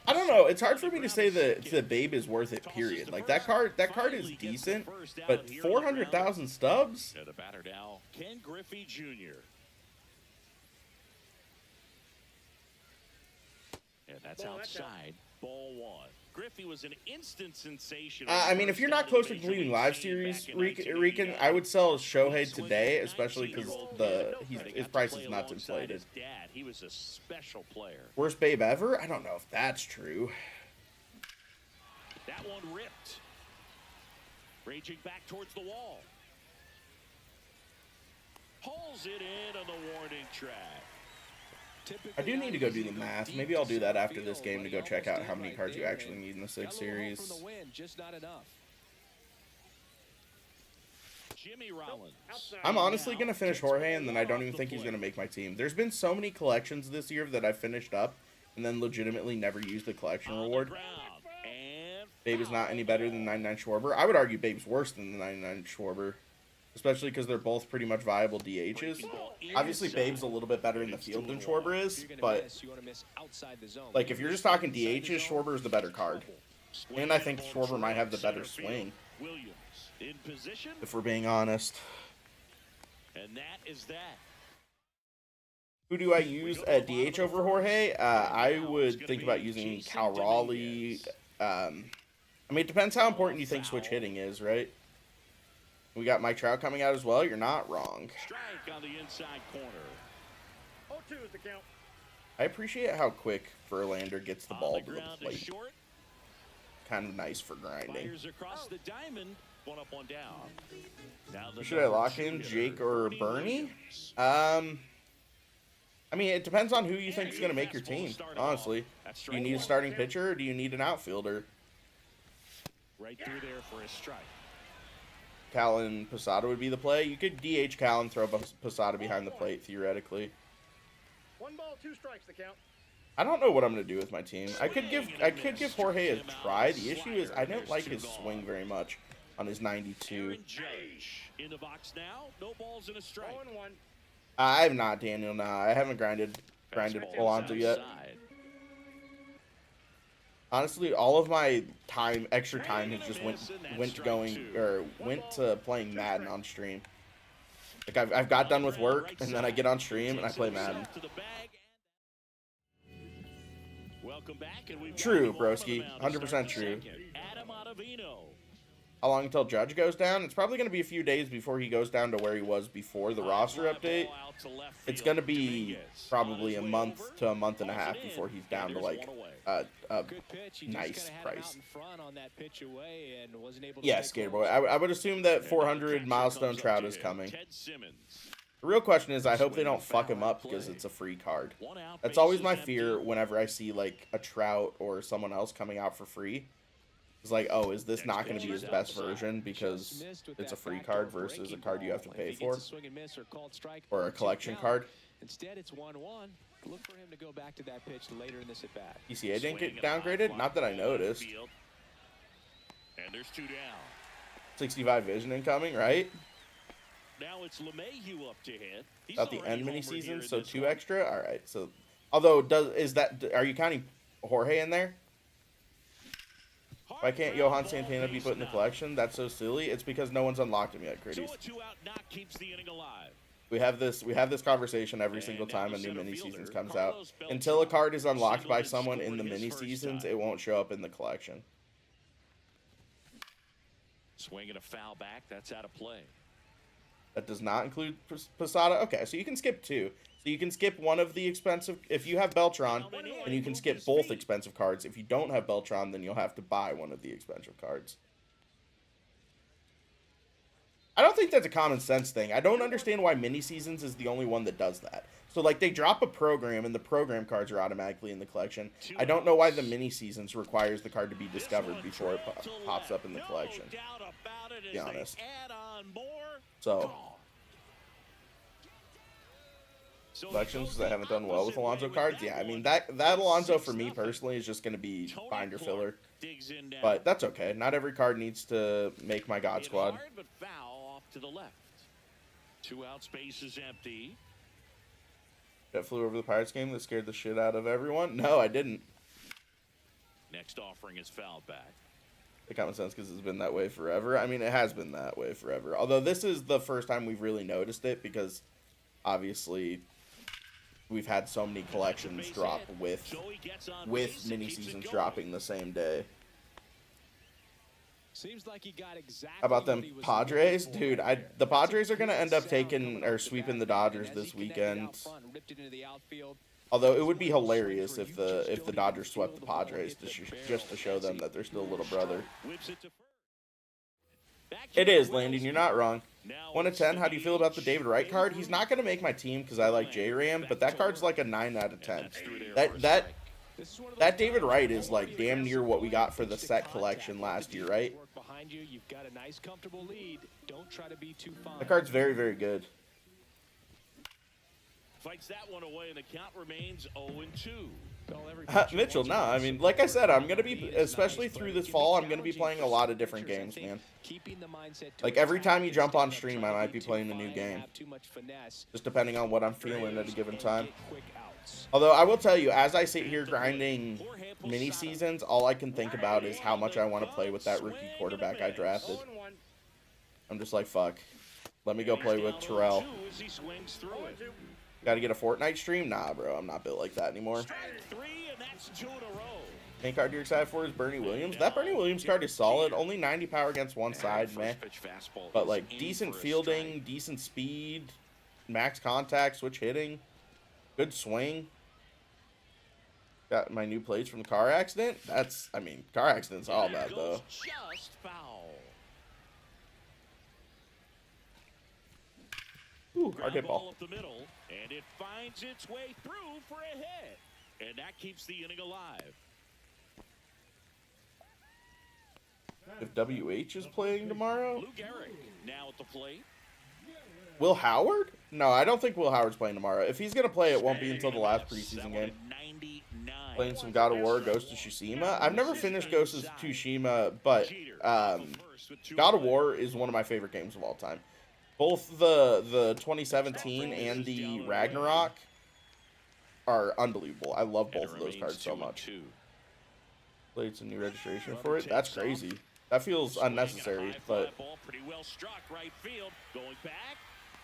I don't know. It's hard for me to say that Babe is worth it, period. Like, that card is decent, but 400,000 stubs? And the batter now, Ken Griffey Jr. And that's outside, ball 1. Griffey was an instant sensation. I mean, if you're not close to completing live series, Rican, I would sell Shohei today, especially because his price is not inflated. He was a special player. Worst Babe ever? I don't know if that's true. That one ripped. Raging back towards the wall. Pulls it in on the warning track. I do need to go do the math. Maybe I'll do that after this game to go check out how many cards you actually need in the 6 series. Jimmy Rollins. I'm honestly going to finish Jorge, and then I don't even think he's going to make my team. There's been so many collections this year that I've finished up and then legitimately never used the collection reward. Babe is not any better than 99 Schwarber. I would argue Babe's worse than the 99 Schwarber. Especially because they're both pretty much viable DHs. Obviously, Babe's a little bit better in the field than Schwarber is, but like if you're just talking DHs, Schwarber is the better card. And I think Schwarber might have the better swing, if we're being honest. And that is that. Who do I use at DH over Jorge? I would think about using Cal Raleigh. I mean, it depends how important you think switch hitting is, right? We got Mike Trout coming out as well. You're not wrong. Strike on the inside corner. 0-2 is the count. I appreciate how quick Verlander gets the ball to the plate. Kind of nice for grinding. Across the diamond. One up, one down. Should I lock in Jake or Bernie? I mean, it depends on who you think is going to make your team, honestly. Do you need a starting pitcher or do you need an outfielder? Right through there for a strike. Cal and Posada would be the play. You could DH Cal and throw Posada behind the plate, theoretically. 1 ball, 2 strikes, the count. I don't know what I'm gonna do with my team. I could give Jorge a try. The issue is I don't like his swing very much on his 92. Aaron Judge in the box now. No balls and a strike. 0-1. I'm not Daniel. Nah, I haven't grinded Alonso yet. Honestly, all of my extra time, has just went to playing Madden on stream. Like I've got done with work and then I get on stream and I play Madden. True, broski. 100% true. How long until Judge goes down? It's probably going to be a few days before he goes down to where he was before the roster update. It's going to be probably a month to a month and a half before he's down to like a nice price. Yeah, Skater Boy. I would assume that 400 milestone Trout is coming. The real question is I hope they don't fuck him up because it's a free card. That's always my fear whenever I see like a Trout or someone else coming out for free. It's like, oh, is this not going to be his best version because it's a free card versus a card you have to pay for? Or a collection card? Instead, it's 1-1. Look for him to go back to that pitch later in this at bat. PCA didn't get downgraded? Not that I noticed. And there's 2 down. 65 vision incoming, right? Now it's LeMahieu up to hit. At the end mini season, so 2 extra. All right. So, although are you counting Jorge in there? Why can't Johan Santana be put in the collection? That's so silly. It's because no one's unlocked him yet, Critties. We have this conversation every single time a new mini seasons comes out. Until a card is unlocked by someone in the mini seasons, it won't show up in the collection. Swinging a foul back. That's out of play. That does not include Posada. Okay, so you can skip 2. So you can skip one of the expensive. If you have Beltran, then you can skip both expensive cards. If you don't have Beltran, then you'll have to buy one of the expensive cards. I don't think that's a common sense thing. I don't understand why mini seasons is the only one that does that. So like they drop a program and the program cards are automatically in the collection. I don't know why the mini seasons requires the card to be discovered before it pops up in the collection. To be honest. So collections because I haven't done well with Alonso cards. Yeah, I mean that Alonso for me personally is just going to be binder filler, but that's okay. Not every card needs to make my God Squad. To the left. 2 out, space is empty. That flew over the Pirates game that scared the shit out of everyone. No, I didn't. Next offering is fouled back. The common sense because it's been that way forever. I mean, it has been that way forever. Although this is the first time we've really noticed it because obviously we've had so many collections drop with mini seasons dropping the same day. Seems like he got exactly. How about them Padres? Dude, the Padres are going to end up taking or sweeping the Dodgers this weekend. Although it would be hilarious if the Dodgers swept the Padres just to show them that they're still a little brother. It is, Landon. You're not wrong. 1 to 10. How do you feel about the David Wright card? He's not going to make my team because I like J-Ram, but that card's like a 9 out of 10. That David Wright is like damn near what we got for the set collection last year, right? That card's very, very good. Fights that one away, and the count remains 0-2. Mitchell, no. I mean, like I said, I'm going to be, especially through this fall, I'm going to be playing a lot of different games, man. Like, every time you jump on stream, I might be playing a new game. Just depending on what I'm feeling at a given time. Although, I will tell you, as I sit here grinding mini seasons, all I can think about is how much I want to play with that rookie quarterback I drafted. I'm just like, fuck. Let me go play with Terrell. Got to get a Fortnite stream? Nah, bro. I'm not built like that anymore. Main card you're excited for is Bernie Williams. That Bernie Williams card is solid. Only 90 power against one side, man. But, like, decent fielding, decent speed, max contact, switch hitting, good swing. Got my new plates from the car accident. That's, I mean, car accident's all bad, though. Just foul. Ooh, hard hit ball. Up the middle, and it finds its way through for a hit. And that keeps the inning alive. if WH is playing tomorrow. Lou Gehrig now at the plate. Will Howard? No, I don't think Will Howard's playing tomorrow. If he's going to play, it won't be until the last preseason game. Playing some God of War, Ghost of Tsushima. I've never finished Ghost of Tsushima, but God of War is one of my favorite games of all time. Both the 2017 and the Ragnarok are unbelievable. I love both of those cards so much. Played some new registration for it. That's crazy. That feels unnecessary, but...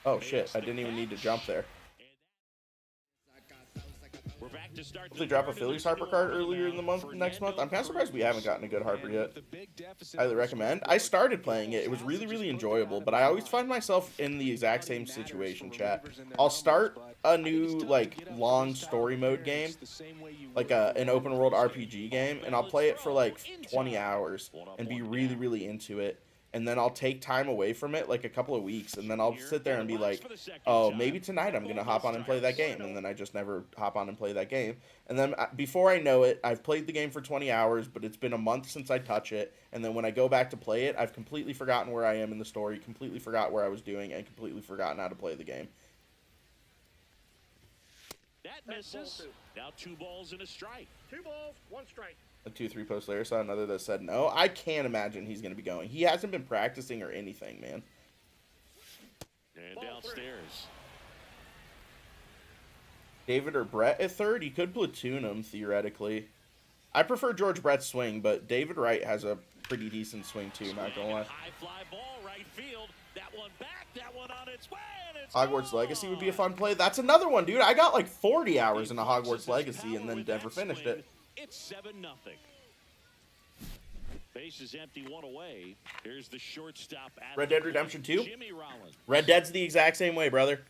Oh, shit. I didn't even need to jump there. If they drop a Phillies Harper card earlier in the month, next month, I'm kind of surprised we haven't gotten a good Harper yet. Highly recommend. I started playing it. It was really, really enjoyable, but I always find myself in the exact same situation, chat. I'll start a new, like, long story mode game, like an open world RPG game, and I'll play it for, like, 20 hours and be really, really into it. And then I'll take time away from it, like a couple of weeks, and then I'll sit there and be like, oh, maybe tonight I'm going to hop on and play that game. And then I just never hop on and play that game. And then before I know it, I've played the game for 20 hours, but it's been a month since I touch it. And then when I go back to play it, I've completely forgotten where I am in the story, completely forgot where I was doing, and completely forgotten how to play the game. That misses. Now 2 balls and a strike. 2 balls, 1 strike. A 2-3 post later, saw another that said no. I can't imagine he's going to be going. He hasn't been practicing or anything, man. And downstairs. David or Brett at third? He could platoon him, theoretically. I prefer George Brett's swing, but David Wright has a pretty decent swing, too, not going to lie. High fly ball, right field. That one back, that one on its way, and it's Hogwarts Legacy would be a fun play. That's another one, dude. I got like 40 hours into Hogwarts Legacy and then never finished it. It's 7-0. Base is empty, 1 away. Here's the shortstop. Red Dead Redemption 2? Jimmy Rollins. Red Dead's the exact same way, brother.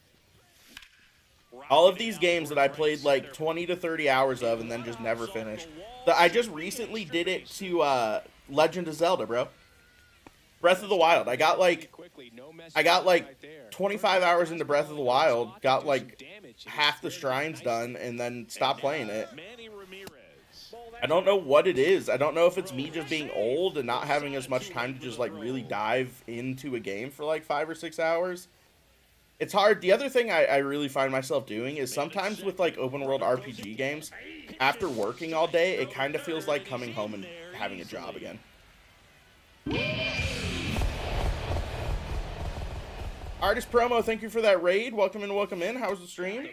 All of these games that I played like 20 to 30 hours of and then just never finished. I just recently did it to Legend of Zelda, bro. Breath of the Wild. I got like 25 hours into Breath of the Wild, got like half the shrines done, and then stopped playing it. I don't know what it is. I don't know if it's me just being old and not having as much time to just like really dive into a game for like 5 or 6 hours. It's hard. The other thing I really find myself doing is sometimes with like open world RPG games, after working all day, it kind of feels like coming home and having a job again. Artist Promo, thank you for that raid. Welcome in, welcome in. How's the stream?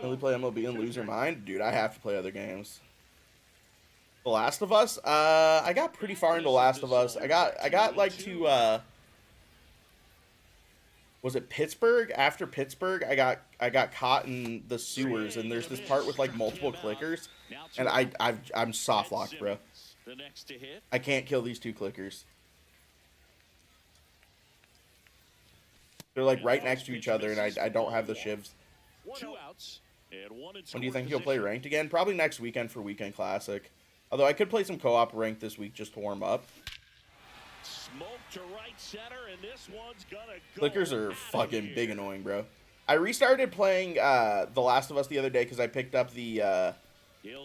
Really play MLB and lose your mind? Dude, I have to play other games. The Last of Us? I got pretty far into Last of Us. I got like to, was it Pittsburgh? After Pittsburgh, I got caught in the sewers, and there's this part with like multiple clickers, and I'm soft locked, bro. I can't kill these 2 clickers. They're like right next to each other, and I don't have the shivs. 2 outs. When do you think he'll play ranked again? Probably next weekend for Weekend Classic. Although I could play some co-op ranked this week just to warm up. Smoke to right center, and this one's gonna go. Clickers are fucking big annoying, bro. I restarted playing The Last of Us the other day because I picked up the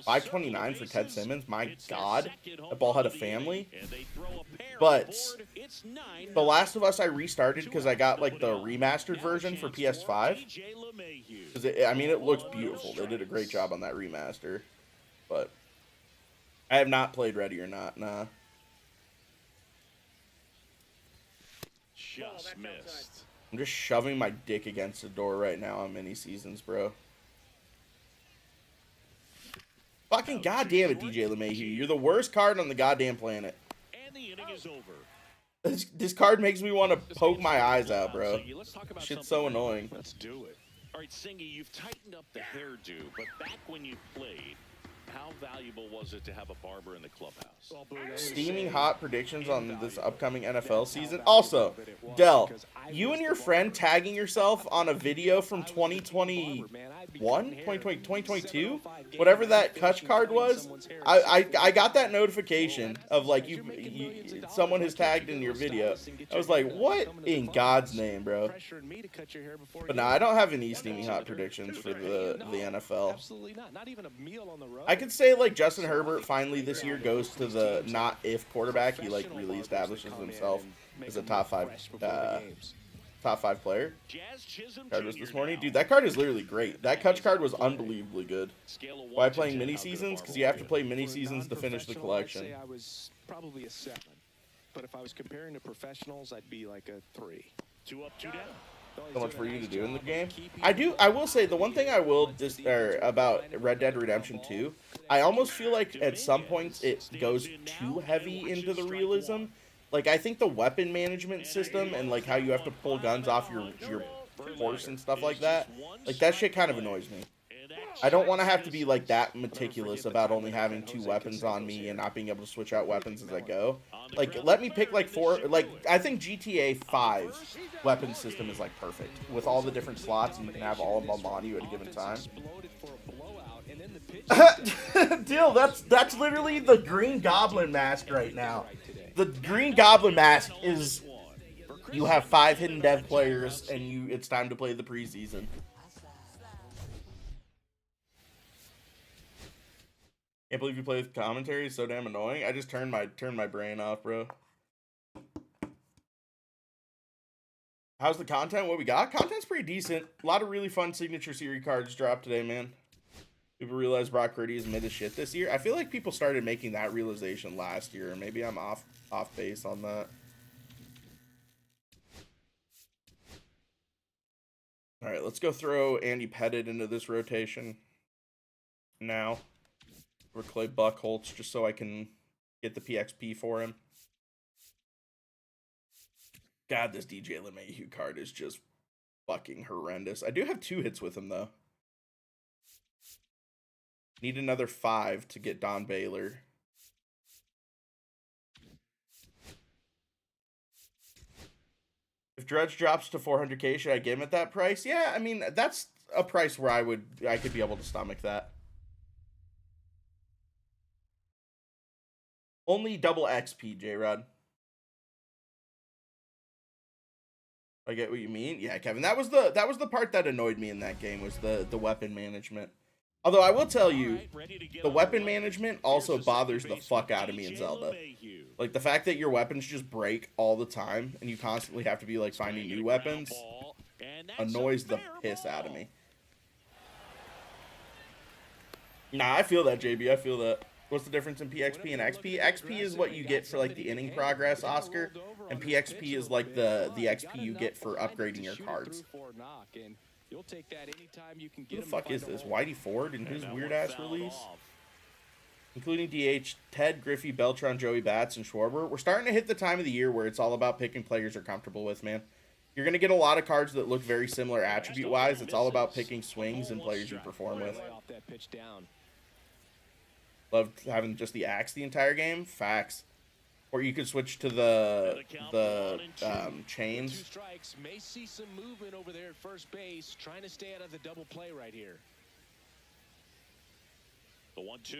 529 for Ted Simmons. My God, that ball had a family. But The Last of Us I restarted because I got like the remastered version for PS5. Because I mean, it looks beautiful. They did a great job on that remaster. But I have not played Ready or Not. Nah. Just missed. I'm just shoving my dick against the door right now on mini seasons, bro. Fucking goddamn it, DJ LeMahieu. You're the worst card on the goddamn planet. And the inning is over. This card makes me want to poke my eyes out, bro. Shit's so annoying. Let's do it. All right, Singy, you've tightened up the hairdo, but back when you played, how valuable was it to have a barber in the clubhouse? Steaming hot predictions on this upcoming NFL season. Also, Dell, you and your friend tagging yourself on a video from 2021? 2022? Whatever that Kutch card was. I got that notification of like someone has tagged in your video. I was like, what in God's name, bro? But no, I don't have any steaming hot predictions for the NFL. Absolutely not. Not even a meal on the road. I could say like Justin Herbert finally this year goes to the not if quarterback. He like really establishes himself as a top five player. Card was this morning, dude. That card is literally great. That Kutch card was unbelievably good. Why playing mini seasons? Because you have to play mini seasons to finish the collection. I was probably a 7, but if I was comparing to professionals, I'd be like a 3. 2 up, 2 down. So much for you to do in the game. I will say the one thing I will about Red Dead Redemption 2, I almost feel like at some points it goes too heavy into the realism. Like I think the weapon management system and like how you have to pull guns off your horse and stuff like that shit kind of annoys me. I don't want to have to be like that meticulous about only having 2 weapons on me and not being able to switch out weapons as I go. Like, let me pick like 4. Like, I think GTA 5 weapon system is like perfect with all the different slots, and you can have all of them on you at a given time. Deal. That's literally the Green Goblin mask right now. The Green Goblin mask is you have 5 hidden dev players, and it's time to play the preseason. Can't believe you play with commentary. It's so damn annoying. I just turned my brain off, bro. How's the content? What we got? Content's pretty decent. A lot of really fun signature series cards dropped today, man. People realize Brock Purdy is mid as shit this year. I feel like people started making that realization last year. Maybe I'm off base on that. All right, let's go throw Andy Pettit into this rotation now. Or Clay Buckholz, just so I can get the PXP for him. God, this DJ LeMahieu card is just fucking horrendous. I do have 2 hits with him, though. Need another 5 to get Don Baylor. If Dredge drops to 400k, should I give him at that price? Yeah, I mean, that's a price where I could be able to stomach that. Only double XP, J-Rod. I get what you mean. Yeah, Kevin, that was the part that annoyed me in that game was the weapon management. Although I will tell you, the weapon management also bothers the fuck out of me in Zelda. Like the fact that your weapons just break all the time and you constantly have to be like finding new weapons annoys the piss out of me. Nah, I feel that, JB. I feel that. What's the difference in PXP and XP? XP is what you get for like the inning progress, Oscar, and PXP is like the XP you get for upgrading your cards. Who the fuck is this? Whitey Ford and his weird ass release? Including DH, Ted, Griffey, Beltran, Joey Bats, and Schwarber. We're starting to hit the time of the year where it's all about picking players you're comfortable with, man. You're going to get a lot of cards that look very similar attribute-wise. It's all about picking swings and players you perform with. Loved having just the axe the entire game. Facts. Or you could switch to the chains. 2 strikes. May see some movement over there at first base, trying to stay out of the double play right here. The 1-2.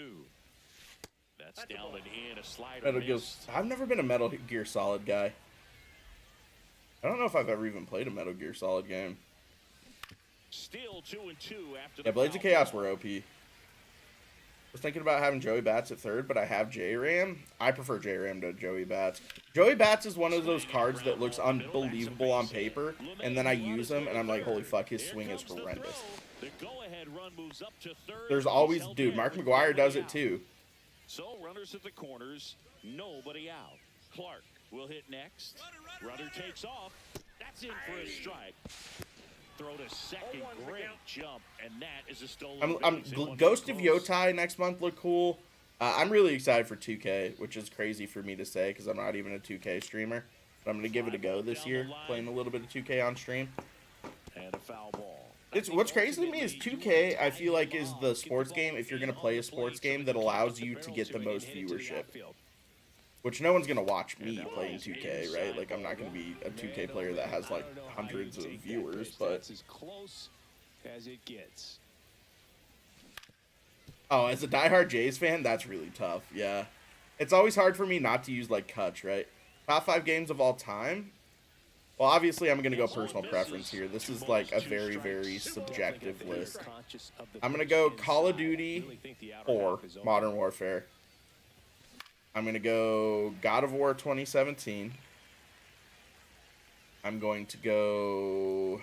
That's down and in, a slider. Metal Gear. I've never been a Metal Gear Solid guy. I don't know if I've ever even played a Metal Gear Solid game. Still 2-2 after yeah, Blades of Chaos were OP. I was thinking about having Joey Bats at 3rd, but I have J-Ram. I prefer J-Ram to Joey Bats. Joey Bats is one of those cards that looks unbelievable on paper, and then I use him, and I'm like, holy fuck, his swing is horrendous. There's always, dude, Mark McGuire does it too. So runners at the corners, nobody out. Clark will hit next. Runner takes off. That's in for a strike. Throw to second, great jump, and that is a stolen base. Ghost of Yotai next month look cool. I'm really excited for 2K, which is crazy for me to say because I'm not even a 2K streamer. But I'm going to give it a go this year, playing a little bit of 2K on stream. And a foul ball. What's crazy to me is 2K, I feel like, is the sports game, if you're going to play a sports game, that allows you to get the most viewership. Which no one's going to watch me playing 2K, right? Like, I'm not going to be a 2K player that has, like, hundreds of viewers, but... as close as it gets. Oh, as a diehard Jays fan, that's really tough, yeah. It's always hard for me not to use, like, Kutch, right? Top 5 games of all time? Well, obviously, I'm going to go personal preference here. This is like a very, very subjective list. I'm going to go Call of Duty 4, Modern Warfare. I'm going to go God of War 2017. I'm going to go...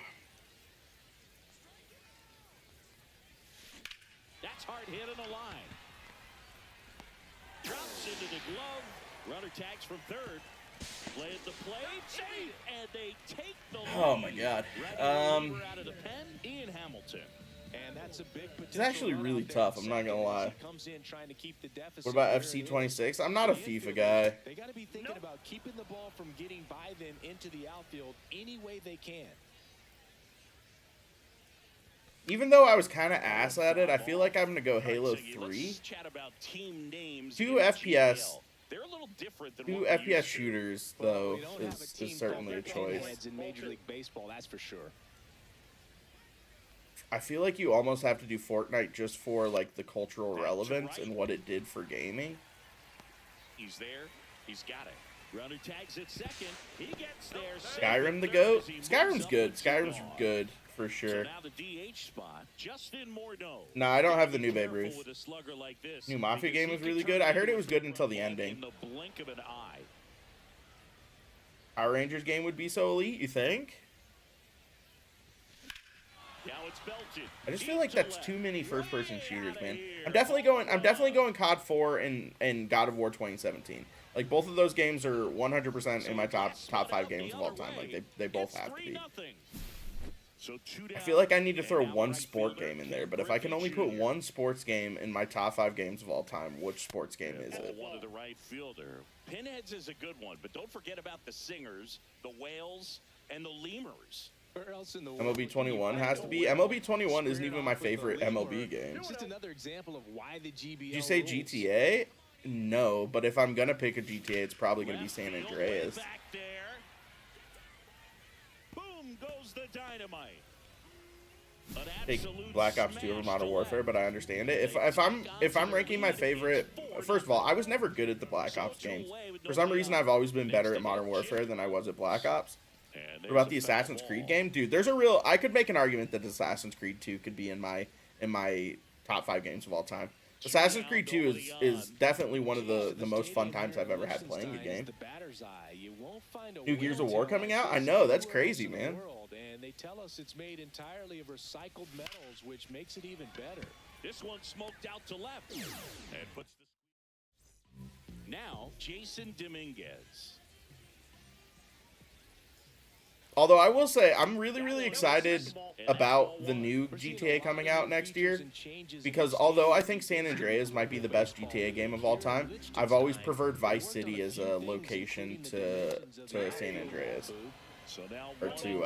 That's hard hit on the line. Drops into the glove. Runner tags from third. Play at the plate. Save. And they take the lead. Oh, my God. Out of the pen, Ian Hamilton. And that's a big It's actually really tough, I'm not going to lie. What about FC 26? I'm not a FIFA guy. They got to be thinking about keeping the ball from getting by them into the outfield any way they can. Even though I was kind of ass at it, I feel like I'm going to go Halo 3. 2 FPS. They're a little different than 2 FPS shooters, though, is certainly a choice. In Major League Baseball, that's for sure. I feel like you almost have to do Fortnite just for, like, the cultural relevance and what it did for gaming. He's there. He's got it. Runner tags at second. He gets there. Skyrim the GOAT? Skyrim's good. Skyrim's good, for sure. So now the DH spot, Justin Morneau. No, I don't have the new Babe Ruth. New Mafia game was really good. I heard it was good until the ending. In the blink of an eye. Power Rangers game would be so elite, you think? Now it's belted. I just feel like that's too many first-person shooters, man. I'm definitely going COD 4 and God of War 2017. Like, both of those games are 100% in my top 5 games of all time. Like, they both have to be. I feel like I need to throw one sport game in there, but if I can only put one sports game in my top 5 games of all time, which sports game is it? One of the right fielder. Pinheads is a good one, but don't forget about the Singers, the Whales, and the Lemurs. MLB 21 has to be. MLB 21 isn't even my favorite MLB game. Just another example of why the GBL Did you say GTA? No, but if I'm going to pick a GTA, it's probably going to be San Andreas. Back there. Boom goes the dynamite. Take Black Ops 2 over Modern Warfare, but I understand it. If I'm ranking my favorite, first of all, I was never good at the Black Ops games. For some reason, I've always been better at Modern Warfare than I was at Black Ops. What about the Assassin's Creed game? Dude, there's a real... I could make an argument that Assassin's Creed 2 could be in my top 5 games of all time. Assassin's Creed 2 is definitely one of the most fun times I've ever had playing a game. New Gears of War coming out? I know, that's crazy, man. And they tell us it's made entirely of recycled metals, which makes it even better. This one smoked out to left. And puts the... Now, Jason Dominguez. Although I will say, I'm really excited about the new GTA coming out next year, because although I think San Andreas might be the best GTA game of all time, I've always preferred Vice City as a location to San Andreas, or to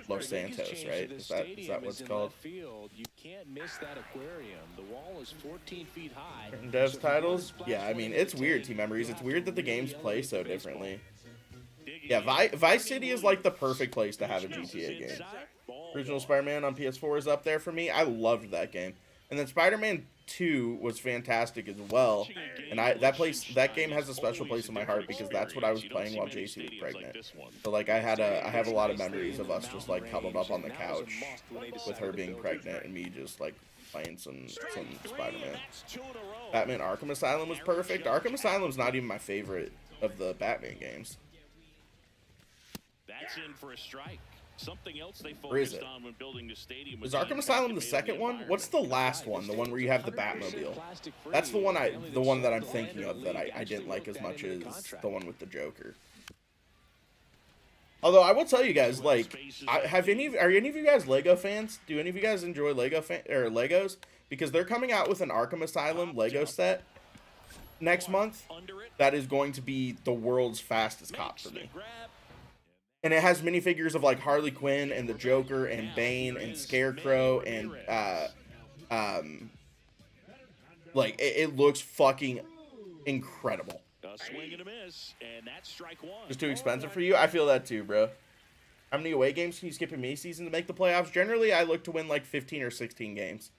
Los Santos, right? Is that what it's called? You can't miss that aquarium. The wall is 14 feet high. Devs titles? Yeah, I mean, it's weird, Team Memories. It's weird that the games play so differently. Yeah, Vice City is like the perfect place to have a GTA game. Original Spider-Man on PS4 is up there for me. I loved that game. And then Spider-Man 2 was fantastic as well. And that game has a special place in my heart because that's what I was playing while JC was pregnant. So like I have a lot of memories of us just like cuddled up on the couch with her being pregnant and me just like playing some Spider-Man. Batman Arkham Asylum was perfect. Arkham Asylum's not even my favorite of the Batman games. That's in for a strike. Something else they Where is focused it? on when building the stadium. Is Arkham Asylum the second one? What's the last one? The one where you have the Batmobile? That's the one that I'm thinking of that I didn't like as much as the one with the Joker. Although I will tell you guys, like, are any of you guys Lego fans? Do any of you guys enjoy Legos? Because they're coming out with an Arkham Asylum Lego set next month. That is going to be the world's fastest cop for me. And it has minifigures of like Harley Quinn and the Joker and Bane and Scarecrow and like it looks fucking incredible. A swing and a miss, and that's strike one. Just too expensive for you? I feel that too, bro. How many away games can you skip in mini season to make the playoffs? Generally, I look to win like 15 or 16 games.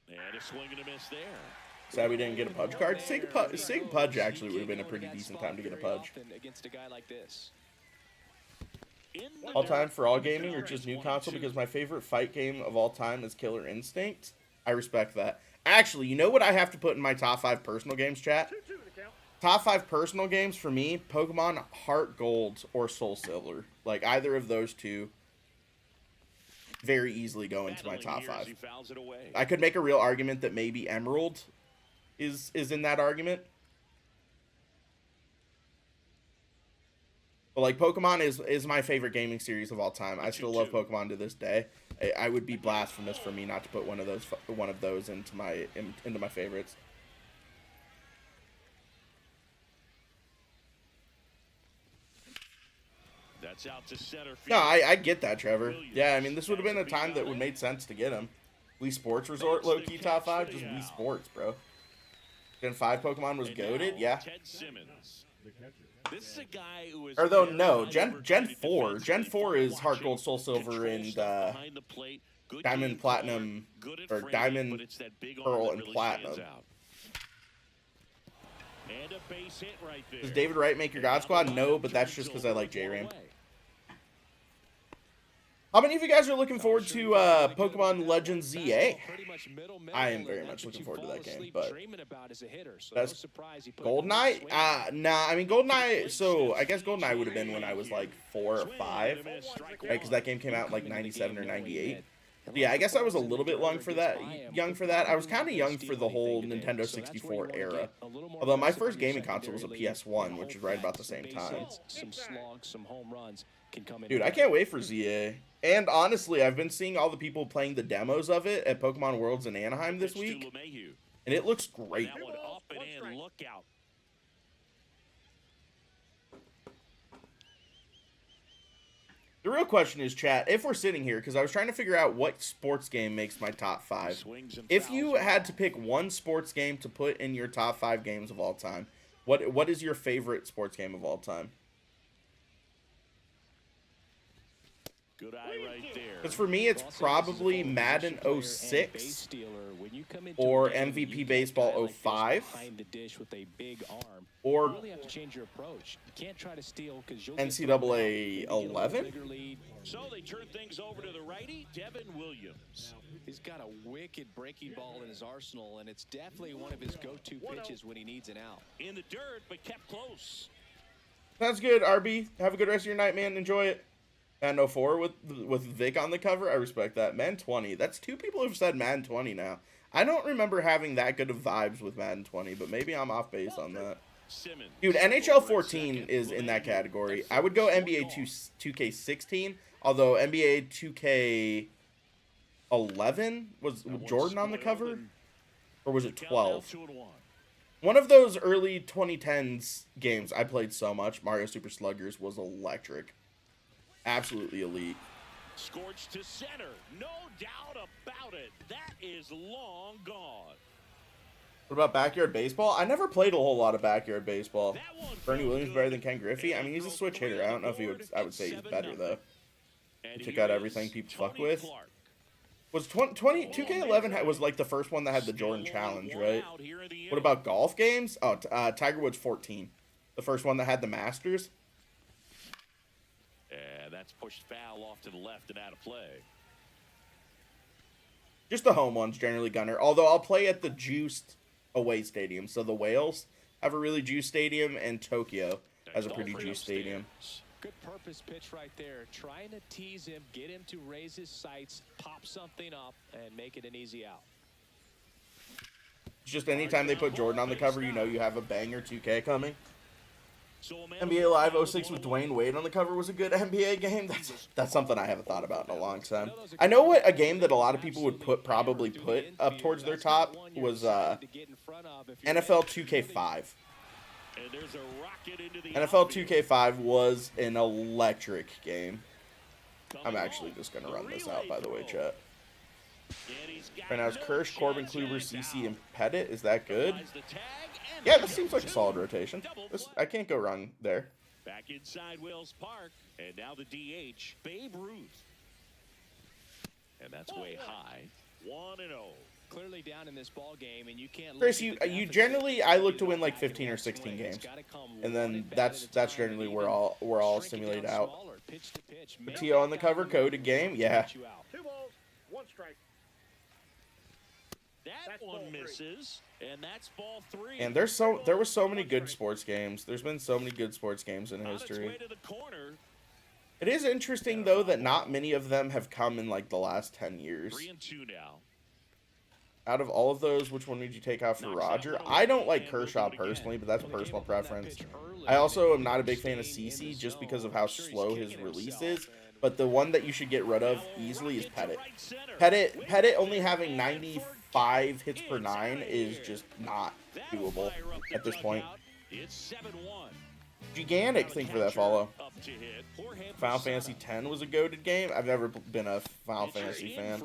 And a swing and a miss there. Sad we didn't get a Pudge card. Sig Pudge actually would have been a pretty decent time to get a Pudge. Against a guy like this. In the All time dirt, for all the gaming or score just is new 1-2. console? Because my favorite fight game of all time is Killer Instinct. I respect that. Actually, you know what I have to put in my top 5 personal games, chat? 2-2 the count. Top 5 personal games for me, Pokemon Heart Gold or Soul Silver. Like, either of those two very easily go into my Battling top here as 5. he fouls it away. I could make a real argument that maybe Emerald is in that argument. But, like, Pokemon is my favorite gaming series of all time. I still love Pokemon to this day. I would be blasphemous for me not to put one of those into my favorites. That's out to center field. No, I get that, Trevor. Yeah, I mean, this would have been a time that would made sense to get him. Wii Sports Resort, low-key top 5, just Wii Sports, bro. Gen 5 Pokemon was goated, yeah. Ted Simmons. This is a guy who is Or though, very no, highly Gen regarded 4. defensively, Gen 4 is fun Heart Gold, watching, Soul Silver, control and stuff behind the plate, good Diamond, game Platinum, forward, good at or framing, Diamond, but it's that big arm Pearl, that and really Platinum. stands out. And a base hit right there. Does David Wright make your God Squad? No, but that's just because I like J-Ram. How many of you guys are looking forward to Pokemon Legends ZA? I am very much looking forward to that game, but that's GoldenEye? Nah, I mean GoldenEye, so I guess GoldenEye would have been when I was like 4 or 5, right? Because that game came out in like 97 or 98. Yeah, I guess I was a little bit young for that. I was kind of young for the whole Nintendo 64 era. Although my first gaming console was a PS1, which is right about the same time. Some slogs, some home runs can come in. Dude, I can't wait for ZA. And honestly, I've been seeing all the people playing the demos of it at Pokemon Worlds in Anaheim this week, and it looks great. That one up and in, look out. The real question is, chat, if we're sitting here, because I was trying to figure out what sports game makes my top 5. If you had to pick one sports game to put in your top 5 games of all time, what is your favorite sports game of all time? Good eye right there. Because for me, it's probably Madden 06 or MVP Baseball 05 or NCAA 11. So they turn things over to the righty, Devin Williams. He's got a wicked breaking ball in his arsenal, and it's definitely one of his go-to pitches when he needs an out. In the dirt, but kept close. Sounds good, RB. Have a good rest of your night, man. Enjoy it. Madden 04 with Vic on the cover. I respect that. Madden 20. That's 2 people who've said Madden 20 now. I don't remember having that good of vibes with Madden 20, but maybe I'm off base on that. Dude, NHL 14 is in that category. I would go NBA 2K16, although NBA 2K11 was Jordan on the cover? Or was it 12? One of those early 2010s games I played so much, Mario Super Sluggers, was electric. Absolutely elite. Scorched to center. No doubt about it. That is long gone. What about Backyard Baseball? I never played a whole lot of Backyard Baseball. Bernie Williams better than Ken Griffey? I mean, he's a switch hitter. I don't know if I would say he's better, though. He took out everything people fuck with. Was 2K11 was like the first one that had the Jordan Challenge, right? What about golf games? Oh, Tiger Woods 14. The first one that had the Masters. And that's pushed foul off to the left and out of play. Just the home ones, generally Gunner. Although I'll play at the juiced away stadium. So the Whales have a really juiced stadium, and Tokyo has a pretty juiced stadium. Good purpose pitch right there. Trying to tease him, get him to raise his sights, pop something up, and make it an easy out. It's just anytime they put Jordan on the cover, you know you have a banger 2K coming. NBA Live 06 with Dwayne Wade on the cover was a good NBA game. That's something I haven't thought about in a long time. I know what a game that a lot of people would probably put up towards their top was NFL 2K5. NFL 2K5 was an electric game. I'm actually just going to run this out, by the way, chat. Right now it's Kirsch, Corbin, Kluber, CC, and Pettit. Is that good? Yeah, this seems like a solid rotation. I can't go wrong there. Back inside Wells Park, and now the DH, Babe Ruth. And that's way high. 1-0. Clearly down in this ball game, and you can't. Chris, you generally I look to win like 15 or 16 games, and then that's generally where we're all simulated out. pitch to pitch. T.O. on the cover, coded game. Yeah. 2 balls, 1 strike. That one misses, and that's ball 3. And there were so many good sports games. There's been so many good sports games in history. To the corner. It is interesting though that not many of them have come in like the last 10 years. 3-2 now. Out of all of those, which one would you take out for Roger? I don't like Kershaw personally, but that's personal preference. I also am not a big fan of CeCe just because of how slow his release is. But the one that you should get rid of easily is Pettit. Pettit only having 95 hits per 9 is just not doable at this point. It's 7-1. Gigantic thing for that follow. Final Fantasy X was a goated game. I've never been a Final Fantasy fan.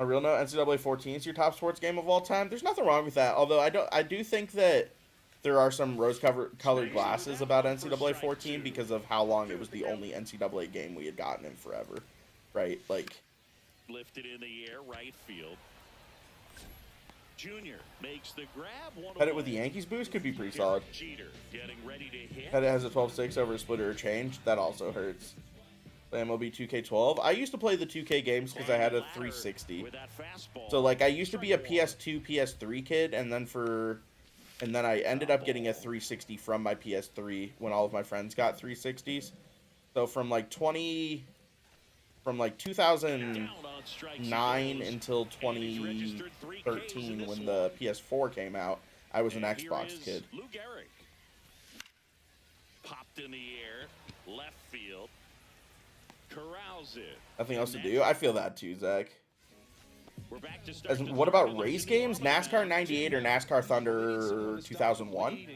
A real note, NCAA 14 is your top sports game of all time. There's nothing wrong with that. Although I do think that there are some rose-colored glasses about NCAA 14 because of how long it was the only NCAA game we had gotten in forever, right? Like, lifted in the air, right field. Junior makes the grab. Pettit with the Yankees boost could be pretty solid. Jeter getting ready to hit. Pettit has a 12-6 over a splitter or change. That also hurts. The MLB 2K12. I used to play the 2K games because I had a 360. So like I used to be a PS2, PS3 kid, and then I ended up getting a 360 from my PS3 when all of my friends got 360s. So from like 2009 until 2013 when the PS4 came out, I was an Xbox kid. Lou Gehrig popped in the air, left field. Corrals it. Nothing else to do. I feel that too, Zach. We're back to start. What about race games? NASCAR 98 or NASCAR Thunder 2001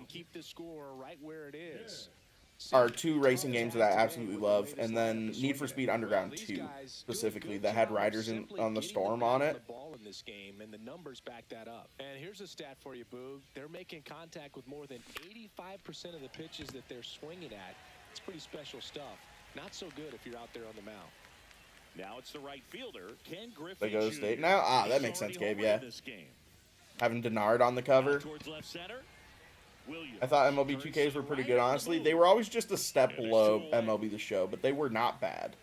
are two racing games that I absolutely love. And then Need for Speed Underground 2 specifically that had riders on the Storm on it. And the numbers back that up. And here's a stat for you, Boog. They're making contact with more than 85% of the pitches that they're swinging at. It's pretty special stuff. Not so good if you're out there on the mound. Now it's the right fielder, Ken Griffey. They go to state now? Ah, that makes sense, Gabe, yeah. Having Denard on the cover. I thought MLB 2Ks were pretty good, honestly. They were always just a step below MLB The Show, but they were not bad.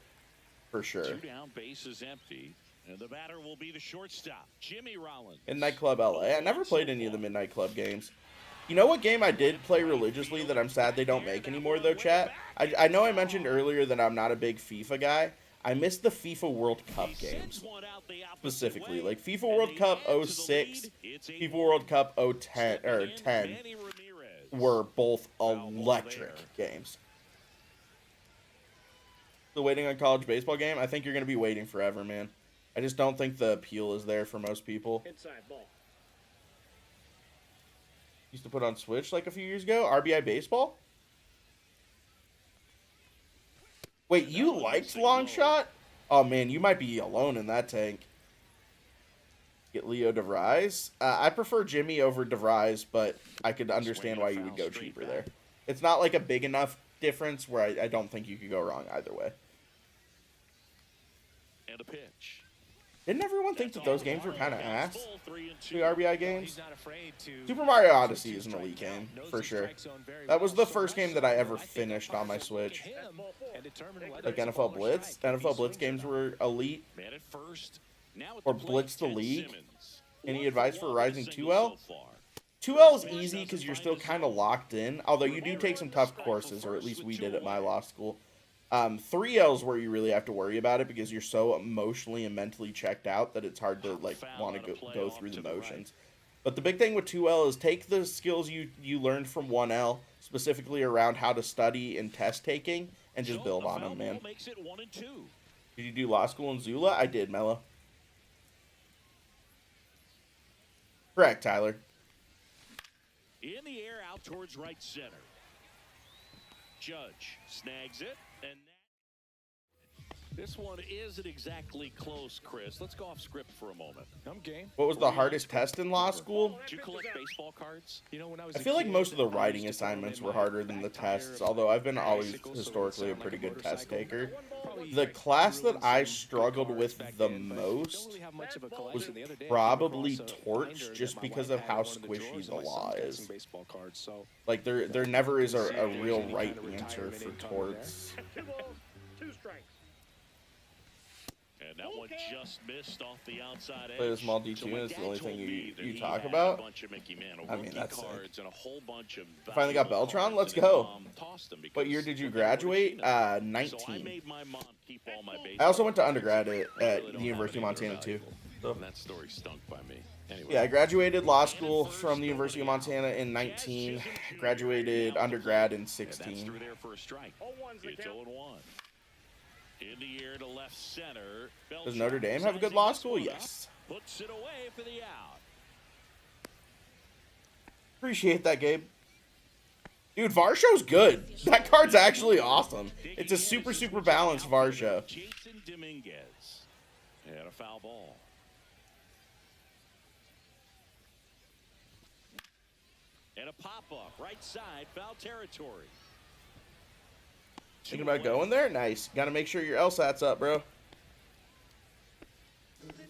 For sure. 2 down, base is empty. And the batter will be the shortstop, Jimmy Rollins. Midnight Club LA. I never played any of the Midnight Club games. You know what game I did play religiously that I'm sad they don't make anymore, though, chat? I know I mentioned earlier that I'm not a big FIFA guy. I missed the FIFA World Cup games, specifically. Like, FIFA World Cup 06, FIFA World Cup 10 were both electric games. Still waiting on college baseball game? I think you're going to be waiting forever, man. I just don't think the appeal is there for most people. Inside ball. Used to put on Switch like a few years ago. RBI Baseball? Wait, you liked Long Shot? Oh, man, you might be alone in that tank. Get Leo DeVries. I prefer Jimmy over DeVries, but I could understand why you would go cheaper there. It's not like a big enough difference where I don't think you could go wrong either way. And a pitch. Didn't everyone think that those games were kind of ass? The RBI games? Super Mario Odyssey is an elite game, for sure. That was the first game that I ever finished on my Switch. Like NFL Blitz. NFL Blitz games were elite. Or Blitz the League. Any advice for Rising 2L? 2L is easy because you're still kind of locked in, although you do take some tough courses, or at least we did at my law school. 3L is where you really have to worry about it because you're so emotionally and mentally checked out that it's hard to like want to go through the motions. But the big thing with 2L is take the skills you learned from 1L, specifically around how to study and test taking, and just build on them, man. Did you do law school in Zula? I did, Mello. Correct, Tyler. In the air, out towards right center. Judge snags it, and This one isn't exactly close, Chris. Let's go off script for a moment. I'm game. What was the hardest test in law school? Did you collect baseball cards? You know, when I was I feel a like kid, most of the I used writing to throw 'em assignments in were my harder than the back tire tests, of although I've been my always bicycle, so it would historically a sound like pretty good test motorcycle. taker. Probably The class that ruined I some struggled good with cards back the then, but most don't really have much of a was collection. The other day, I came probably across a Torch, binder just that my because wife of had how in one of the squishy drawers, the and my law son's got is. some baseball cards, so Like there never is see a if there's real any right kind of answer retirement for income in there. torts. 2 balls, 2 strikes. And that one just missed off the outside edge. Play the small So D2 my and it's the dad only told thing me that you he talk had about. A bunch of Mickey Mantle I mean, rookie that's sick. cards and a whole bunch of Finally got valuable Beltron? cards, Let's and his go. mom tossed them What because year did you they weren't graduate? cheap enough. So I 19. made my mom keep all my baseball I also went to cards. undergrad I at really the don't University of have any Montana that are too. valuable. So And that story stunk by me. Anyway. yeah, I graduated law school from the University of Montana in 19. Graduated undergrad in And that's 16. through there for a strike. 0-1's the It's count. 0-1. In the air to left center. Does Notre Dame have a good law school? Yes. Puts it away for the out. Appreciate that, Gabe. Dude, Varsho's good. That card's actually awesome. It's a super, super balanced Varsho. Jason Dominguez. And a foul ball. And a pop-up, right side, foul territory. Thinking about going there? Nice. Got to make sure your LSAT's up, bro.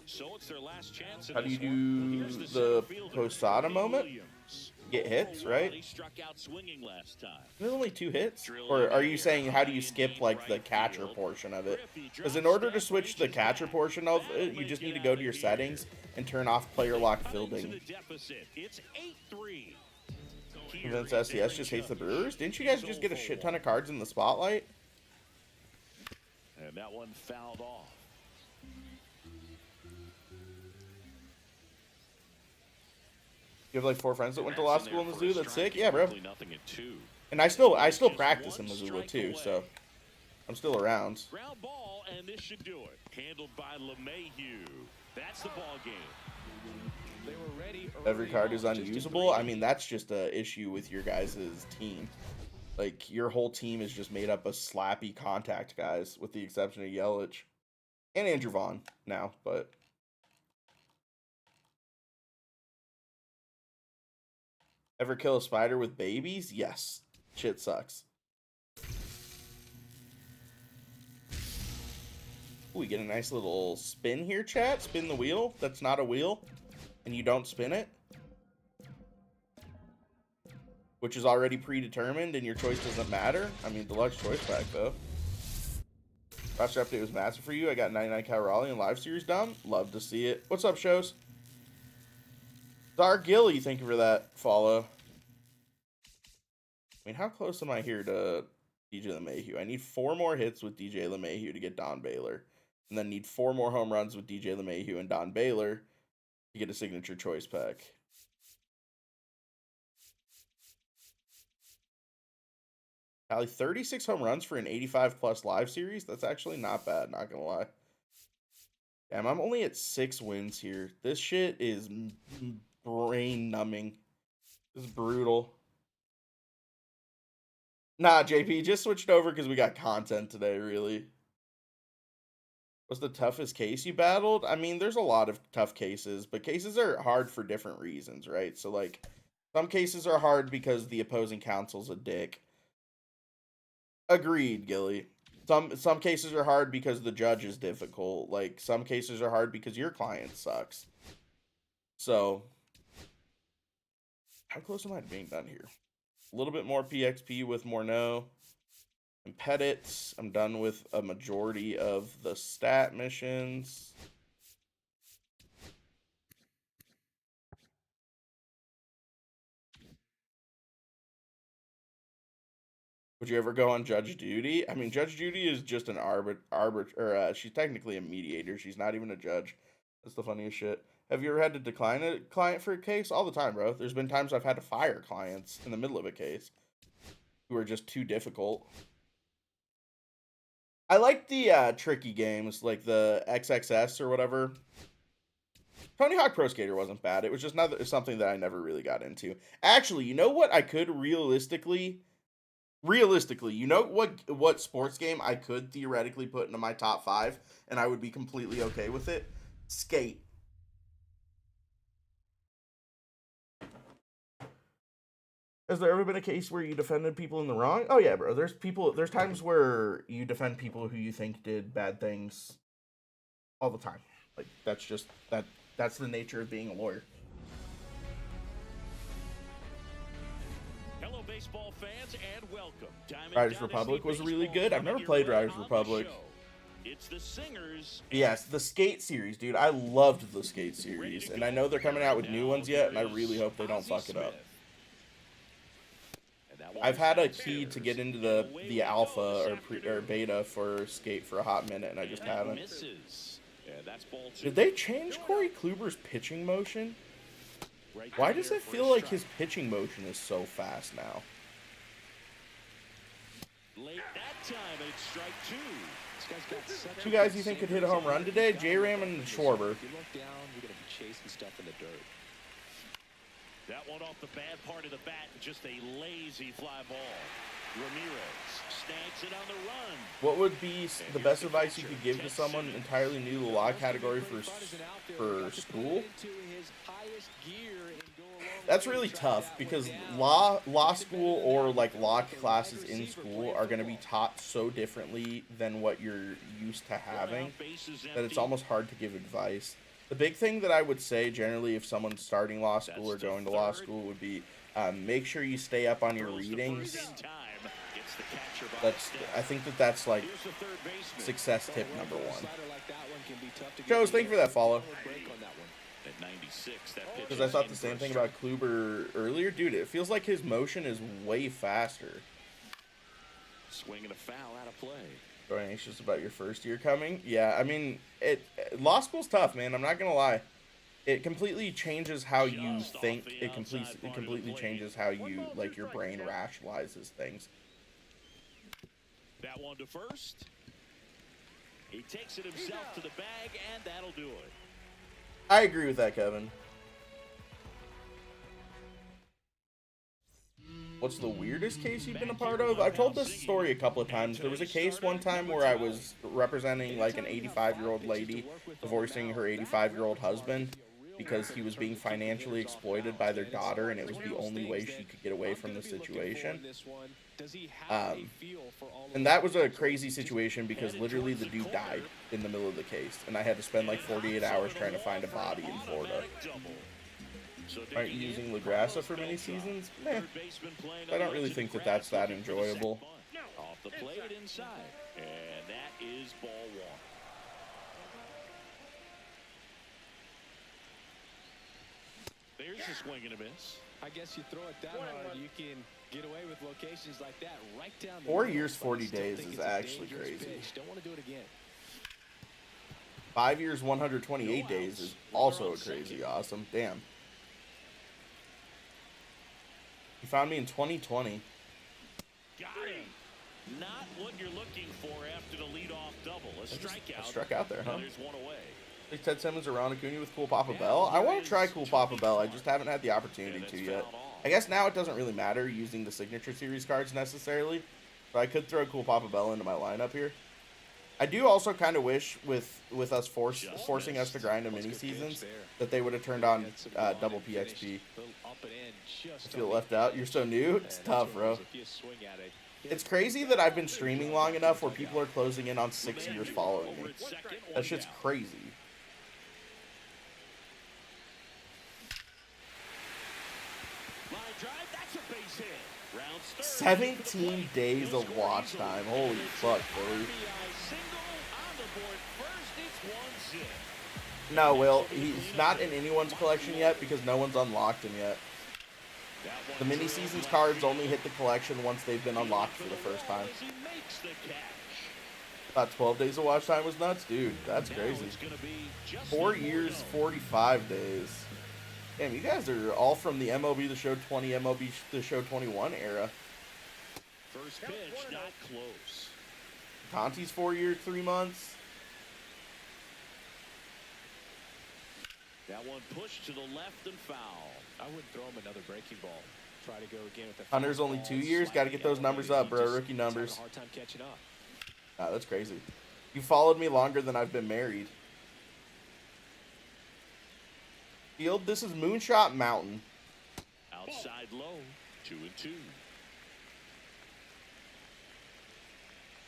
So it's their last chance. How do you in this one. do Here's the center fielder, Posada Tony moment? Williams. Get hits, 0 for right? 1. He struck out swinging last time. There's only 2 hits? Or are you saying how do you skip like the catcher portion of it? Because in order to switch the catcher portion of it, you just need to go to your settings and turn off player lock fielding. It's 8-3. Vince SCS just hates the Brewers. Didn't you guys just get a shit ton of cards in the spotlight? And that one fouled off. You have like 4 friends that went to law school in Mizzou. That's sick. Yeah, bro. Nothing at 2. And I still practice in Missoula too, so I'm still around. Ground ball, and this should do it. Handled by LeMahieu. That's the ball game. they were ready. Every early card on, is just a unusable. I 3-2. mean, that's just a issue with your guys' team. Like, your whole team is just made up of slappy contact guys, with the exception of Yelich. And Andrew Vaughn now, but... Ever kill a spider with babies? Yes. Shit sucks. Ooh, we get a nice little spin here, chat. Spin the wheel. That's not a wheel. And you don't spin it. Which is already predetermined and your choice doesn't matter. I mean, deluxe choice pack, though. Roster update was massive for you. I got 99 Cal Raleigh and live series done. Love to see it. What's up, shows? Dark Gilly, thank you for that follow. I mean, how close am I here to DJ LeMahieu? I need 4 more hits with DJ LeMahieu to get Don Baylor. And then need 4 more home runs with DJ LeMahieu and Don Baylor to get a signature choice pack. Probably 36 home runs for an 85-plus live series? That's actually not bad, not gonna lie. Damn, I'm only at 6 wins here. This shit is brain-numbing. This is brutal. Nah, JP, just switched over because we got content today, really. What's the toughest case you battled? I mean, there's a lot of tough cases, but cases are hard for different reasons, right? So, like, some cases are hard because the opposing counsel's a dick. Agreed, Gilly. Some cases are hard because the judge is difficult. Like, some cases are hard because your client sucks. So, how close am I to being done here? A little bit more PXP with Morneau and Pettit. I'm done with a majority of the stat missions. Would you ever go on Judge Judy? I mean, Judge Judy is just an she's technically a mediator. She's not even a judge. That's the funniest shit. Have you ever had to decline a client for a case? All the time, bro. There's been times I've had to fire clients in the middle of a case who are just too difficult. I like the tricky games, like the XXS or whatever. Tony Hawk Pro Skater wasn't bad. It was just something that I never really got into. Actually, you know what I could realistically realistically, you know what sports game I could theoretically put into my top 5 and I would be completely okay with it? Skate. Has there ever been a case where you defended people in the wrong? Oh yeah, bro. There's times where you defend people who you think did bad things all the time. Like that's the nature of being a lawyer. Hello, baseball fans, and welcome. Riders Republic was really good. I've never played Riders Republic. It's the Singers. Yes, the Skate series, dude. I loved the Skate series, and I know they're coming out with new ones yet, and I really hope they don't fuck it up. I've had a key to get into the alpha or beta for Skate for a hot minute, and I just haven't. Did they change Corey Kluber's pitching motion? Why does it feel like his pitching motion is so fast now? Late that time, it's strike 2. Two guys you think could hit a home run today? J-Ram and Schwarber. If you look down, you're going to be chasing stuff in the dirt. That one off the bad part of the bat, just a lazy fly ball. Ramirez snags it on the run. What would be the best advice you could give to someone entirely new to the law category for school? That's really tough because law school or like law classes in school are going to be taught so differently than what you're used to having that it's almost hard to give advice. The big thing that I would say generally if someone's starting law school or going to law school would be make sure you stay up on your readings. I think that's like success tip number 1. Joes, thank you for that follow. Because I thought the same thing about Kluber earlier. Dude, it feels like his motion is way faster. Swinging a foul out of play. Are you anxious about your first year coming? Yeah, I mean, law school's tough, man. I'm not gonna lie. It completely changes how you think. It completely changes how you like your brain rationalizes things. That one to first. He takes it himself to the bag, and that'll do it. I agree with that, Kevin. What's the weirdest case you've been a part of? I've told this story a couple of times. There was a case one time where I was representing like an 85-year-old lady divorcing her 85-year-old husband because he was being financially exploited by their daughter, and it was the only way she could get away from the situation. And that was a crazy situation because literally the dude died in the middle of the case, and I had to spend like 48 hours trying to find a body in Florida. Aren't you using LaGrassa for many seasons? Meh. I don't really think that's that enjoyable. Off the plate inside, and that is ball 1. There's a swing and a miss. I guess you throw it that hard, you can get away with locations like that right down the 4 years, 40 days is actually crazy. Don't want to do it again. 5 years, 128 days is also crazy awesome. Damn. You found me in 2020. Got him. Not what you're looking for after the leadoff double. A strikeout. I struck out there, huh? There's one away. Like Ted Simmons or Ron Acuna with Cool Papa Bell. I want to try Cool Papa Bell. I just haven't had the opportunity to yet. I guess now it doesn't really matter using the Signature Series cards necessarily, but I could throw Cool Papa Bell into my lineup here. I do also kind of wish with us forcing us to grind a mini seasons that they would have turned on double PXP. I feel left out. You're so new. It's tough, bro. It's crazy that I've been streaming long enough where people are closing in on 6 years following me. That shit's crazy. Line drive, that's a base hit. Round third. 17 days of watch time. Holy fuck, Billy. No, Will, he's not in anyone's collection yet because no one's unlocked him yet. The mini seasons cards only hit the collection once they've been unlocked for the first time. Thought 12 days of watch time was nuts? Dude, that's crazy. 4 years, 45 days. Damn, you guys are all from the MLB The Show 20, MLB The Show 21 era. First pitch, not close. Conti's 4 years, 3 months. That one pushed to the left and foul. I wouldn't throw him another breaking ball. try to go again with the Hunter's only 2 years. Got to get those numbers up, bro. Rookie numbers. hard time catching up. Ah, that's crazy. You followed me longer than I've been married. Field, this is Moonshot Mountain. Outside low, 2-2.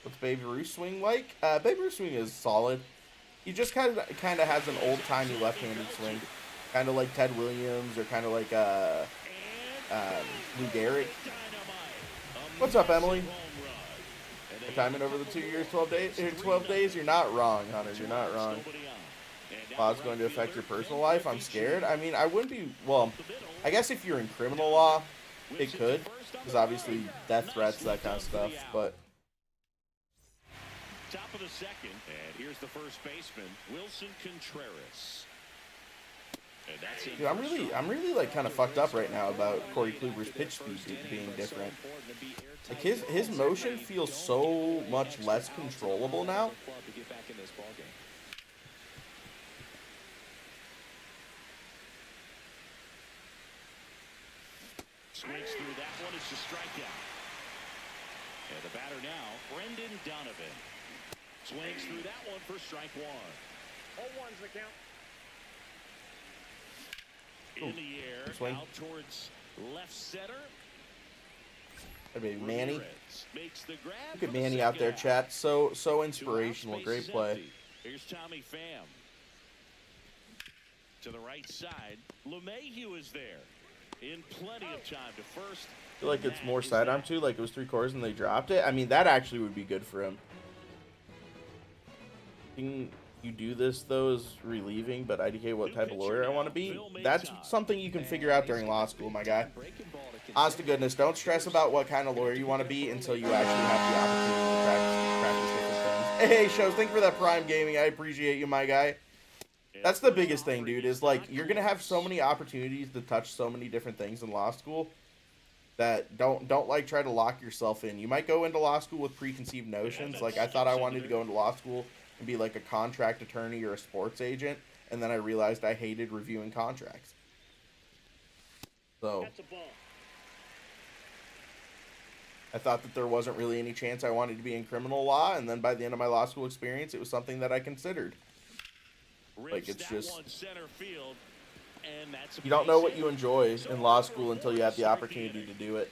What's Babe Ruth swing like? Babe Ruth swing is solid. He just kind of has an old-timey left-handed swing. Kind of like Ted Williams or kind of like Lou Gehrig. What's up, Emily? Retirement over the 2 years, 12 days? 12 days? You're not wrong, Hunter. You're not wrong. Law is going to affect your personal life. I'm scared. I mean, I wouldn't be... Well, I guess if you're in criminal law, it could. Because obviously death threats, that kind of stuff. But... Top of the second, and here's the first baseman, Wilson Contreras. And that's it. Dude, I'm really like kind of fucked up right now about Corey Kluber's pitch speed being different. Like his motion feels so much less controllable now. Swings through that one. It's a strikeout. And the batter now, Brendan Donovan. Swings through that one for strike one. 0-1's the count. In the air, swing. out towards left center. Hey, baby, Manny. Makes the grab. Look at Manny out there, chat. So inspirational. Great play. Empty. Here's Tommy Pham. To the right side, LeMahieu is there. In plenty of time to first. I feel like it's more sidearm too. Like it was 3/4 and they dropped it. I mean, that actually would be good for him. You do this though is relieving, but IDK, what type of lawyer I want to be? That's something you can figure out during law school, my guy. Honest to goodness, don't stress about what kind of lawyer you want to be until you actually have the opportunity to practice different things. Hey, Shows, thank you for that Prime Gaming. I appreciate you, my guy. That's the biggest thing, dude, is like you're going to have so many opportunities to touch so many different things in law school that don't like try to lock yourself in. You might go into law school with preconceived notions. Like I thought I wanted to go into law school and be like a contract attorney or a sports agent, and then I realized I hated reviewing contracts. So I thought that there wasn't really any chance I wanted to be in criminal law, and then by the end of my law school experience, it was something that I considered. Like, it's just, you don't know what you enjoy in law school until you have the opportunity to do it.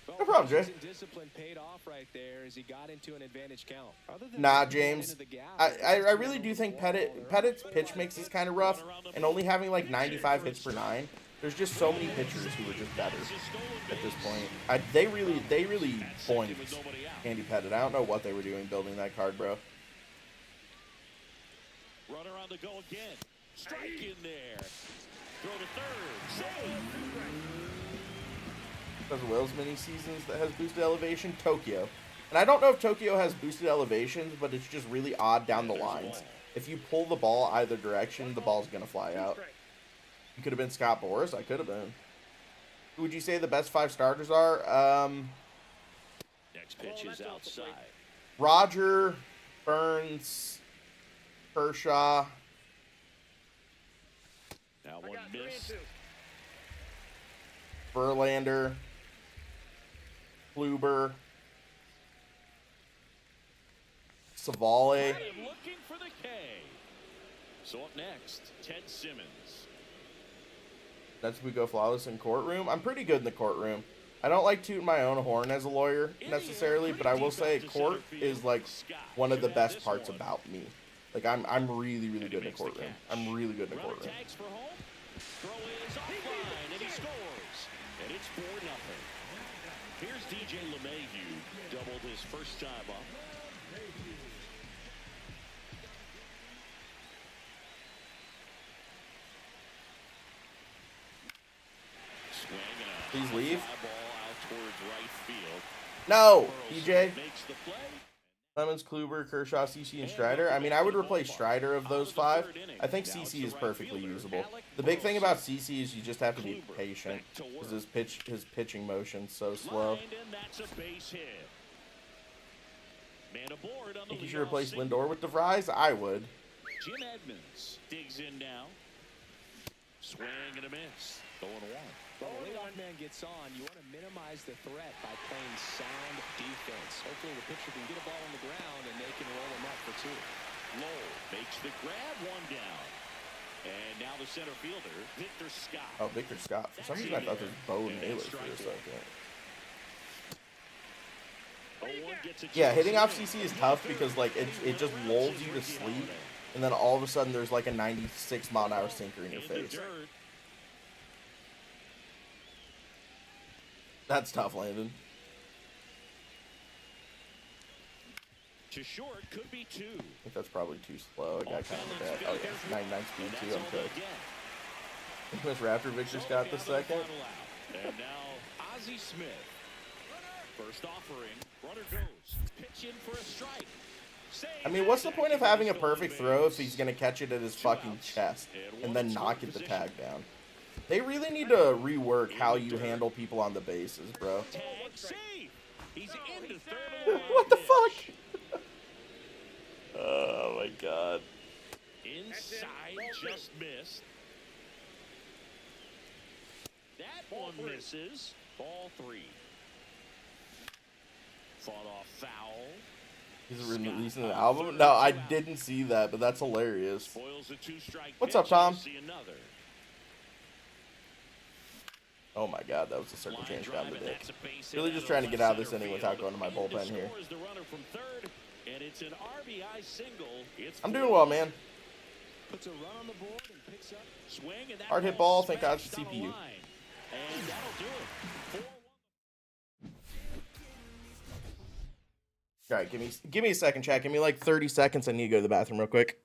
No problem, Jay. Discipline paid off right there as he got into an advantage count. Nah, James. I really do think Pettit's pitch mix is kind of rough, and only having like 95 hits per 9. There's just so many pitchers who are just better at this point. They really boinked Andy Pettit. I don't know what they were doing building that card, bro. Runner on the go again. Strike in there. Throw to third. Save. Because of Will's mini seasons that has boosted elevation, Tokyo. And I don't know if Tokyo has boosted elevations, but it's just really odd down the lines. If you pull the ball either direction, the ball's going to fly out. You could have been Scott Boras. I could have been. Who would you say the best 5 starters are? Next pitch is outside. Roger, Burns, Kershaw. Now one miss. Verlander. Kluber. Savale. Looking for the K. So up next, Ted Simmons. That's we go flawless in courtroom. I'm pretty good in the courtroom. I don't like tooting my own horn as a lawyer necessarily, but I will say court is like one of the best parts about me. Like I'm really good in the courtroom. I'm really good in the courtroom. Throw is offline, and he scores. And it's 4-0. Here's DJ LeMahieu, doubled his first time up. Please leave. Ball out towards right field. No, DJ. Makes the play. Clemens, Kluber, Kershaw, CC, and Strider. I mean, I would replace Strider of those 5. I think CC is perfectly usable. The big thing about CC is you just have to be patient because his pitching motion's so slow. Think you should replace Lindor with DeVries? I would. Jim Edmonds digs in now. Swing and a miss. 0-1. When the leadoff man gets on, you want to minimize the threat by playing sound defense. Hopefully the pitcher can get a ball on the ground and they can roll him up for 2. Lowell makes the grab, 1 down. And now the center fielder, Victor Scott. Oh, Victor Scott. For some reason, I thought this was Bo Naylor for a second. Yeah, hitting off CC is tough because like it just lulls you to sleep, and then all of a sudden there's like a 96-mile-an-hour sinker in your face. That's tough, Landon. To short, could be 2. I think that's probably too slow. I got kind of bad. Oh yeah, 99 speed too. I'm cooked. Miss Raptor Victor Scott the second. And now Ozzie Smith. First offering, runner goes. Pitch in for a strike. I mean, what's the point of having a perfect throw if he's gonna catch it at his fucking chest and then not get the tag down? They really need to rework how you handle people on the bases, bro. Tag save. He's into third. What the fuck? Oh my god. Inside, just missed. That one misses. Ball 3. Fought off foul. He's releasing an album? No, I didn't see that, but that's hilarious. Spoils a 2-strike. What's up, Tom? See another. Oh my god, that was a circle change down the dick. Really just trying to get out of this inning without going to my bullpen here. I'm doing well, man. Puts a run on the board and picks up. Swing and that Hard hit ball, thank God for CPU. And that'll do it. 4-1. All right, give me a second, chat. Give me like 30 seconds. I need to go to the bathroom real quick.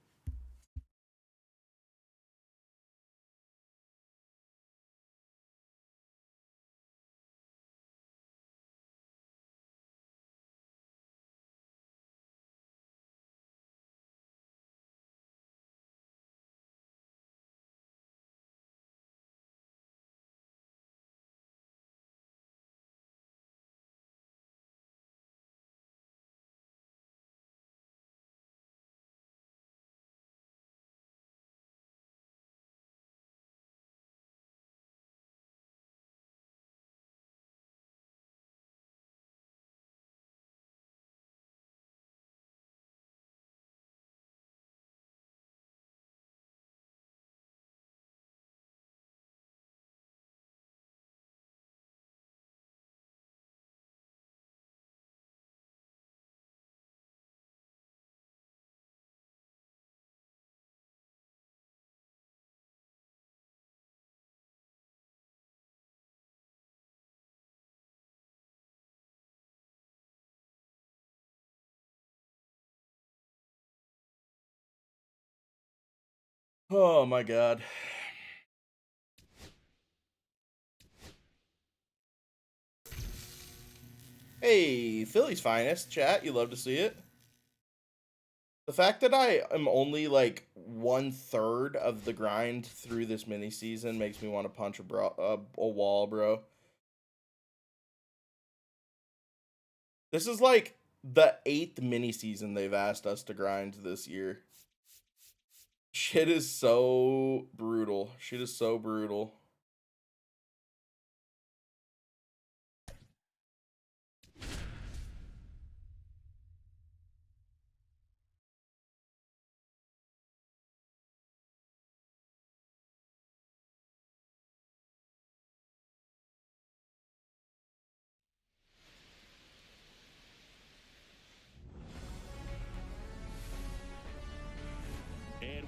Oh my god. Hey, Philly's finest, chat. You love to see it. The fact that I am only like 1/3 of the grind through this mini season makes me want to punch a wall, bro. This is like the 8th mini season they've asked us to grind this year. Shit is so brutal. Shit is so brutal.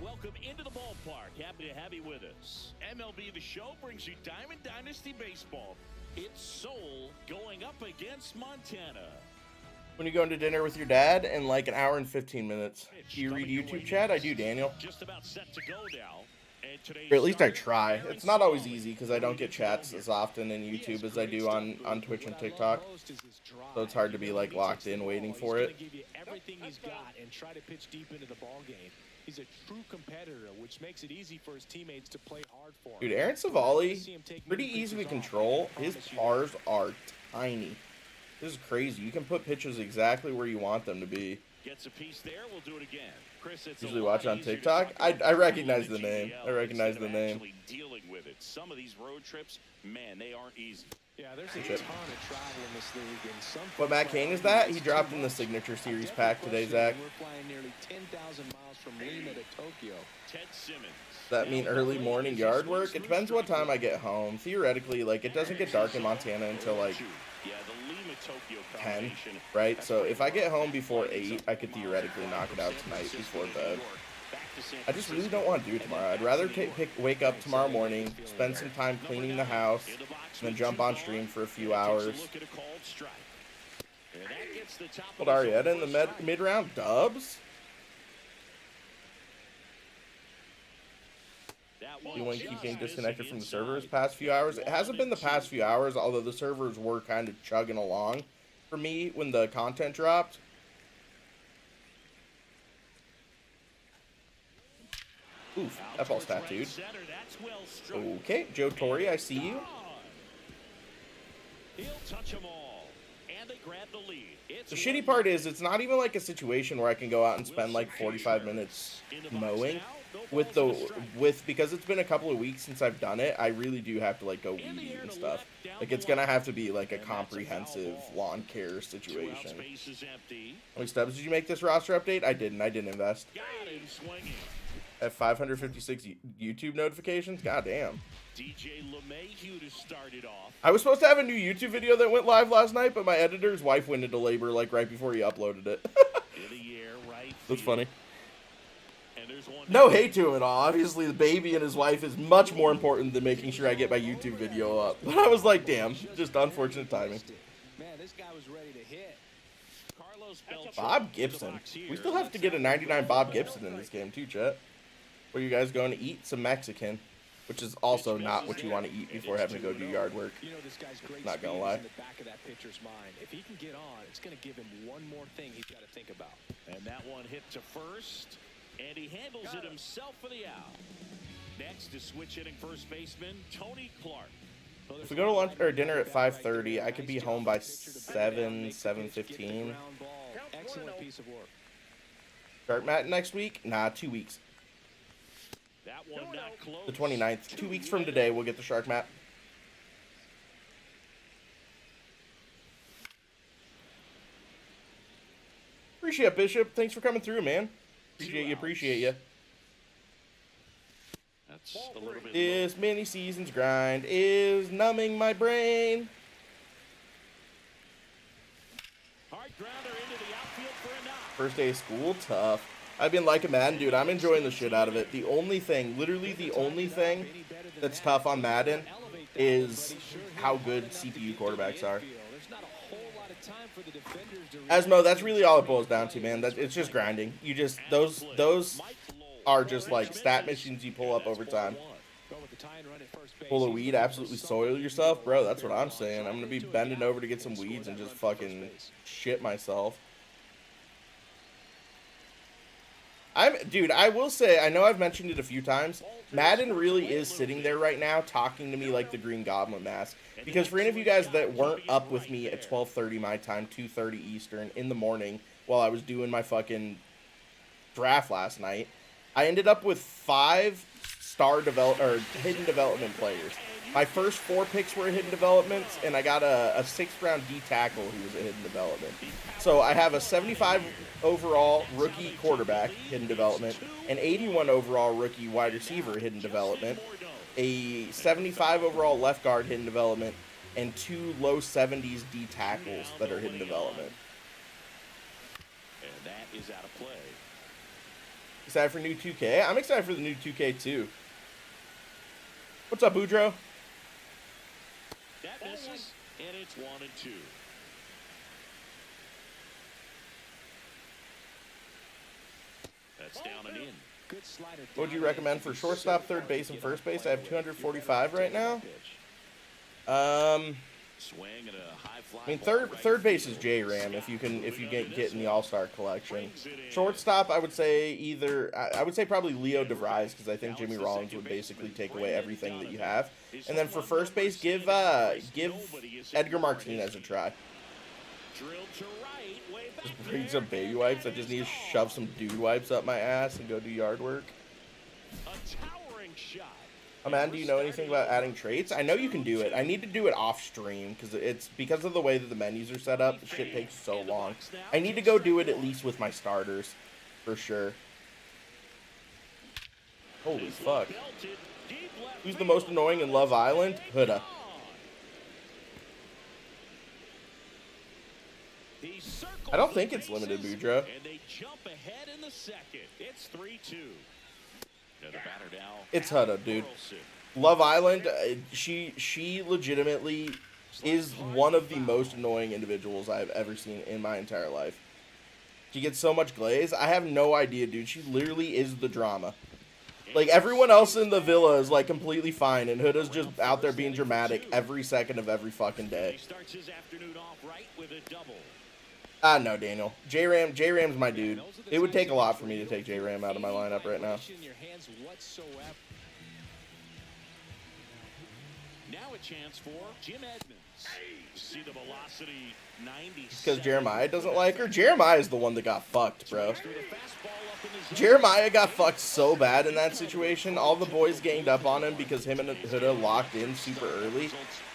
Welcome into the ballpark. Happy to have you with us. MLB The Show brings you Diamond Dynasty Baseball. It's Seoul going up against Montana. When you going to dinner with your dad in like an hour and 15 minutes. Do you read YouTube chat? I do, Daniel. Just about set to go now. Or at least I try. It's not always easy because I don't get chats as often in YouTube as I do on Twitch and TikTok. So it's hard to be like locked in waiting for it. Everything he's got and try to pitch deep into the ball game. He's a true competitor, which makes it easy for his teammates to play hard for him. Dude, Aaron Savali, pretty easy to control. His pars are tiny. This is crazy. You can put pitches exactly where you want them to be. Gets a piece there. We'll do it again. Chris, it's Usually watch on TikTok. I recognize the name. I recognize the name. Dealing with it. Some of these road trips, man, they aren't easy. Yeah, there's a ton of travel in this league, and some. What Matt Cain is that? He dropped in the Signature Series pack today, Zach. We're flying nearly 10,000 miles from Lima to Tokyo. Ted Simmons. Does that mean early morning yard work? It depends what time I get home. Theoretically, like, it doesn't get dark in Montana until, like, 10, right? So if I get home before 8, I could theoretically knock it out tonight before bed. I just really don't want to do it tomorrow. I'd rather wake up tomorrow morning, spend some time cleaning the house, and then jump on stream for a few hours. What are you at in the mid-round? Dubs? You want to keep getting disconnected from the servers past few hours? It hasn't been the past few hours, although the servers were kind of chugging along for me when the content dropped. Oof, that ball's tattooed. Okay, Joe Torre, I see you. He'll touch them all, and they grab the lead. The shitty part is it's not even like a situation where I can go out and spend like 45 minutes mowing. Because it's been a couple of weeks since I've done it, I really do have to like go weed eat and stuff. Like it's gonna have to be like a comprehensive lawn care situation. How many stubs did you make this roster update? I didn't invest. At 556 YouTube notifications? Goddamn. DJ LeMahieu to start it off. I was supposed to have a new YouTube video that went live last night, but my editor's wife went into labor like right before he uploaded it. That's funny. No hate to him at all. Obviously, the baby and his wife is much more important than making sure I get my YouTube video up. But I was like, damn, just unfortunate timing. Man, this guy was ready to hit. Bob Gibson. We still have to get a 99 Bob Gibson in this game too, Chet. Where you guys going to eat? Some Mexican. Which is also not what you want to eat before having to go do yard work. You know, this guy's great. Not gonna lie. In the back of that pitcher's mind. If he can get on, it's going to give him one more thing he's got to think about. And that one hit to first, and he handles it himself for the out. Next is switch hitting first baseman Tony Clark. If we go to lunch or dinner at 5:30, I could be home by 7:15. Excellent piece of work. Start Matt next week? Nah, 2 weeks. That one not close. The 29th. 2 weeks from today, we'll get the Shark Map. Appreciate it, Bishop. Thanks for coming through, man. Appreciate you. That's a little bit this mini season's grind is numbing my brain. hard grounder into the outfield for a knock. First day of school, tough. I've been liking Madden, dude. I'm enjoying the shit out of it. The only thing, literally the only thing that's tough on Madden is how good CPU quarterbacks are. Asmo, that's really all it boils down to, man. It's just grinding. You just those are just like stat machines you pull up over time. Pull a weed, absolutely soil yourself, bro. That's what I'm saying. I'm gonna be bending over to get some weeds and just fucking shit myself. Dude, I will say, I know I've mentioned it a few times, Madden really is sitting there right now talking to me like the Green Goblin mask. Because for any of you guys that weren't up with me at 12:30 my time, 2:30 Eastern, in the morning, while I was doing my fucking draft last night, I ended up with 5 hidden development players. My first 4 picks were hidden developments, and I got a 6th round D tackle who was a hidden development. So I have a 75 overall rookie quarterback hidden development, an 81 overall rookie wide receiver hidden development, a 75 overall left guard hidden development, and 2 low 70s D tackles that are hidden development. And that is out of play. Excited for new 2K? I'm excited for the new 2K too. What's up, Boudreaux? That misses, and it's 1-2. That's down and in. Good slider. What would you recommend for shortstop, third base, and first base? I have 245 right now. Swing and a high fly. I mean, third base is J-Ram if you get in the All-Star collection. Shortstop, I would say I would say probably Leo DeVries, because I think Jimmy Rollins would basically take away everything that you have. And then for first base, give Edgar Martinez a try. Drilled to right, way back Just bring there, some baby and wipes. I that just is need to gone. shove some dude wipes up my ass and go do yard work. A towering shot. Oh, man, do you know anything about adding traits? I know you can do it. I need to do it off stream because of the way that the menus are set up. The shit takes so long. I need to go do it at least with my starters, for sure. Holy fuck. Who's the most annoying in Love Island? Huda. I don't think it's limited, Boudreaux. And they jump ahead in the second. It's 3-2. It's Huda, dude. Love Island, she legitimately is one of the most annoying individuals I've ever seen in my entire life. She gets so much glaze. I have no idea, dude. She literally is the drama. Like, everyone else in the villa is, like, completely fine, and Huda's just out there being dramatic every second of every fucking day. No, Daniel. J-Ram's my dude. It would take a lot for me to take J-Ram out of my lineup right now. Now a chance for Jim Edmonds. See the velocity 90. Because Jeremiah doesn't like her? Jeremiah's the one that got fucked, bro. Jeremiah got fucked so bad in that situation. All the boys ganged up on him because him and Huda locked in super early.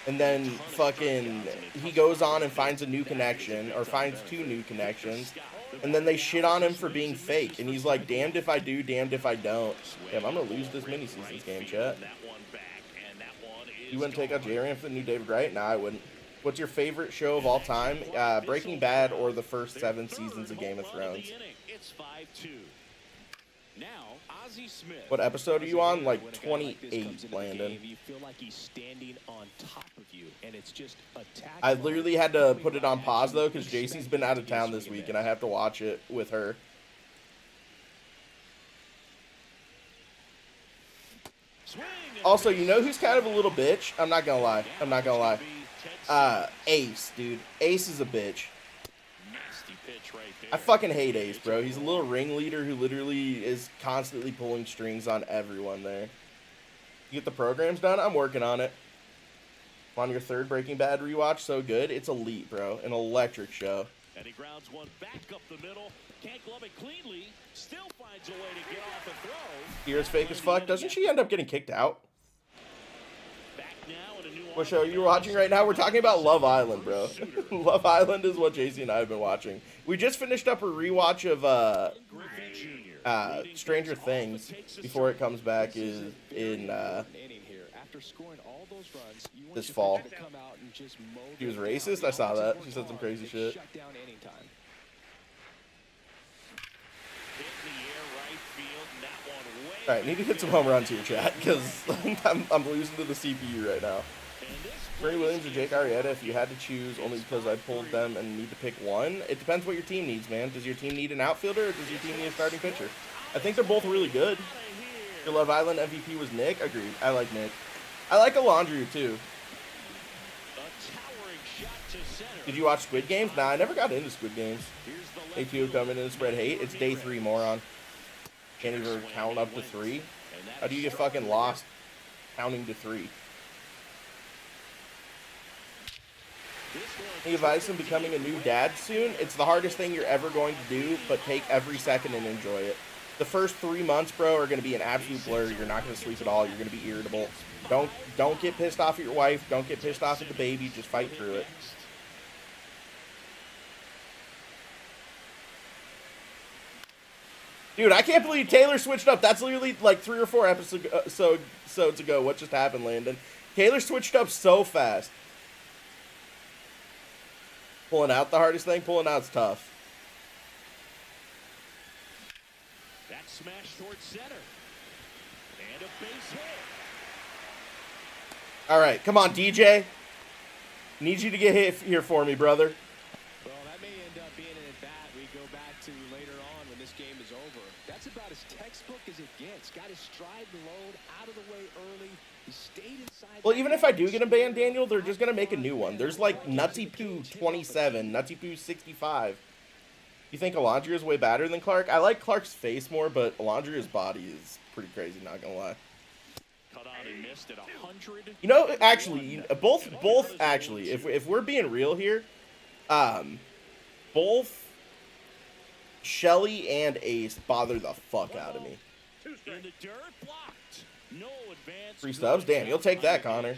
And then fucking he goes on and finds a new connection, or finds 2 new connections. And then they shit on him for being fake. And he's like, damned if I do, damned if I don't. Damn, I'm going to lose this mini-seasons game, chat. You wouldn't take out J-Ram for the new David Wright? Nah, I wouldn't. What's your favorite show of all time? Breaking Bad or the first 7 seasons of Game of Thrones? It's 5-2. Now, Ozzie Smith. What episode are you on? Like 28, Landon. You feel like he's standing on top of you, and it's just attack. I literally had to put it on pause, though, because JC's been out of town this week, and I have to watch it with her. Also, you know who's kind of a little bitch? I'm not gonna lie. I'm not gonna lie. Ace, dude. Ace is a bitch. I fucking hate Ace, bro. He's a little ringleader who literally is constantly pulling strings on everyone there. You get the programs done? I'm working on it. On your 3rd Breaking Bad rewatch, so good. It's elite, bro. An electric show. And he grounds one back up the middle. Can't glove it cleanly. Still finds a way to get off and throw. Kira's fake as fuck. Doesn't she end up getting kicked out? Back now in a new What show are you watching right now? We're talking about Love Island, bro. Love Island is what JC and I have been watching. We just finished up a rewatch of Stranger Things before it comes back in this fall. She was racist? I saw that. She said some crazy shit. Alright, need to hit some home runs here, chat, because I'm losing to the CPU right now. Bernie Williams or Jake Arrieta, if you had to choose only because I pulled them and need to pick one, it depends what your team needs, man. Does your team need an outfielder, or does your team need a starting pitcher? I think they're both really good. Your Love Island MVP was Nick? Agreed. I like Nick. I like Alondra, too. Did you watch Squid Games? Nah, I never got into Squid Games. Day 2 coming in and spread hate. It's day 3, moron. Can't even count up to 3. How do you get fucking lost counting to 3? Any advice on becoming a new dad soon? It's the hardest thing you're ever going to do, but take every second and enjoy it. The first 3 months, bro, are going to be an absolute blur. You're not going to sleep at all. You're going to be irritable. Don't get pissed off at your wife. Don't get pissed off at the baby. Just fight through it. Dude, I can't believe Taylor switched up. That's literally like 3 or 4 episodes ago. What just happened, Landon? Taylor switched up so fast. Pulling out the hardest thing? Pulling out's tough. That smash towards center. And a base hit. All right, come on, DJ. Need you to get hit here for me, brother. Well, that may end up being an at-bat we go back to later on when this game is over. That's about as textbook as it gets. Got his stride load out of the way early. He stayed inside. Well, even if I do get a ban, Daniel, they're just going to make a new one. There's like Nutsy Poo 27, Nutsy Poo 65. You think Alondra is way better than Clark? I like Clark's face more, but Alondria's body is pretty crazy, not going to lie. You know, actually, both actually, if we're being real here, both Shelly and Ace bother the fuck out of me. In the dirt, blocked. No advance. Free stubs? Damn, you'll take that, Connor.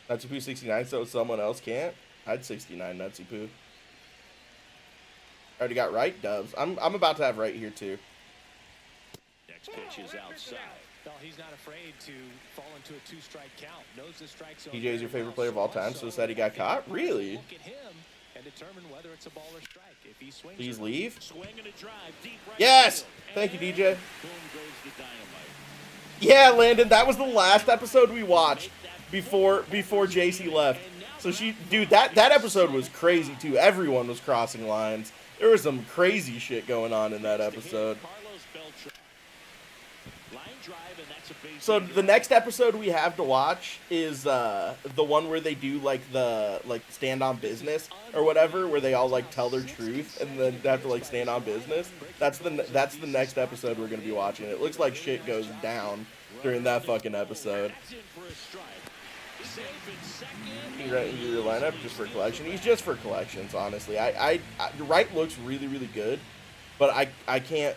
Nutsy Poo 69, so someone else can't? I'd 69 Nutsy Poo. Already got right, Dubs. I'm about to have right here, too. Next pitch is outside. No, he's not afraid to fall into a 2-strike count. Knows the strike zone. TJ is your favorite player of all time, so said he got caught? Really? Look at him and determine whether it's a ball or strike. If he swings, Please leave. Swing and a drive, deep right Yes! field. Thank you, DJ. Boom goes the dynamite. Yeah, Landon, that was the last episode we watched before JC left. So dude, that episode was crazy too. Everyone was crossing lines. There was some crazy shit going on in that episode. Carlos Beltran. Line drive, and that's a base So hit. the next episode we have to watch is the one where they do like stand on business or whatever, where they all like tell their truth and then they have to like stand on business. That's the next episode we're gonna be watching. It looks like shit goes down during that fucking episode. That's in for a strike. Safe in second. He right into your lineup just for collection. He's just for collections, honestly. I Wright looks really, really good, but I can't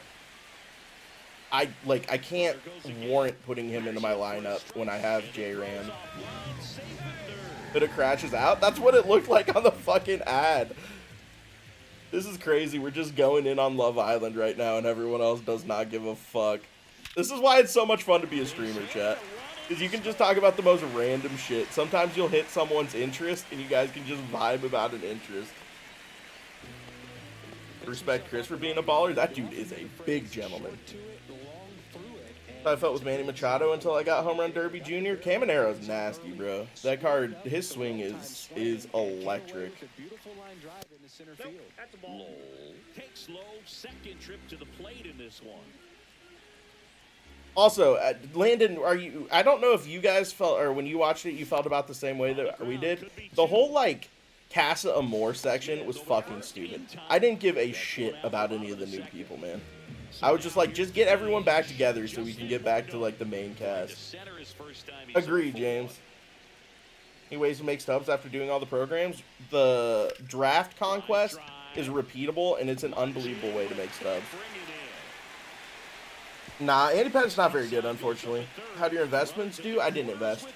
warrant putting him into my lineup when I have J-Ram. But it crashes out. That's what it looked like on the fucking ad. This is crazy. We're just going in on Love Island right now, and everyone else does not give a fuck. This is why it's so much fun to be a streamer, chat. Because you can just talk about the most random shit. Sometimes you'll hit someone's interest, and you guys can just vibe about an interest. Respect Chris for being a baller. That dude is a big gentleman. I felt with Manny Machado until I got Home Run Derby Jr. Camaro's nasty, bro. That card, his swing is electric. Nope, that's a ball. Lowell takes low, second trip to the plate in this one. Also, Landon, I don't know if you guys felt, or when you watched it, you felt about the same way that we did. The whole, like, Casa Amor section was fucking stupid. I didn't give a shit about any of the new people, man. I was just like, just get everyone back together so we can get back to, like, the main cast. Agreed, James. He ways to make stubs after doing all the programs. The draft conquest is repeatable, and it's an unbelievable way to make stubs. Nah, Andy Pettitt's not very good, unfortunately. How do your investments do? I didn't invest.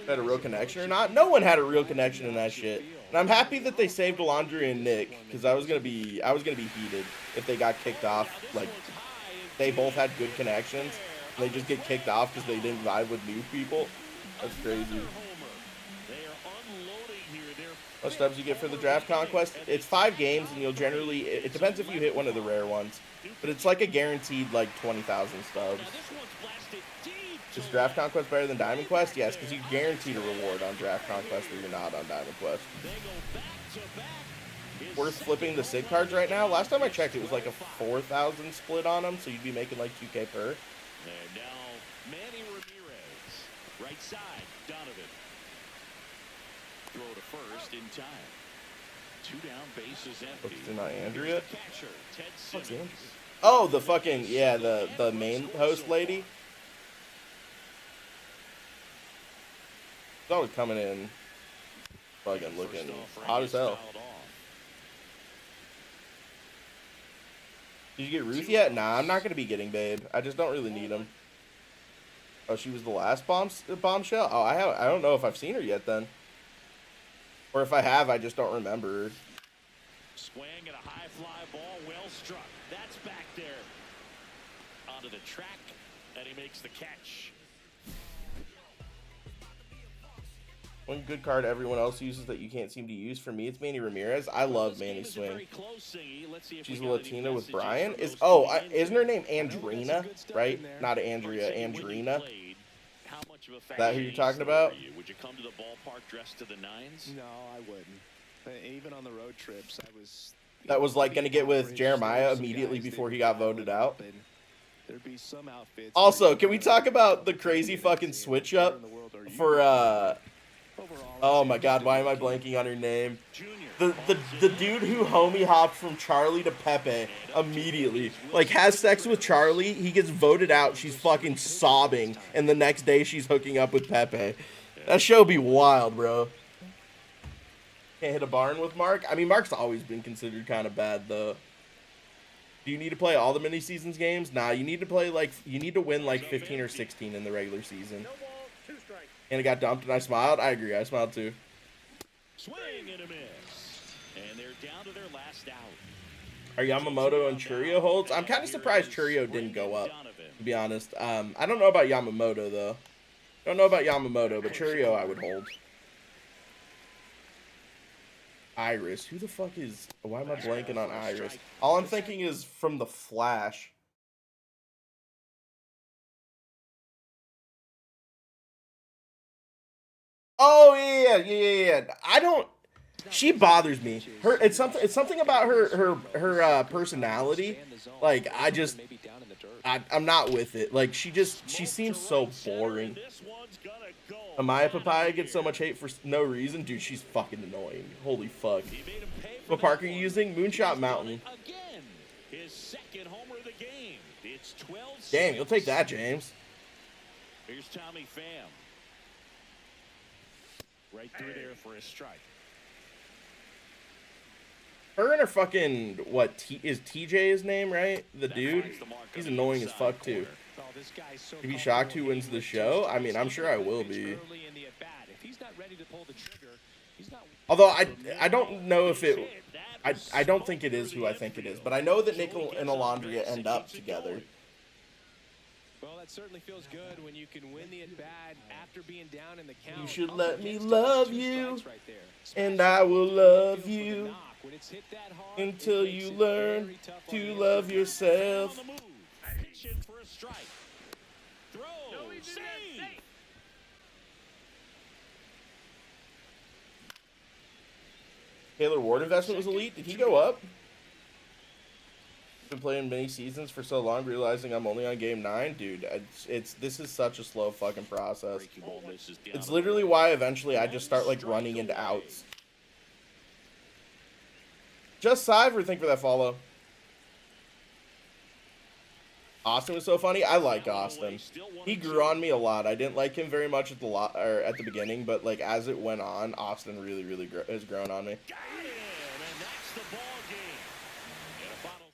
Had a real connection or not? No one had a real connection in that shit. And I'm happy that they saved Alondra and Nick, because I was gonna be heated if they got kicked off. Like, they both had good connections, and they just get kicked off because they didn't vibe with new people. That's crazy. What stubs you get for the draft conquest? It's 5 games, and you'll generally, it depends if you hit one of the rare ones, but it's like a guaranteed like 20,000 stubs. Is draft conquest better than Diamond Quest? Yes, because you guaranteed a reward on draft conquest where you're not on Diamond Quest. Worth flipping the SIG cards right now? Last time I checked, it was like a 4,000 split on them, so you'd be making like 2K per. And now Manny Ramirez, right side, Donovan. Throw to first in time. 2 down, bases empty. Is it not Andrea? Catcher, Ted What's Simmons. Andrea? Oh, the fucking, yeah, the main host lady. She's always coming in fucking looking hot as hell. Did you get Ruth yet? Nah, I'm not going to be getting Babe. I just don't really need him. Oh, she was the last bombshell? Oh, I don't know if I've seen her yet then. Or if I have, I just don't remember her. Swing and a high fly ball, well struck. That's back there. Onto the track, and he makes the catch. One good card everyone else uses that you can't seem to use. For me, it's Manny Ramirez. I love Manny's swing. She's a Latina with Brian. Isn't her name Andrina? Right? Not Andrea, Andrina. Is that who you're talking about? Would you come to the ballpark dressed to the nines? No, I wouldn't. Even on the road trips, I was. That was like going to get with Jeremiah immediately before he got voted out. There'd be some outfits. Also, can we talk about the crazy fucking switch up for oh my god, why am I blanking on her name? The dude who homie hopped from Charlie to Pepe immediately. Like, has sex with Charlie, he gets voted out, she's fucking sobbing, and the next day she's hooking up with Pepe. That show be wild, bro. Can't hit a barn with Mark. I mean, Mark's always been considered kind of bad, though. Do you need to play all the mini seasons games? Nah, you need to play you need to win like 15 or 16 in the regular season. No ball, 2 strikes. And it got dumped, and I smiled. I agree, I smiled too. Swing and a miss. And they're down to their last out. Are Yamamoto and Churio holds? I'm kind of surprised Churio didn't go up, to be honest. I don't know about Yamamoto, though. Don't know about Yamamoto, but Churio I would hold. Iris. Who the fuck is... Why am I blanking on Iris? All I'm thinking is from The Flash. Oh, yeah. I don't... She bothers me. It's something about her personality. Like, I'm not with it. Like, she seems so boring. Amaya Papaya gets so much hate for no reason. Dude, she's fucking annoying. Holy fuck. What park are you using? Moonshot Mountain. His second homer of the game. It's 12. Damn, you'll take that, James. Here's Tommy Pham. Right through there for a strike. Her and her fucking, is TJ his name, right? The dude? He's annoying as fuck, too. To be shocked who wins the show? I mean, I'm sure I will be. Although, I don't know if it... I don't think it is who I think it is. But I know that Nick and Alondria end up together. Well, that certainly feels good when you can win the at-bat after being down in the count. You should let me love you, and I will love you until you learn to love yourself. Taylor Ward investment was elite. Did he go up? Been playing many seasons for so long, realizing I'm only on game 9, dude. This is such a slow fucking process. It's literally why eventually I just start like running into outs. Just Cyber, thank you for that follow. Austin was so funny. I like Austin. He grew on me a lot. I didn't like him very much at the beginning, but like as it went on, Austin really has grown on me.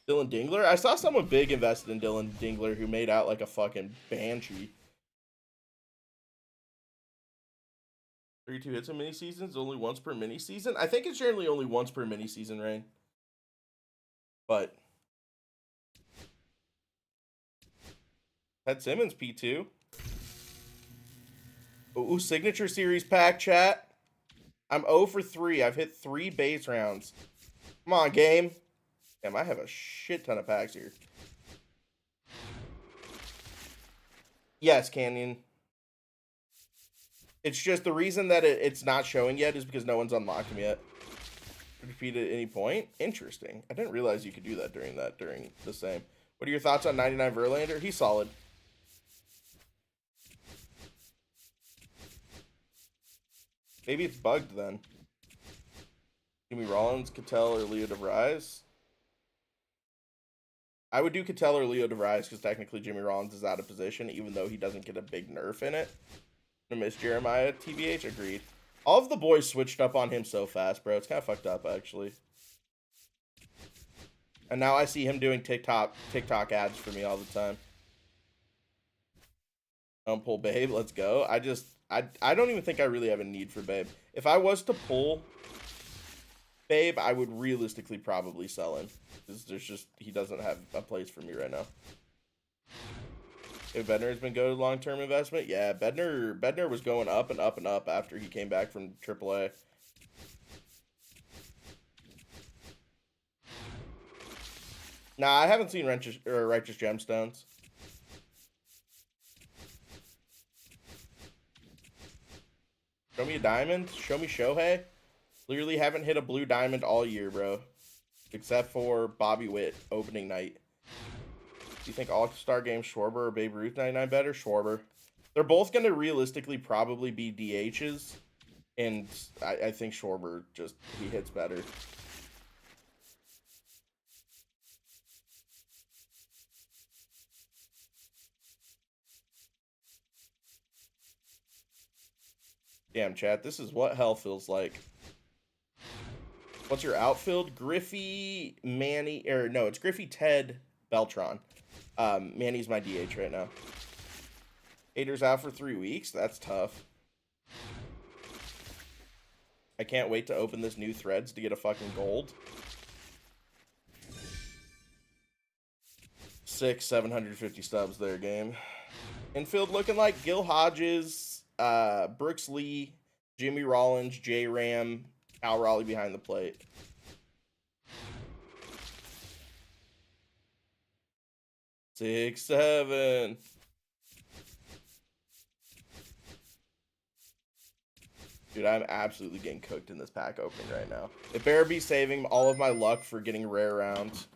Dylan Dingler? I saw someone big invested in Dylan Dingler who made out like a fucking banshee. 32 hits in mini seasons, only once per mini season? I think it's generally only once per mini season, Rain. But Ted Simmons, P2. Ooh, signature series pack, chat. I'm 0 for 3. I've hit 3 base rounds. Come on, game. Damn, I have a shit ton of packs here. Yes, Canyon. It's just the reason that it's not showing yet is because no one's unlocked them yet. Repeat at any point? Interesting. I didn't realize you could do that during the same. What are your thoughts on 99 Verlander? He's solid. Maybe it's bugged then. Jimmy Rollins, Cattell, or Leo DeVries? I would do Cattell or Leo DeVries because technically Jimmy Rollins is out of position, even though he doesn't get a big nerf in it. I miss Jeremiah, TBH, agreed. All of the boys switched up on him so fast, bro. It's kind of fucked up, actually. And now I see him doing TikTok ads for me all the time. Don't pull Babe, let's go. I don't even think I really have a need for Babe. If I was to pull Babe, I would realistically probably sell him. Because he doesn't have a place for me right now. If Bednar has been good long-term investment, yeah, Bednar was going up and up and up after he came back from AAA. Nah, I haven't seen Righteous Gemstones. Show me a diamond. Show me Shohei. Literally haven't hit a blue diamond all year, bro. Except for Bobby Witt opening night. Do you think All-Star Game Schwarber or Babe Ruth 99 better? Schwarber. They're both going to realistically probably be DHs. And I think Schwarber he hits better. Damn, chat. This is what hell feels like. What's your outfield? Griffey, Manny, or no, it's Griffey, Ted, Beltron. Manny's my DH right now. Hater's out for 3 weeks. That's tough. I can't wait to open this new threads to get a fucking gold. 750 stubs there, game. Infield looking like Gil Hodges, Brooks Lee, Jimmy Rollins, J Ram, Al Raleigh behind the plate. Six, seven. Dude, I'm absolutely getting cooked in this pack opening right now. It better be saving all of my luck for getting rare rounds.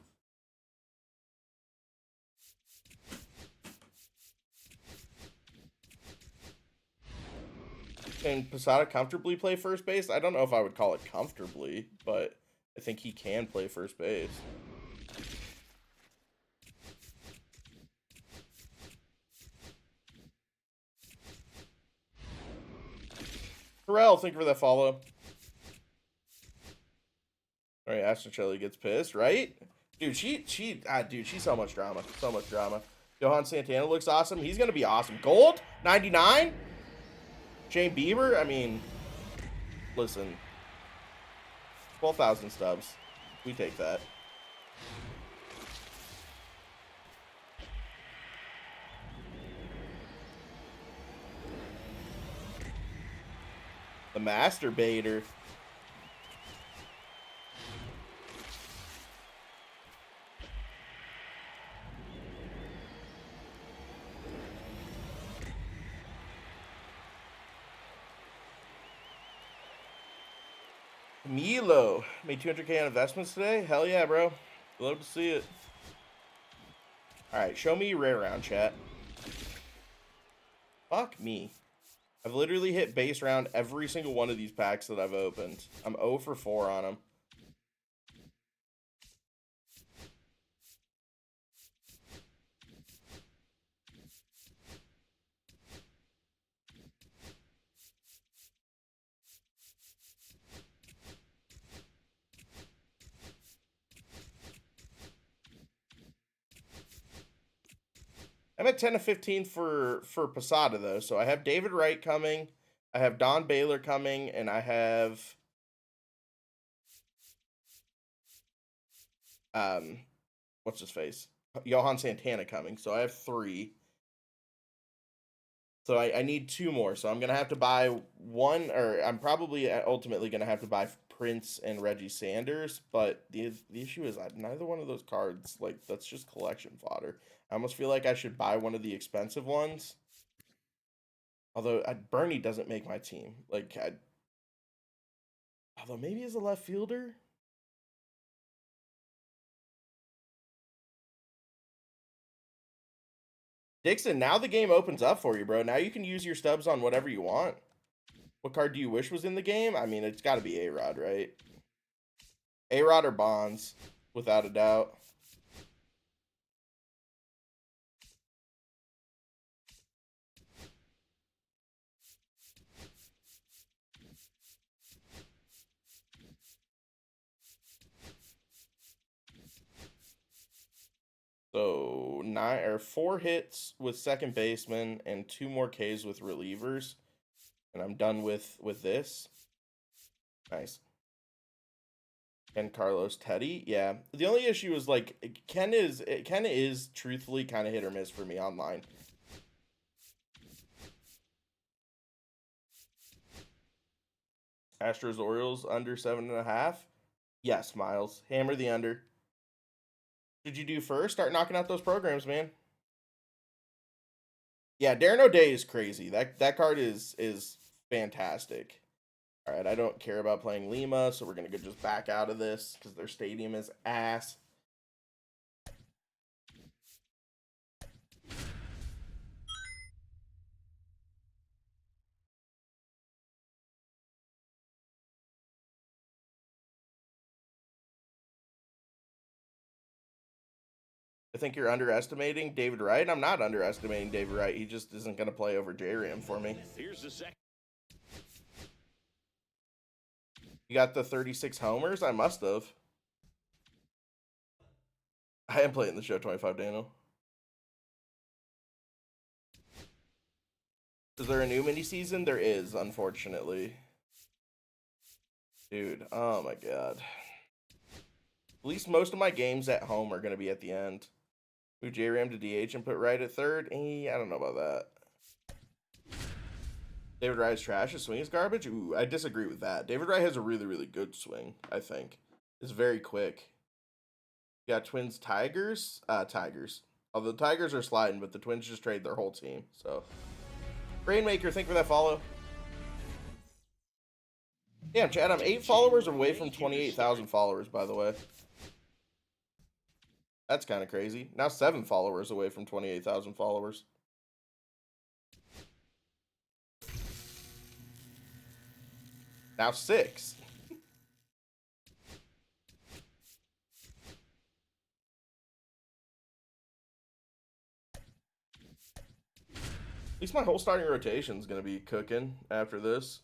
Can Posada comfortably play first base? I don't know if I would call it comfortably, but I think he can play first base. Terrell, thank you for that follow. All right, Ashton Shelley gets pissed, right? Dude, dude, she's so much drama. So much drama. Johan Santana looks awesome. He's going to be awesome. Gold? 99? Shane Bieber? I mean, listen. 12,000 stubs. We take that. The masturbator. Milo made 200K on investments today. Hell yeah, bro. Love to see it. All right, show me rare round, chat. Fuck me. I've literally hit base round every single one of these packs that I've opened. I'm 0 for 4 on them. I'm at 10 to 15 for Posada, though. So I have David Wright coming. I have Don Baylor coming. And I have... what's his face? Johan Santana coming. So I have 3. So I need 2 more. So I'm going to have to buy one, or I'm probably ultimately going to have to buy Prince and Reggie Sanders. But the issue is neither one of those cards, like, that's just collection fodder. I almost feel like I should buy one of the expensive ones. Although Bernie doesn't make my team. Like, although maybe as a left fielder. Dixon, now the game opens up for you, bro. Now you can use your stubs on whatever you want. What card do you wish was in the game? I mean, it's got to be A-Rod, right? A-Rod or Bonds, without a doubt. So 4 hits with second baseman and 2 more Ks with relievers, and I'm done with this. Nice. And Carlos Teddy, yeah. The only issue is like Ken is truthfully kind of hit or miss for me online. Astros Orioles under 7.5. Yes, Miles, hammer the under. Did you do first? Start knocking out those programs, man. Yeah, Darren O'Day is crazy. That card is fantastic. All right, I don't care about playing Lima, so we're gonna just back out of this because their stadium is ass. I think you're underestimating David Wright. I'm not underestimating David Wright. He just isn't going to play over J-Ram for me. Here's the second. You got the 36 homers? I must have. I am playing the show 25, Daniel. Is there a new mini season? There is, unfortunately. Dude, oh my god. At least most of my games at home are going to be at the end. Move J-Ram to DH and put Wright at third? I don't know about that. David Wright's trash. His swing is garbage? Ooh, I disagree with that. David Wright has a really, really good swing, I think. It's very quick. You got Twins Tigers? Tigers. Although the Tigers are sliding, but the Twins just trade their whole team. So, Rainmaker, thank you for that follow. Damn, Chad, I'm 8 followers away from 28,000 followers, by the way. That's kind of crazy. Now 7 followers away from 28,000 followers. Now 6. At least my whole starting rotation is going to be cooking after this.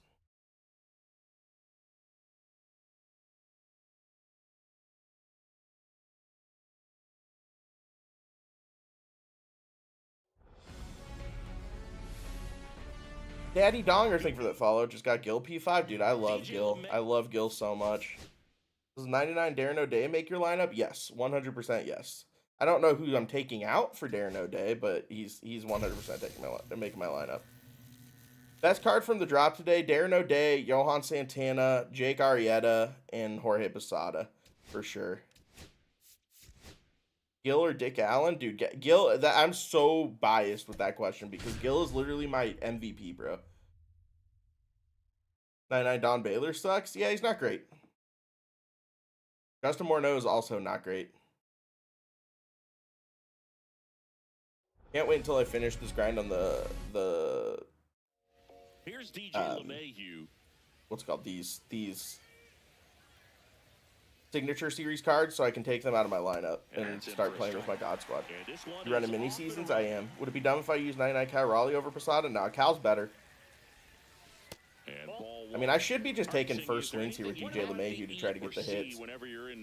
Daddy Donger, thank you for that follow. Just got Gil P5. Dude, I love Gil. I love Gil so much. Does 99 Darren O'Day make your lineup? Yes. 100% yes. I don't know who I'm taking out for Darren O'Day, but he's 100% making my lineup. Best card from the drop today, Darren O'Day, Johan Santana, Jake Arrieta, and Jorge Posada, for sure. Gil or Dick Allen? Dude, Gil, I'm so biased with that question because Gil is literally my MVP, bro. 99 Don Baylor sucks? Yeah, he's not great. Justin Morneau is also not great. Can't wait until I finish this grind on the Here's DJ LeMahieu. What's it called? These signature series cards, so I can take them out of my lineup and start playing with my God Squad. You running mini seasons? I am. Would it be dumb if I use 99 Cal Raleigh over Posada? No, Cal's better. I mean, I should be just taking first swings here with DJ LeMahieu to try to get the hits.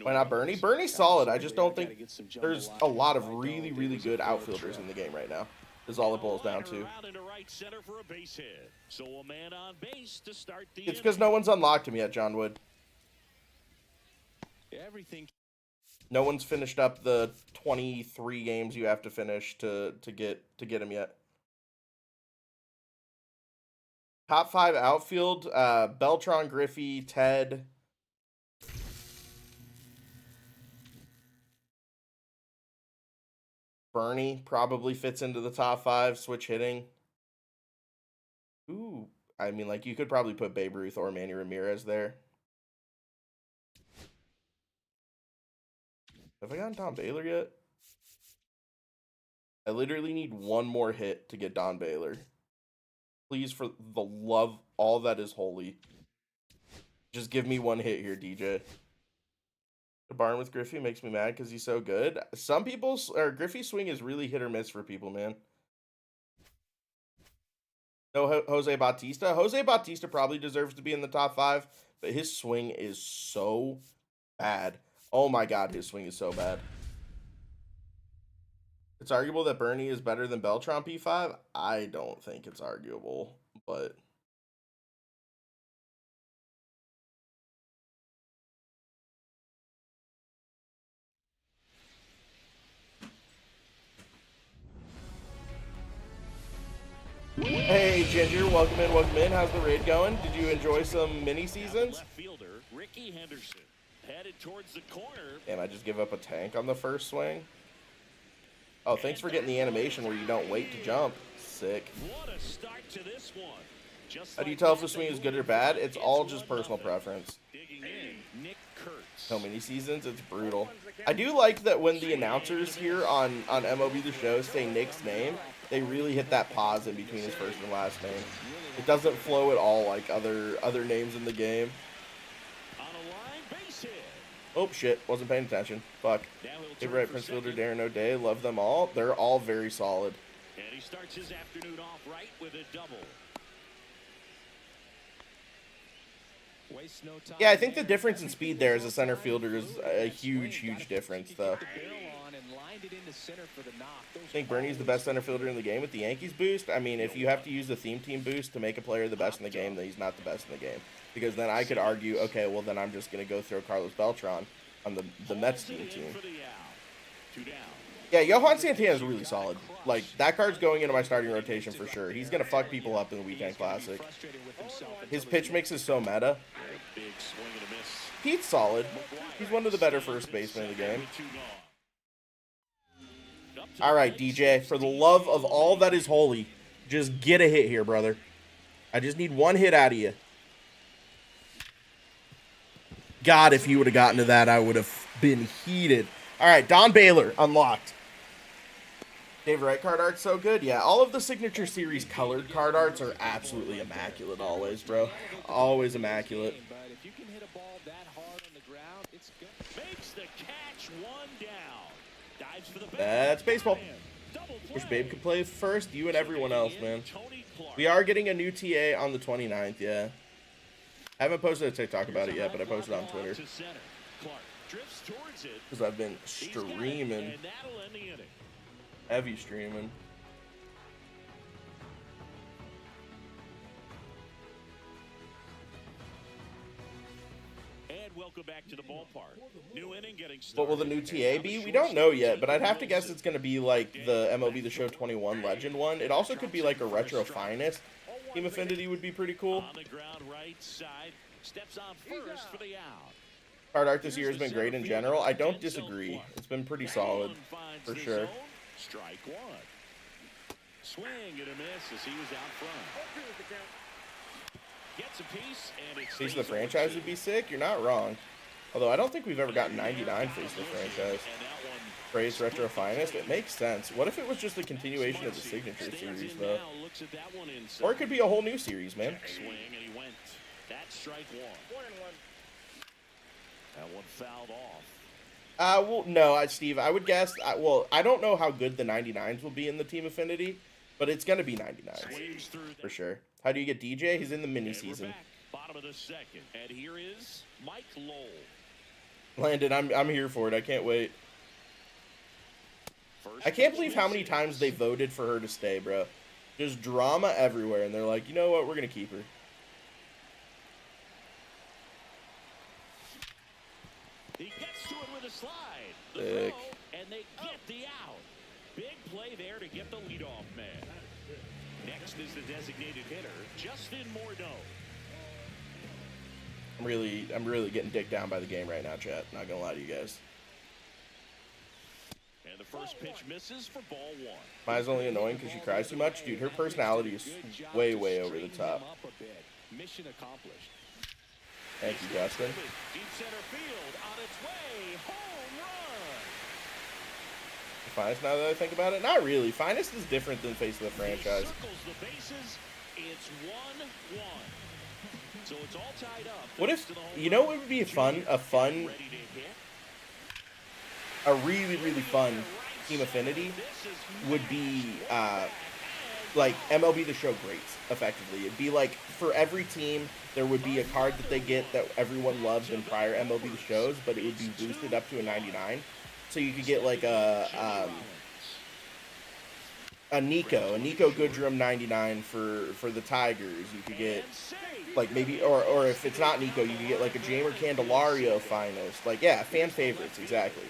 Why not Bernie? Bernie's solid. I just don't think there's a lot of really, really good outfielders in the game right now. Is all it boils down to. It's because no one's unlocked him yet, John Wood. No one's finished up the 23 games you have to finish to get him yet. Top 5 outfield, Beltran, Griffey, Ted. Bernie probably fits into the top 5, switch hitting. Ooh, I mean, like, you could probably put Babe Ruth or Manny Ramirez there. Have I gotten Don Baylor yet? I literally need one more hit to get Don Baylor. Please, for the love, all that is holy. Just give me one hit here, DJ. The barn with Griffey makes me mad because he's so good. Some people's, or Griffey's swing is really hit or miss for people, man. No Jose Bautista. Jose Bautista probably deserves to be in the top 5, but his swing is so bad. Oh my god, his swing is so bad. It's arguable that Bernie is better than Beltran P5. I don't think it's arguable, but... Hey, Ginger, welcome in. How's the raid going? Did you enjoy some mini seasons? Left fielder Ricky Henderson headed towards the corner. Damn, I just give up a tank on the first swing. Oh, thanks for getting the animation where you don't wait to jump. Sick. What a start to this one. How do you tell if the swing is good or bad? It's all just personal preference. Digging in, Nick Kurtz. So many seasons, it's brutal. I do like that when the announcers here on MLB The Show say Nick's name, they really hit that pause in between his first and last name. It doesn't flow at all like other names in the game. On a line base hit. Oh shit, wasn't paying attention. Fuck. Favorite Prince Fielder, Darren O'Day, love them all. They're all very solid. And he starts his afternoon off right with a double. Waste no time. Yeah, I think the difference in speed there as a center fielder is a huge, huge difference, though. I think Bernie's the best center fielder in the game with the Yankees boost. I mean, if you have to use the theme team boost to make a player the best in the game, then he's not the best in the game. Because then I could argue, okay, well, then I'm just going to go throw Carlos Beltran on the Mets theme team. Yeah, Johan Santana is really solid. Like, that card's going into my starting rotation for sure. He's going to fuck people up in the Weekend Classic. His pitch mix is so meta. Pete's solid. He's one of the better first basemen in the game. All right, DJ, for the love of all that is holy, just get a hit here, brother. I just need one hit out of you. God, if you would have gotten to that, I would have been heated. All right, Don Baylor, unlocked. David Wright card art's so good. Yeah, all of the Signature Series colored card arts are absolutely immaculate always, bro. Always immaculate. But if you can hit a ball that hard on the ground, it's good. Makes the catch, one down. Dives for the bag. That's baseball. Double play. Wish Babe could play first, you and everyone else, man. We are getting a new TA on the 29th, yeah. I haven't posted a TikTok about it yet, but I posted on Twitter. Because I've been streaming. Heavy streaming. And welcome back to the ballpark. New inning getting started. What will the new TA be? We don't know yet, but I'd have to guess it's going to be like the MLB The Show 21 Legend one. It also could be like a Retro Finest. Team Affinity would be pretty cool. On the ground right side. Steps on first for the out. Card art this year has been great in general. I don't disagree. It's been pretty solid, for sure. Strike one. Swing and a miss as he was out front. Gets a piece and it's Face of the Franchise would be sick. You're not wrong. Although I don't think we've ever gotten 99 Face of the Franchise. Praise Retro Finest. It makes sense. What if it was just a continuation of the Signature Series, though? Or it could be a whole new series, man. Swing and he went. That's strike one. That one fouled off. Well, no, Steve, I would guess, well, I don't know how good the 99s will be in the Team Affinity, but it's going to be 99s, for sure. How do you get DJ? He's in the mini-season. Bottom of the second, and here is Mike Lowell. Landon, I'm here for it. I can't wait. I can't believe how many times they voted for her to stay, bro. Just drama everywhere, and they're like, you know what, we're going to keep her. He gets to it with a slide. The Sick. throw, and they get the out. Big play there to get the leadoff man. Next is the designated hitter, Justin Morneau. I'm really getting dicked down by the game right now, chat. Not gonna lie to you guys. And the first pitch misses for ball one. Maya's only annoying because she cries too much. Dude, her personality is way, way over the top. Mission accomplished. Thank you, Justin. Deep center field on its way. Home run. Finest, now that I think about it? Not really. Finest is different than Face of the Franchise. Circles the bases. It's 1-1. So it's all tied up. What if, you know what would be a really, really fun Team Affinity would be, like, MLB The Show greats, effectively. It'd be like, for every team, there would be a card that they get that everyone loved in prior MLB The Shows, but it would be boosted up to a 99. So you could get, like, a Nico Goodrum 99 for the Tigers. You could get, like, maybe, or if it's not Nico, you could get, like, a Jamer Candelario Finest. Like, yeah, fan favorites, exactly.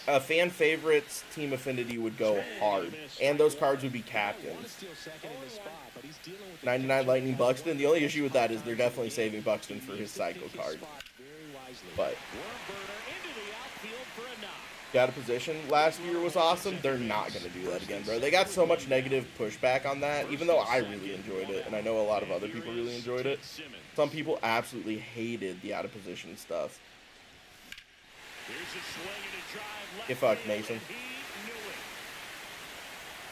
A fan favorites Team Affinity would go hard, and those cards would be captains. 99 Lightning Buxton. The only issue with that is they're definitely saving Buxton for his cycle card. But out of position last year was awesome. They're not going to do that again, bro. They got so much negative pushback on that, even though I really enjoyed it, and I know a lot of other people really enjoyed it. Some people absolutely hated the out of position stuff. Get fucked, Mason.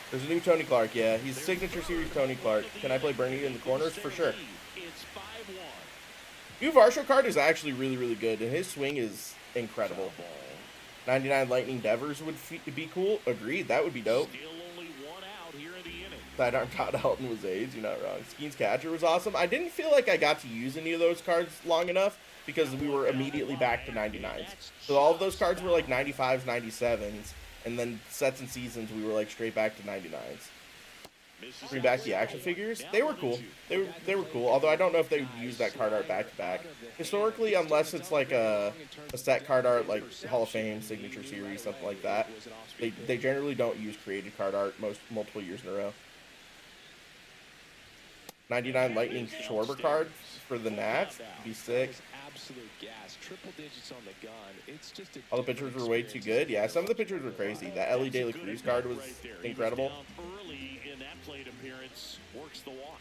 There's a new Tony Clark, yeah. He's Signature Series Tony Clark. Can I play Bernie in the corners? For sure. New Varsho card is actually really, really good, and his swing is incredible. 99 Lightning Devers would be cool. Agreed, that would be dope. Still only one out here in the inning. Sidearm Todd Helton was AIDS. You're not wrong. Skeens Catcher was awesome. I didn't feel like I got to use any of those cards long enough because we were immediately back to 99s. So all of those cards were like 95s, 97s, and then sets and seasons we were like straight back to 99s. Bring back the action figures. They were cool. They were cool. Although I don't know if they would use that card art back to back. Historically, unless it's like a set card art like Hall of Fame, Signature Series, something like that, they generally don't use created card art multiple years in a row. 99 Lightning Schwarber card for the Nats. Be sick. Absolute gas. Triple digits on the gun. It's just all the pictures were way too good. Yeah, some of the pictures were crazy. That Ellie De La Cruz card was incredible. Early in that plate appearance, works the walk.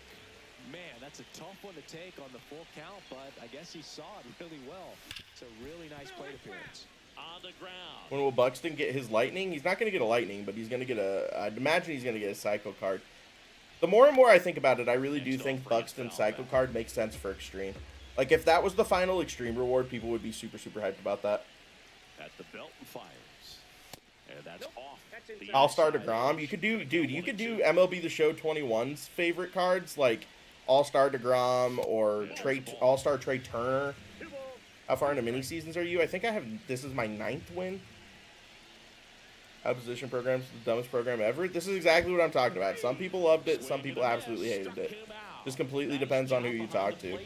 Man, that's a tough one to take on the full count, but I guess he saw it really well. It's a really nice plate appearance. On the ground. When will Buxton get his Lightning? He's not going to get a Lightning, but he's going to get I'd imagine he's going to get a Psycho card. The more and more I think about it, I really do think Buxton's Psycho card makes sense for Extreme. Like, if that was the final Extreme reward, people would be super, super hyped about that. At the belt and fires. And that's off. All-Star DeGrom. You could do, dude, you could do MLB The Show 21's favorite cards, like All-Star DeGrom or All-Star Trey Turner. How far into mini-seasons are you? I think I have, this is my 9th win. Opposition program's the dumbest program ever. This is exactly what I'm talking about. Some people loved it, some people absolutely hated it. Just completely depends on who you talk to.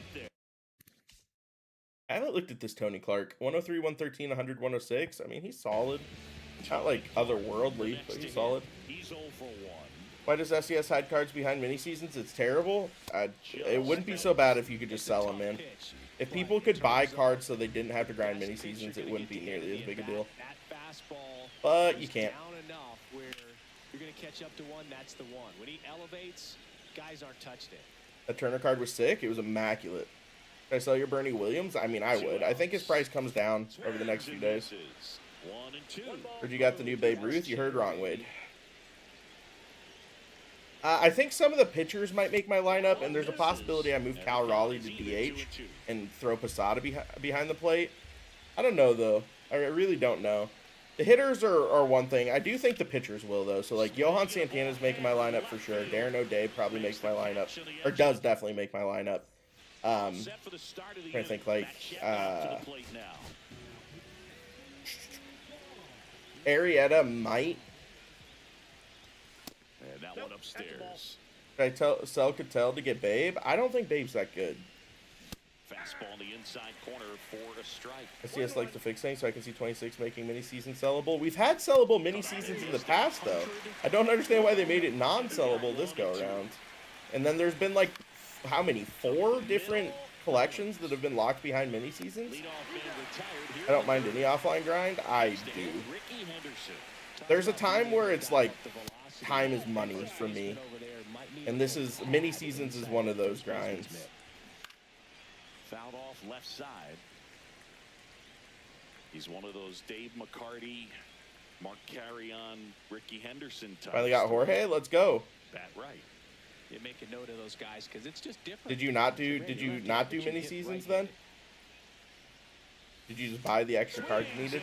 I haven't looked at this Tony Clark. 103, 113, 100, 106. I mean, he's solid. Not like otherworldly, but he's solid. Why does SES hide cards behind mini seasons? It's terrible. It wouldn't be so bad if you could just sell them, man. If people could buy cards so they didn't have to grind mini seasons, it wouldn't be nearly as big a deal. But you can't. You're going to catch up to one, that's the one. When he elevates, guys aren't touched it. The Turner card was sick. It was immaculate. Should I sell your Bernie Williams? I mean, I would. I think his price comes down over the next few days. Heard you got the new Babe Ruth? You heard wrong, Wade. I think some of the pitchers might make my lineup, and there's a possibility I move Cal Raleigh to DH and throw Posada behind the plate. I don't know, though. I really don't know. The hitters are one thing. I do think the pitchers will, though. So, like, Johan Santana's making my lineup for sure. Darren O'Day probably makes my lineup. Or does definitely make my lineup. Trying to think, like, Arrieta might. And that one upstairs. Should I sell Cattell to get Babe? I don't think Babe's that good. Fastball on the inside corner for a strike. SCS likes to fix things, so I can see 26 making mini-season sellable. We've had sellable mini-seasons in the past, though. I don't understand why they made it non-sellable this go-around. And then there's been, like, how many? 4 different collections that have been locked behind mini-seasons? I don't mind any offline grind. I do. There's a time where it's, like, time is money for me. And this is, mini-seasons is one of those grinds. Fouled off left side. He's one of those Dave McCarty, Mark Carrion, Ricky Henderson types. Finally got Jorge. Let's go. Bat right. You make a note of those guys because it's just different. Did you not do mini seasons then? Did you just buy the extra cards you needed?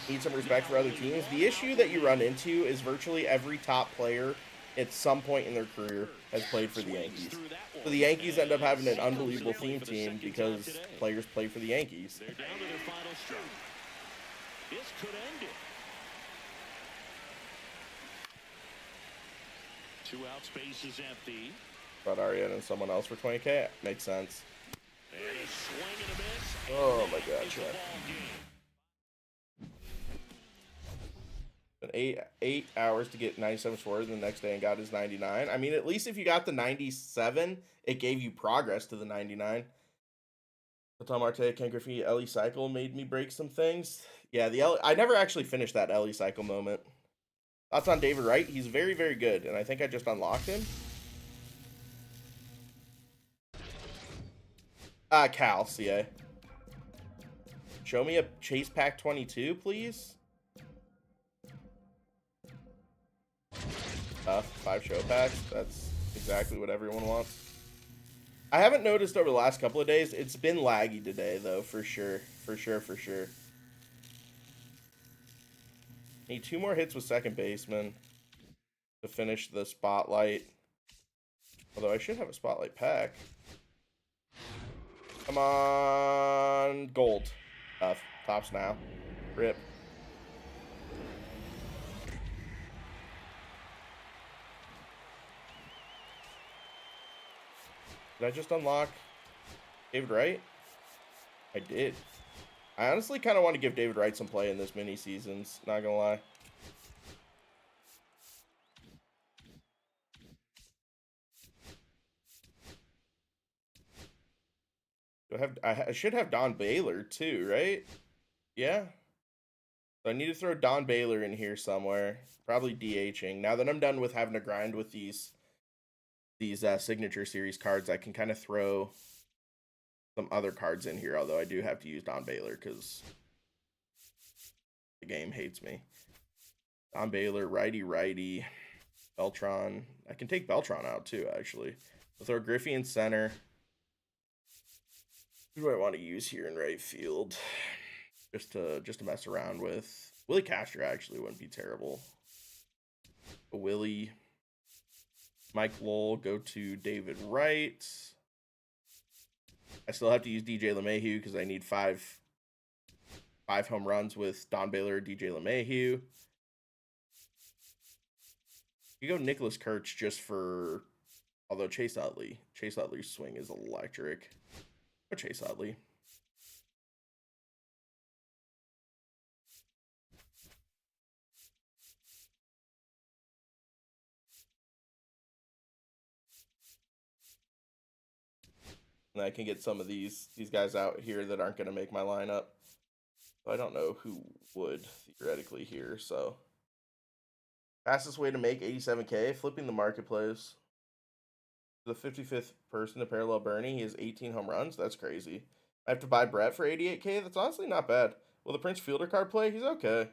Need some respect for other teams. The issue that you run into is virtually every top player at some point in their career has played for the Yankees. So the Yankees end up having an unbelievable theme team because players play for the Yankees. They're down to their final strike. This could end it. 2 out, space is empty. Brought Ariana and someone else for 20K. Makes sense. And a swing and a miss. Oh my God, Chad. Been 8 hours to get 97 scores, and the next day and got his 99. I mean, at least if you got the 97, it gave you progress to the 99. Tom Marte, Ken Griffey, Ellie Cycle made me break some things. Yeah, I never actually finished that Ellie Cycle moment. Thoughts on David Wright? He's very, very good, and I think I just unlocked him. Cal, CA. Show me a Chase Pack 22, please. 5 show packs. That's exactly what everyone wants. I haven't noticed over the last couple of days. It's been laggy today, though, for sure. For sure. Need 2 more hits with second baseman. to finish the spotlight. Although I should have a spotlight pack. Come on, gold. Tops now. Rip. Did I just unlock David Wright? I did. I honestly kind of want to give David Wright some play in this mini seasons. Not gonna lie. I should have Don Baylor too, right? Yeah. So I need to throw Don Baylor in here somewhere. Probably DHing. Now that I'm done with having to grind with these signature series cards, I can kind of throw some other cards in here. Although I do have to use Don Baylor because the game hates me. Don Baylor, righty. Beltron. I can take Beltron out too, actually. I'll throw Griffey in center. Who do I want to use here in right field? Just to mess around with. Willie Castro actually wouldn't be terrible. Willie. Mike Lowell, go to David Wright. I still have to use DJ LeMahieu because I need five home runs with Don Baylor, DJ LeMahieu. You go Nicholas Kirch just for, although Chase Utley's swing is electric. Go Chase Utley. And I can get some of these guys out here that aren't going to make my lineup. I don't know who would theoretically here, so. Fastest way to make 87K, flipping the marketplace. The 55th person to parallel Bernie. He has 18 home runs. That's crazy. I have to buy Brett for 88K. That's honestly not bad. Will the Prince Fielder card play? He's okay.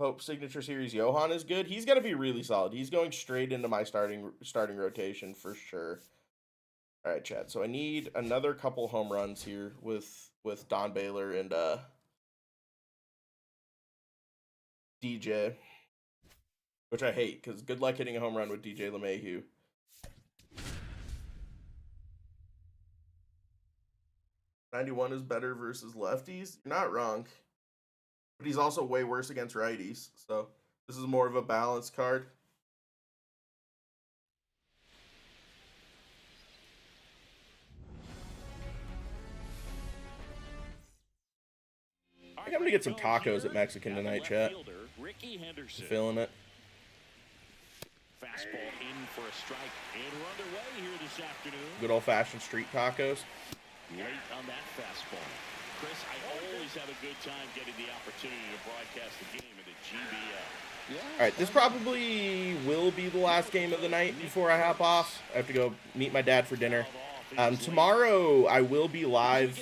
Hope Signature Series Johan is good. He's going to be really solid. He's going straight into my starting rotation for sure. All right, Chad. So I need another couple home runs here with Don Baylor and DJ, which I hate because good luck hitting a home run with DJ LeMahieu. '91 is better versus lefties. You're not wrong. But he's also way worse against righties. So this is more of a balanced card. I think I'm going to get some tacos at Mexican tonight, chat. Feeling it. Fastball in for a strike. And we're underway here this afternoon. Good old-fashioned street tacos. Late on that fastball. Chris, I always have a good time getting the opportunity to broadcast the game in the GBL. All right, this probably will be the last game of the night before I hop off. I have to go meet my dad for dinner. Tomorrow I will be live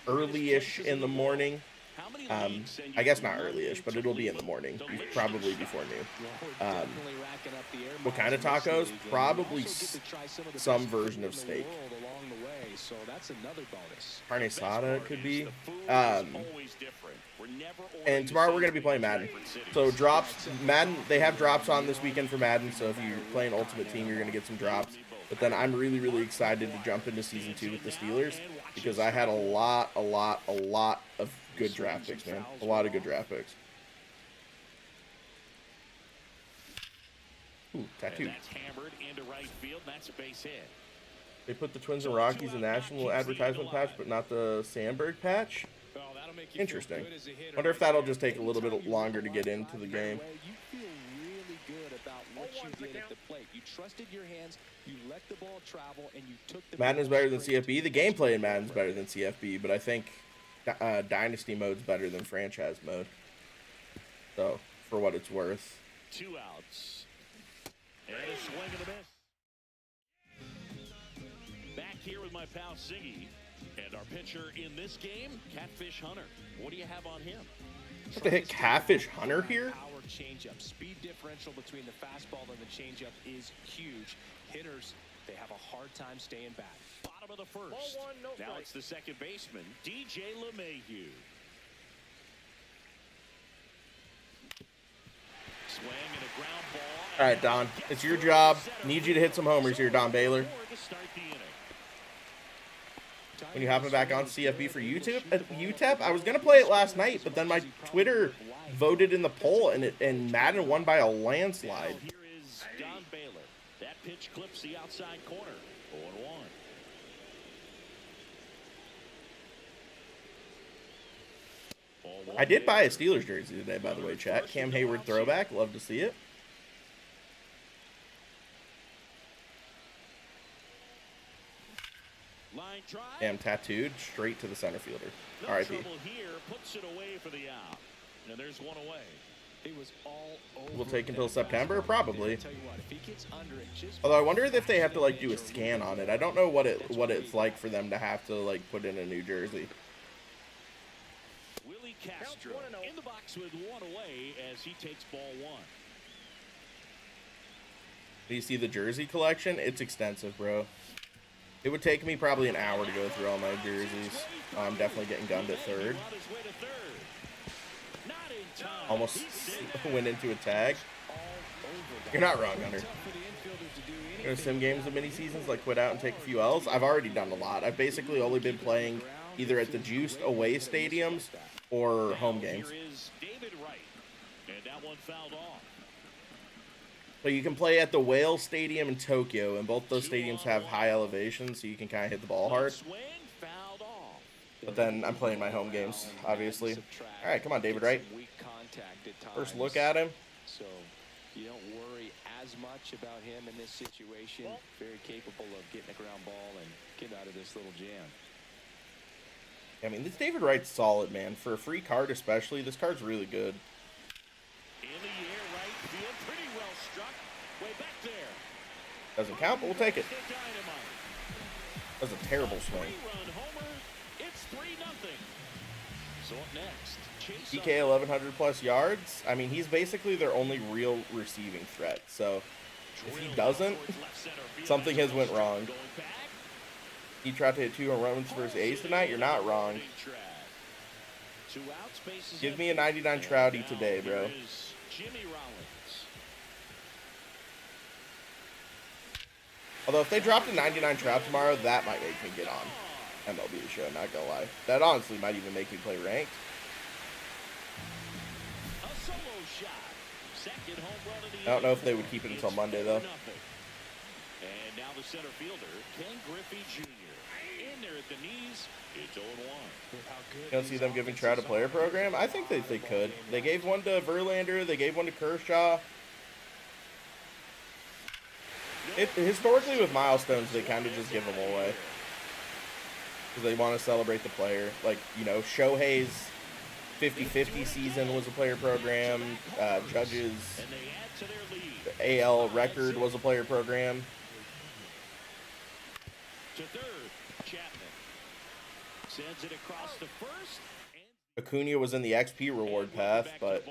early-ish in the morning. I guess not early-ish, but it'll be in the morning, probably before noon. What kind of tacos? Probably some version of steak. Carne asada could be. And tomorrow we're going to be playing Madden. So drops, Madden, they have drops on this weekend for Madden, so if you're playing Ultimate Team, you're going to get some drops. But then I'm really excited to jump into Season 2 with the Steelers, because I had a lot of good draft picks, man. A lot of good draft picks. Ooh, tattoo. That's hammered into right field. That's a base hit. They put the Twins and Rockies in national advertisement patch, but not the Sandberg patch? Interesting. Wonder if that'll just take a little bit longer to get into the game. Madden is better than CFB. The gameplay in Madden is better than CFB, but I think Dynasty mode's better than franchise mode. So, for what it's worth. 2 outs. And a swing and a miss. Back here with my pal Siggy. And our pitcher in this game, Catfish Hunter. What do you have on him? Have to hit Catfish Hunter here? Power changeup. Speed differential between the fastball and the changeup is huge. Hitters, they have a hard time staying back. Bottom of the first. Now it's the second baseman, DJ LeMahieu. Swing and a ground ball. All right, Don, it's your job. Need you to hit some homers here, Don Baylor. When you hopping back on CFB for YouTube, UTEP, I was gonna play it last night, but then my Twitter voted in the poll, and Madden won by a landslide. Here is Don Baylor. That pitch clips the outside corner. 0-1. I did buy a Steelers jersey today, by the way, chat. Cam Hayward throwback. Love to see it. Damn, tattooed straight to the center fielder. R.I.P. Puts it away for the out. And there's one away. It was all over. We'll take until September, probably. Although I wonder if they have to like do a scan on it. I don't know what it's like for them to have to like put in a new jersey. Willie Castro in the box with one away as he takes ball one. Do you see the jersey collection? It's extensive, bro. It would take me probably an hour to go through all my jerseys. I'm definitely getting gunned at third. Almost went into a tag. You're not wrong, Hunter. There's sim games of mini seasons, like quit out and take a few L's. I've already done a lot. I've basically only been playing either at the juiced away stadiums or home games. So you can play at the Whale Stadium in Tokyo, and both those stadiums have high elevation, so you can kind of hit the ball hard. But then I'm playing my home games, obviously. All right, come on, David Wright. First look at him. So you don't worry as much about him in this situation. Very capable of getting a ground ball and getting out of this little jam. I mean, this David Wright's solid, man. For a free card especially, this card's really good. In the air, right field, pretty well struck. Way back there. Doesn't count, but we'll take it. That was a terrible swing. It's 3-0. So up next, DK 1,100 plus yards. I mean, he's basically their only real receiving threat. So if he doesn't, something has went wrong. He tried to hit 2 home runs versus A's tonight. You're not wrong. Give me a 99 Trouty today, bro. Although if they dropped a 99 Trout tomorrow, that might make me get on MLB The Show, not gonna lie. That honestly might even make me play ranked. I don't know if they would keep it until Monday, though. And now the center fielder, Ken Griffey Jr. In there at the knees, it's 0-1. You don't see them giving Trout a player program? I think they could. They gave one to Verlander. They gave one to Kershaw. Historically, with milestones, they kind of just give them away. Because they want to celebrate the player. Like, you know, Shohei's 50-50 season was a player program. Judge's AL record was a player program. To third, Chapman sends it across the first. Acuna was in the XP reward path, but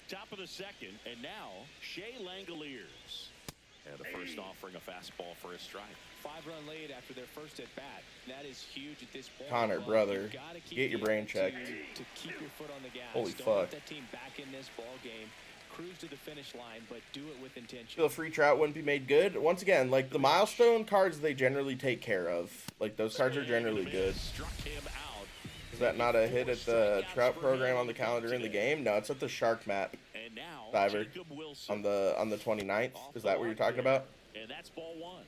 Top of the second, and now Shea Langoliers. And the first offering a fastball for a strike. 5-run lead after their first at bat. That is huge at this point. Connor, brother, get your brain checked. To keep your foot on the gas. Holy Don't fuck. let that team back in this ball game. Cruise to the finish line, but do it with intention. Feel free Trout wouldn't be made good. Once again, like the milestone cards, they generally take care of. Like those cards are generally good. Is that not a hit at the Trout program on the calendar in the game? No, it's at the Shark map. Diver on the 29th. Is that what you're talking about? And that's ball one.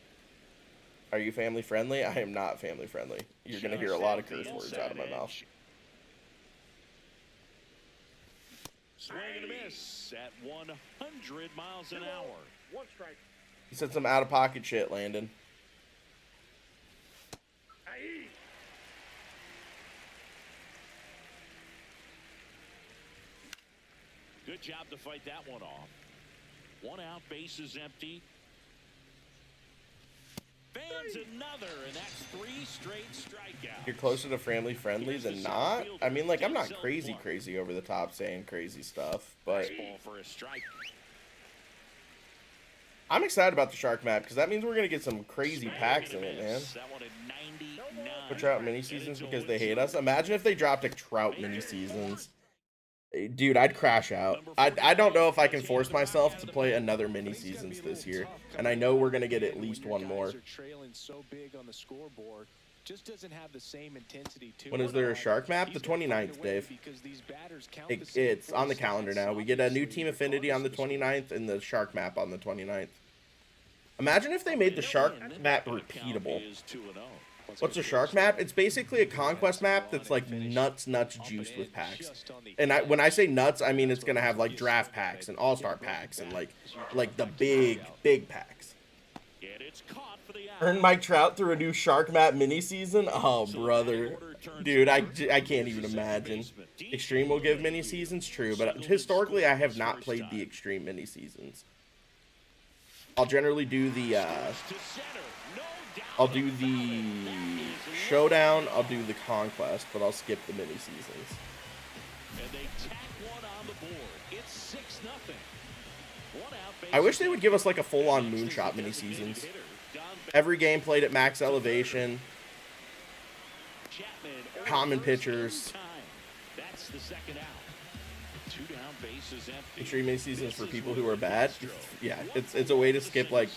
Are you family friendly? I am not family friendly. You're gonna hear a lot of curse words out of my mouth. Swing and a miss at 100 miles an hour. One strike. He said some out of pocket shit, Landon. Aye. Good job to fight that one off. One out, bases empty. Fans another, and that's 3 straight strikeouts. You're closer to family friendly than not. I mean, like, I'm not crazy over the top saying crazy stuff, but Ball for a strike. I'm excited about the Shark map because that means we're gonna get some crazy packs in it, man. That one at 99. For Trout mini seasons because they hate us. Imagine if they dropped a Trout mini seasons. Dude, I'd crash out. I don't know if I can force myself to play another mini seasons this year, and I know we're gonna get at least one more. Just doesn't have the same intensity to When is there a shark map? The 29th, Dave. It's on the calendar now. We get a new team affinity on the 29th and the shark map on the 29th. Imagine if they made the shark map repeatable. What's a shark map? It's basically a conquest map that's like nuts juiced with packs. And when I say nuts, I mean it's gonna have like draft packs and all-star packs and like the big packs. Earn Mike Trout through a new shark map mini season? Oh brother, dude, I can't even imagine. Extreme will give mini seasons, true, but historically I have not played the extreme mini seasons. I'll generally do the showdown, I'll do the conquest, but I'll skip the mini seasons. And they tack one on the board. It's 6-0. I wish they would give us like a full-on moonshot mini seasons. Every game played at max elevation. Common pitchers. That's the second out. 2 down, bases empty. Extreme mini seasons for people who are bad. Yeah, it's a way to skip like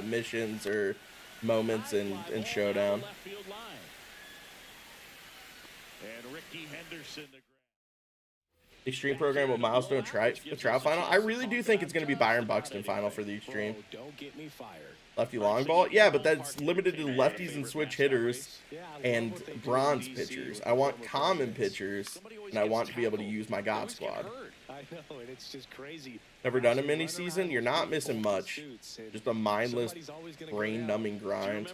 missions or moments in showdown. And Ricky Henderson, the Extreme program with milestone trout final. I really do think it's going to be Byron Buxton final for the extreme. Don't get me fired. Lefty long ball? Yeah, but that's limited to lefties and switch hitters and bronze pitchers. I want common pitchers, and I want to be able to use my God Squad. I know, and it's just crazy. Never done a mini season? You're not missing much. Just a mindless, brain-numbing grind.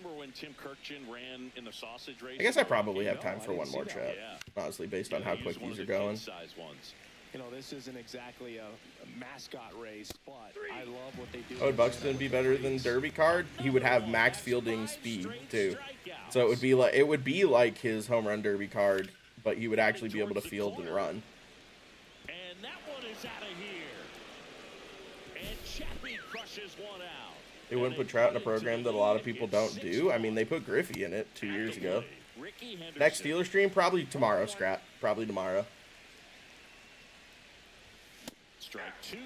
I guess I probably have time for one more chat, honestly, based on how quick these are going. You know, this isn't exactly a mascot race, but I love what they do. Oh, would Buxton be better than Derby Card? He would have max fielding speed too, so it would be like his home run Derby Card, but he would actually be able to field and run. And that one is out of here. And Chappie crushes one out. They wouldn't put Trout in a program that a lot of people don't do. I mean, they put Griffey in it 2 years ago. Next Steeler stream, probably tomorrow, Scrap. Probably tomorrow. Strike 2.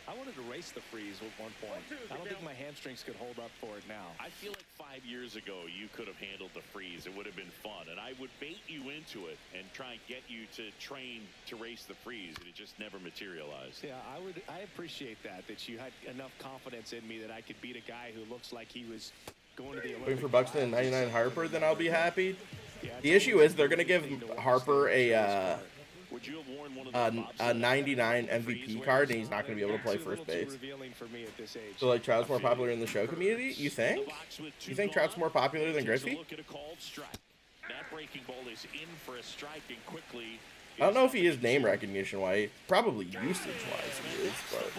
I wanted to race the freeze at one point. I don't think my hamstrings could hold up for it now. I feel like 5 years ago you could have handled the freeze. It would have been fun, and I would bait you into it and try and get you to train to race the freeze, and it just never materialized. Yeah, I appreciate that you had enough confidence in me that I could beat a guy who looks like he was going to the Olympics. Waiting for Buxton and 99 Harper, then I'll be happy. The issue is they're going to give Harper a 99 MVP card, and he's not going to be able to play first base. So, like, Trout's more popular in the show community? You think? You think Trout's more popular than Griffey? I don't know if he is name recognition-wise. Probably usage-wise he is, but...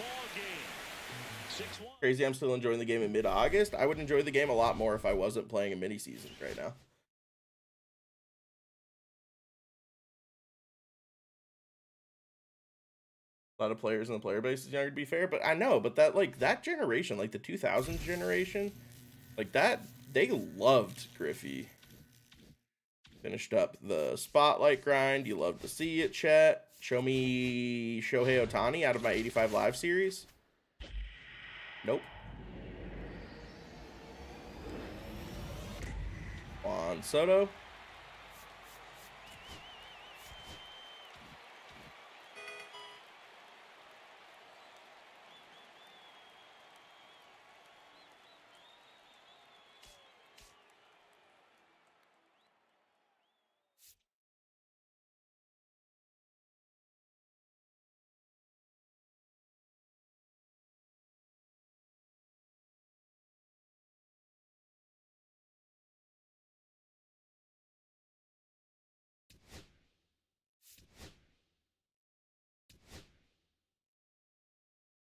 Crazy, I'm still enjoying the game in mid-August. I would enjoy the game a lot more if I wasn't playing a mini-season right now. A lot of players in the player base is younger, to be fair, but I know, but that generation, like the 2000s generation, like that, they loved Griffey. Finished up the spotlight grind. You love to see it, chat. Show me Shohei Ohtani out of my 85 Live series. Nope. Juan Soto.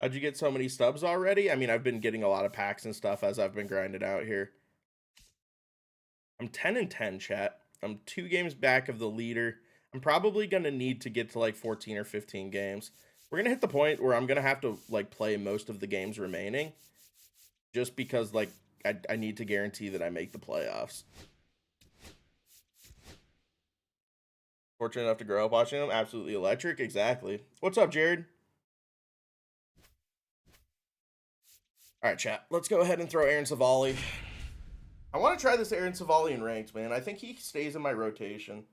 How'd you get so many stubs already? I mean, I've been getting a lot of packs and stuff as I've been grinding out here. I'm 10-10, chat. I'm 2 games back of the leader. I'm probably going to need to get to like 14 or 15 games. We're going to hit the point where I'm going to have to like play most of the games remaining. Just because like I need to guarantee that I make the playoffs. Fortunate enough to grow up watching him. Absolutely electric. Exactly. What's up, Jared? All right, chat. Let's go ahead and throw Aaron Savali. I want to try this Aaron Savali in ranked, man. I think he stays in my rotation.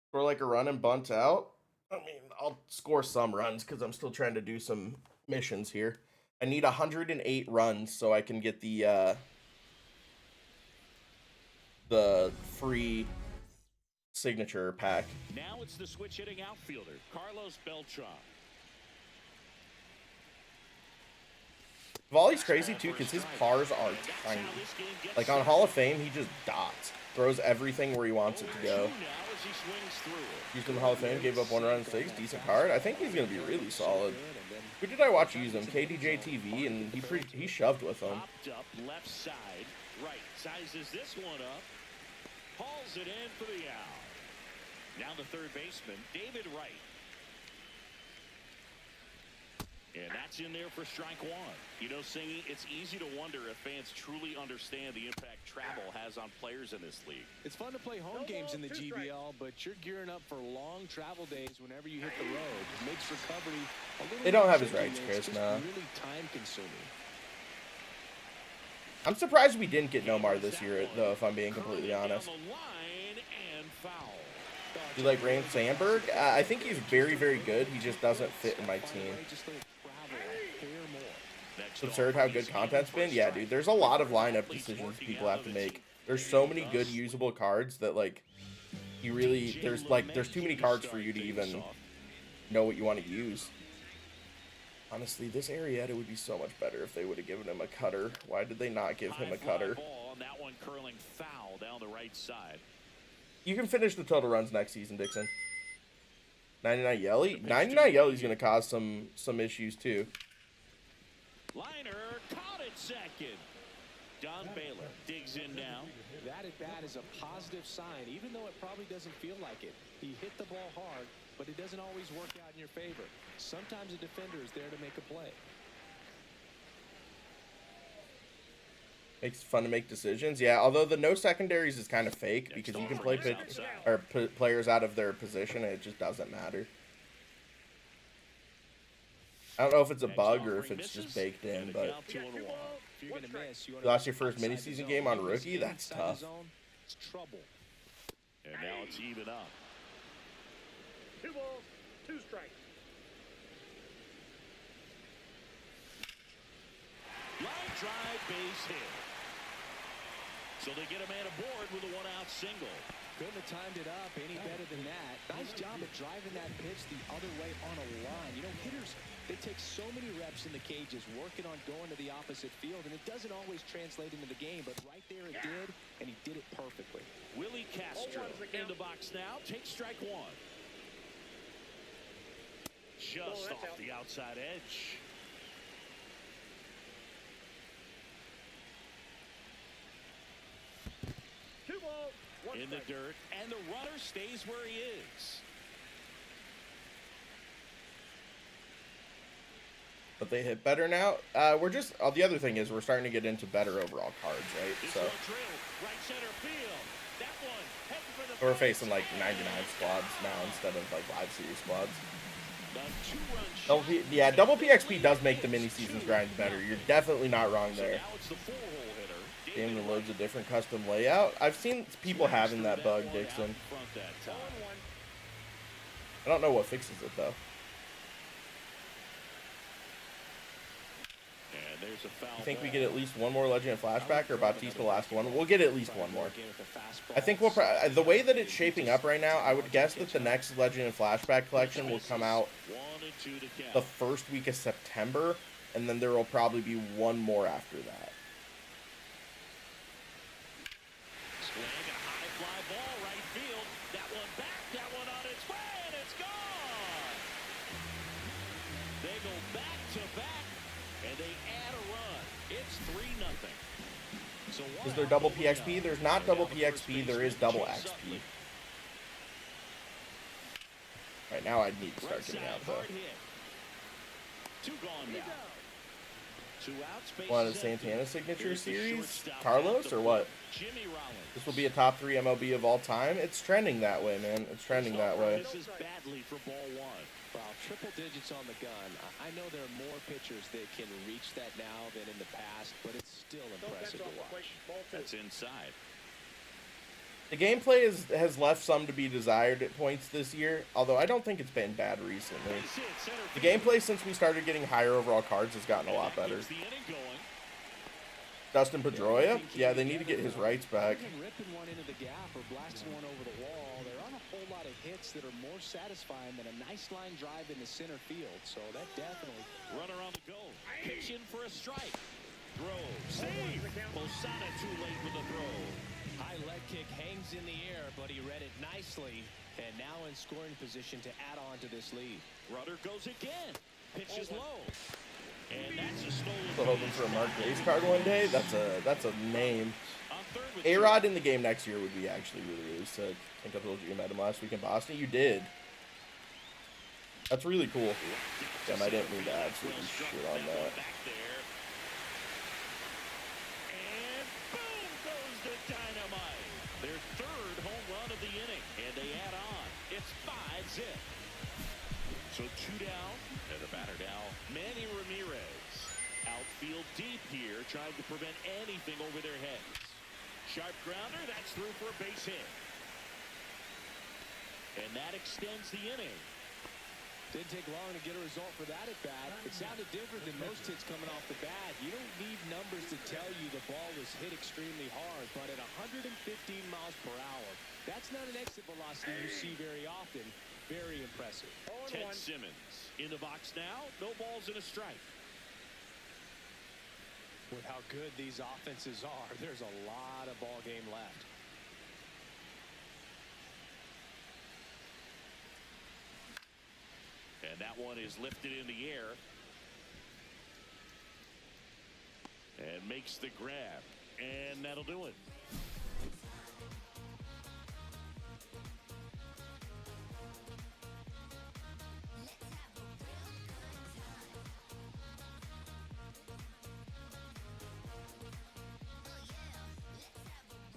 Score like a run and bunt out. I mean, I'll score some runs because I'm still trying to do some missions here. I need 108 runs so I can get the free signature pack. Now it's the switch hitting outfielder, Carlos Beltran. Volley's crazy too because his pars are tiny. Like on Hall of Fame, he just dots. Throws everything where he wants it to go. Used in the Hall of Fame, gave up 1 run in 6. Decent card. I think he's going to be really solid. Who did I watch use him? KDJ TV, and he shoved with him. Up left side, right. Sizes this one up. Hauls it in for the out. Now the third baseman, David Wright. And that's in there for strike one. You know, Singy, it's easy to wonder if fans truly understand the impact travel has on players in this league. It's fun to play home games in the GBL, but you're gearing up for long travel days whenever you hit the road. It makes recovery a little They don't have his tricky, rights, and Chris, it's no. really time-consuming. I'm surprised we didn't get Nomar this year, though, if I'm being completely honest. You like Rain Sandberg? I think he's very, very good. He just doesn't fit in my team. It's absurd how good content's been. Yeah, dude, there's a lot of lineup decisions people have to make. There's so many good usable cards that, like, you really, there's too many cards for you to even know what you want to use. Honestly, this Arrieta would be so much better if they would have given him a cutter. Why did they not give him a cutter? That one curling foul down the right side. You can finish the total runs next season, Dixon. 99 Yelly? 99 Yelly's going to cause some issues, too. Liner caught it second. Don Baylor digs in now. That at bat is a positive sign, even though it probably doesn't feel like it. He hit the ball hard, but it doesn't always work out in your favor. Sometimes a defender is there to make a play. Makes it fun to make decisions. Yeah, although the no secondaries is kind of fake because you can play players out of their position and it just doesn't matter. I don't know if it's a bug or if it's just baked in, but you lost your first mini-season game on rookie? That's tough. It's trouble. And now it's even up. 2 balls, 2 strikes. Line drive, base hit. So they get a man aboard with a 1-out single. Couldn't have timed it up any better than that. Nice job of driving that pitch the other way on a line. You know, hitters, they take so many reps in the cages working on going to the opposite field, and it doesn't always translate into the game, but right there it did, and he did it perfectly. Willie Castro in the box now. Takes strike one. Just off the outside edge. In the dirt, and the runner stays where he is. But they hit better now. We're just, the other thing is we're starting to get into better overall cards, right? So we're facing like 99 squads now instead of like live series squads. Double PXP does make the mini seasons grind better. You're definitely not wrong there. Game that loads a different custom layout. I've seen people having that bug, Dixon. I don't know what fixes it though. You think we get at least one more Legend and Flashback, or Bautista last one? We'll get at least one more. I think we'll the way that it's shaping up right now, I would guess that the next Legend and Flashback collection will come out the first week of September, and then there will probably be one more after that. Is there double PXP? There's not double PXP, there is double XP. Right now I need to start getting out though. Two outs, base One of is the empty. Santana signature Here's the series? shortstop Carlos at the or what? plate, Jimmy Rollins. This will be a top 3 MLB of all time. It's trending that way, man. It's trending that way. Misses badly for ball one. Wow, triple digits on the gun. I know there are more pitchers that can reach that now than in the past, but it's still impressive to watch. That's inside. The gameplay has left some to be desired at points this year, although I don't think it's been bad recently. Base hit, center The field. gameplay since we started getting higher overall cards has gotten a lot better. Keeps the inning going. Dustin Pedroia? Yeah, they need to get his rights back. Even ripping one into the gap or blasting one over the wall, there aren't a whole lot of hits that are more satisfying than a nice line drive into center field. So that definitely. Runner on the go. Pitch in for a strike. Throw. Save. Posada too late with the throw. High leg kick hangs in the air, but he read it nicely. And now in scoring position to add on to this lead. Runner goes again. Pitch is low. And that's a stolen Still hoping for a Mark Grace card one day. That's a name. on third with A-Rod in the game next year would be actually really, really sick. I think I told you met him last week in Boston. You did. That's really cool. Damn, I didn't mean to absolutely shit on that. Back there. And boom goes the dynamite. Their third home run of the inning. And they add on. It's 5-0. So 2 down. And the batter now, Manny Ramirez. Outfield deep here, trying to prevent anything over their heads. Sharp grounder, that's through for a base hit. And that extends the inning. Didn't take long to get a result for that at bat. It sounded different than most hits coming off the bat. You don't need numbers to tell you the ball was hit extremely hard, but at 115 miles per hour, that's not an exit velocity you see very often. Very impressive. Ted Simmons in the box now. No balls and a strike. With how good these offenses are, there's a lot of ball game left. And that one is lifted in the air. And makes the grab. And that'll do it.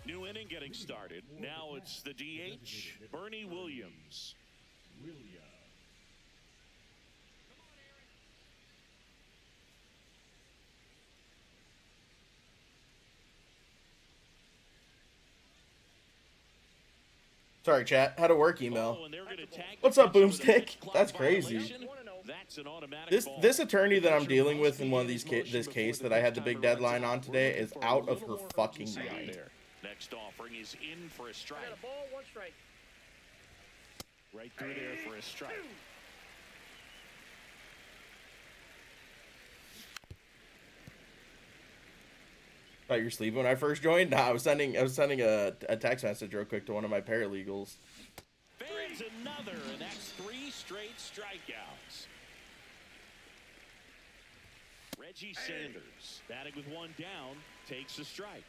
New inning getting started. Now it's the DH, Bernie Williams. Sorry, chat. Had a work email. Oh, and they're gonna tag What's the up, pitcher with a Boomstick? pitch clock That's crazy. violation. That's an automatic ball. This attorney that I'm dealing with in one of these this case that I had the big deadline on today is out of her fucking mind. Next offering is in for a strike. Got a ball, 1 strike. Right through there for a strike. Thought you were sleeping when I first joined. Nah, I was sending a text message real quick to one of my paralegals. Fans another, and that's 3 straight strikeouts. Reggie Sanders, batting with 1 down, takes a strike.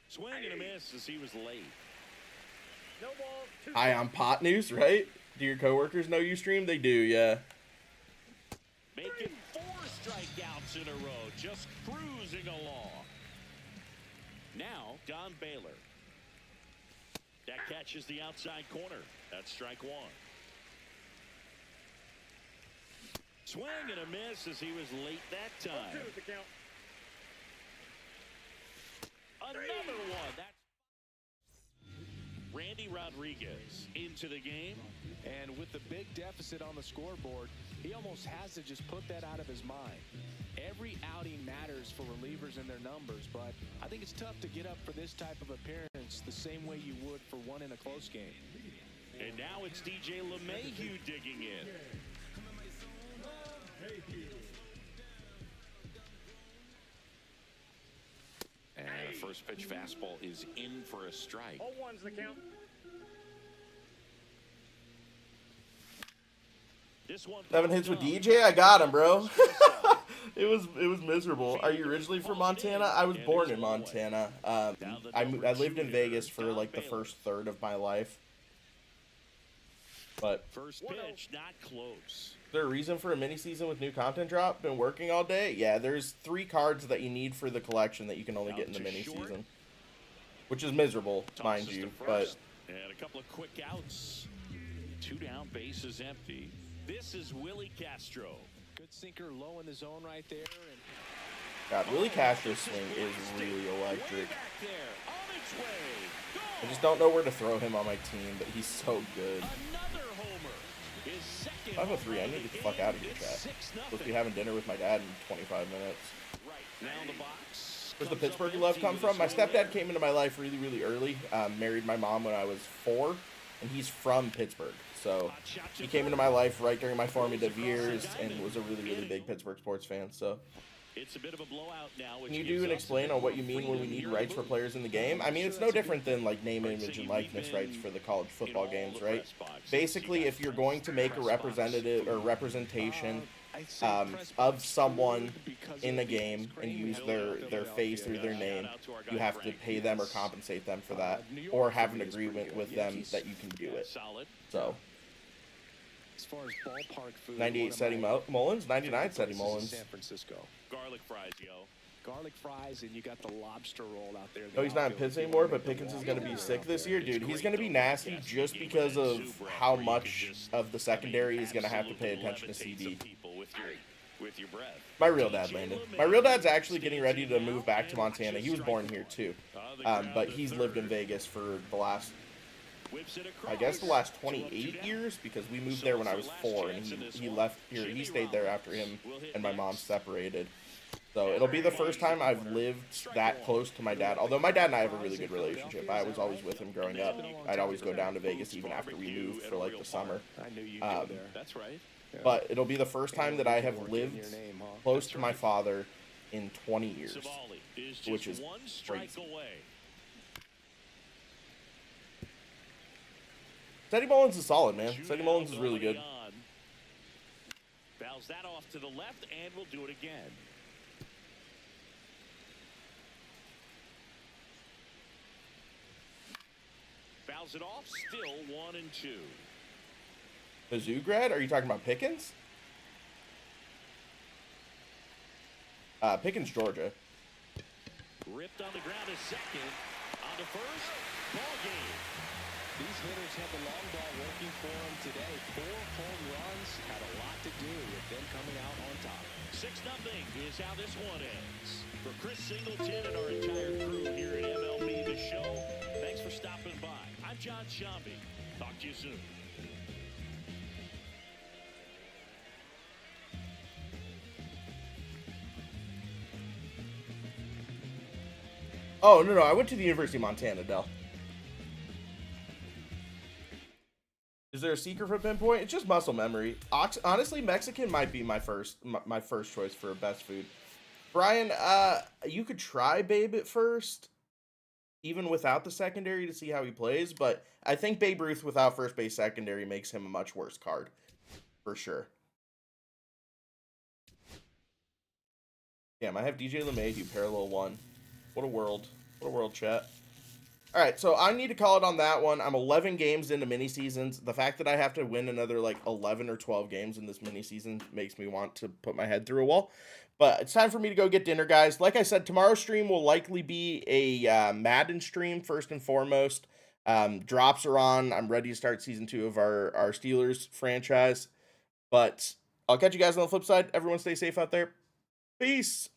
Swing and a miss as he was late. No ball, 2 Hi, I'm Pot News, right? Do your coworkers know you stream? They do, yeah. Making 4 strikeouts in a row, just cruising along. Now, Don Baylor. That catches the outside corner. That's strike 1. Swing and a miss as he was late that 2 time. is the count. Another one. That's Randy Rodriguez into the game. And with the big deficit on the scoreboard, he almost has to just put that out of his mind. Every outing matters for relievers and their numbers, but I think it's tough to get up for this type of appearance the same way you would for one in a close game. And now it's DJ LeMahieu digging in. And the first pitch fastball is in for a strike. All 1's the count. This one 7 hits with DJ. I got him, bro. It was miserable. Are you originally from Montana? I was born in Montana. I lived in Vegas for like the first third of my life. But First pitch, not close. there a reason for a mini season with new content drop? Been working all day? Yeah, there's 3 cards that you need for the collection that you can only get in the mini season, which is miserable, mind you. But and a couple of quick outs. 2 down, bases empty. This is Willie Castro. Good sinker low in the zone right there. And God, Willie Castro's swing is really electric. Back there, on its way. I just don't know where to throw him on my team, but he's so good. Another homer. His second 503, I need to get the fuck out of here, chat. Supposed to be having dinner with my dad in 25 minutes. Right now the box. Where's the Pittsburgh love come from? My stepdad came into my life really, really early. Married my mom when I was 4, and he's from Pittsburgh. So he came into my life right during my formative years and was a really, really big Pittsburgh sports fan. So It's a bit of a blowout now. can you do and explain on what you mean when we need rights for players in the game? I mean, it's no different than like name, image, and likeness rights for the college football games, right? Basically, if you're going to make a representative or representation of someone in a game and use their face or their name, you have to pay them or compensate them for that, or have an agreement with them that you can do it. So, as far as ballpark food, 98 Setty Mullins, 99 Setty Mullins. San Francisco. Garlic fries, yo. Garlic fries, and you got the lobster roll out there. No, he's not in Pitts anymore, but Pickens is going to be sick this year, dude. He's going to be nasty just because of how much of the secondary is going to have to pay attention to CD. With your breath. My real dad, Landon. My real dad's actually getting ready to move back to Montana. He was born here, too. But he's lived in Vegas for the last, I guess, the last 28 years, because we moved there when I was 4, and he left here. He stayed there after him and my mom separated. So it'll be the first time I've lived that close to my dad. Although my dad and I have a really good relationship. I was always with him growing up. I'd always go down to Vegas even after we moved for like the summer. I knew you'd go there. That's right. But it'll be the first time that I have lived close to my father in 20 years, which is crazy. Setty Mullins is solid, man. Setty Mullins is really good. Fouls that off to the left, and we'll do it again. Fouls it off, still 1-2. Mizzou grad? Are you talking about Pickens? Pickens, Georgia. Ripped on the ground to second. On to first. Ball game. These hitters had the long ball working for them today. 4 home runs had a lot to do with them coming out on top. 6-0 is how this one ends. For Chris Singleton and our entire crew here at MLB The Show, thanks for stopping by. I'm John Shambi. Talk to you soon. Oh, no, I went to the University of Montana, Dell. Is there a secret for pinpoint? It's just muscle memory. Honestly, Mexican might be my first choice for best food. Brian, you could try Babe at first, even without the secondary, to see how he plays, but I think Babe Ruth without first base secondary makes him a much worse card, for sure. Damn, I have DJ LeMahieu, parallel 1. What a world. What a world, chat. All right, so I need to call it on that one. I'm 11 games into mini seasons. The fact that I have to win another like 11 or 12 games in this mini season makes me want to put my head through a wall. But it's time for me to go get dinner, guys. Like I said, tomorrow's stream will likely be a Madden stream first and foremost. Drops are on. I'm ready to start season 2 of our Steelers franchise. But I'll catch you guys on the flip side. Everyone stay safe out there. Peace.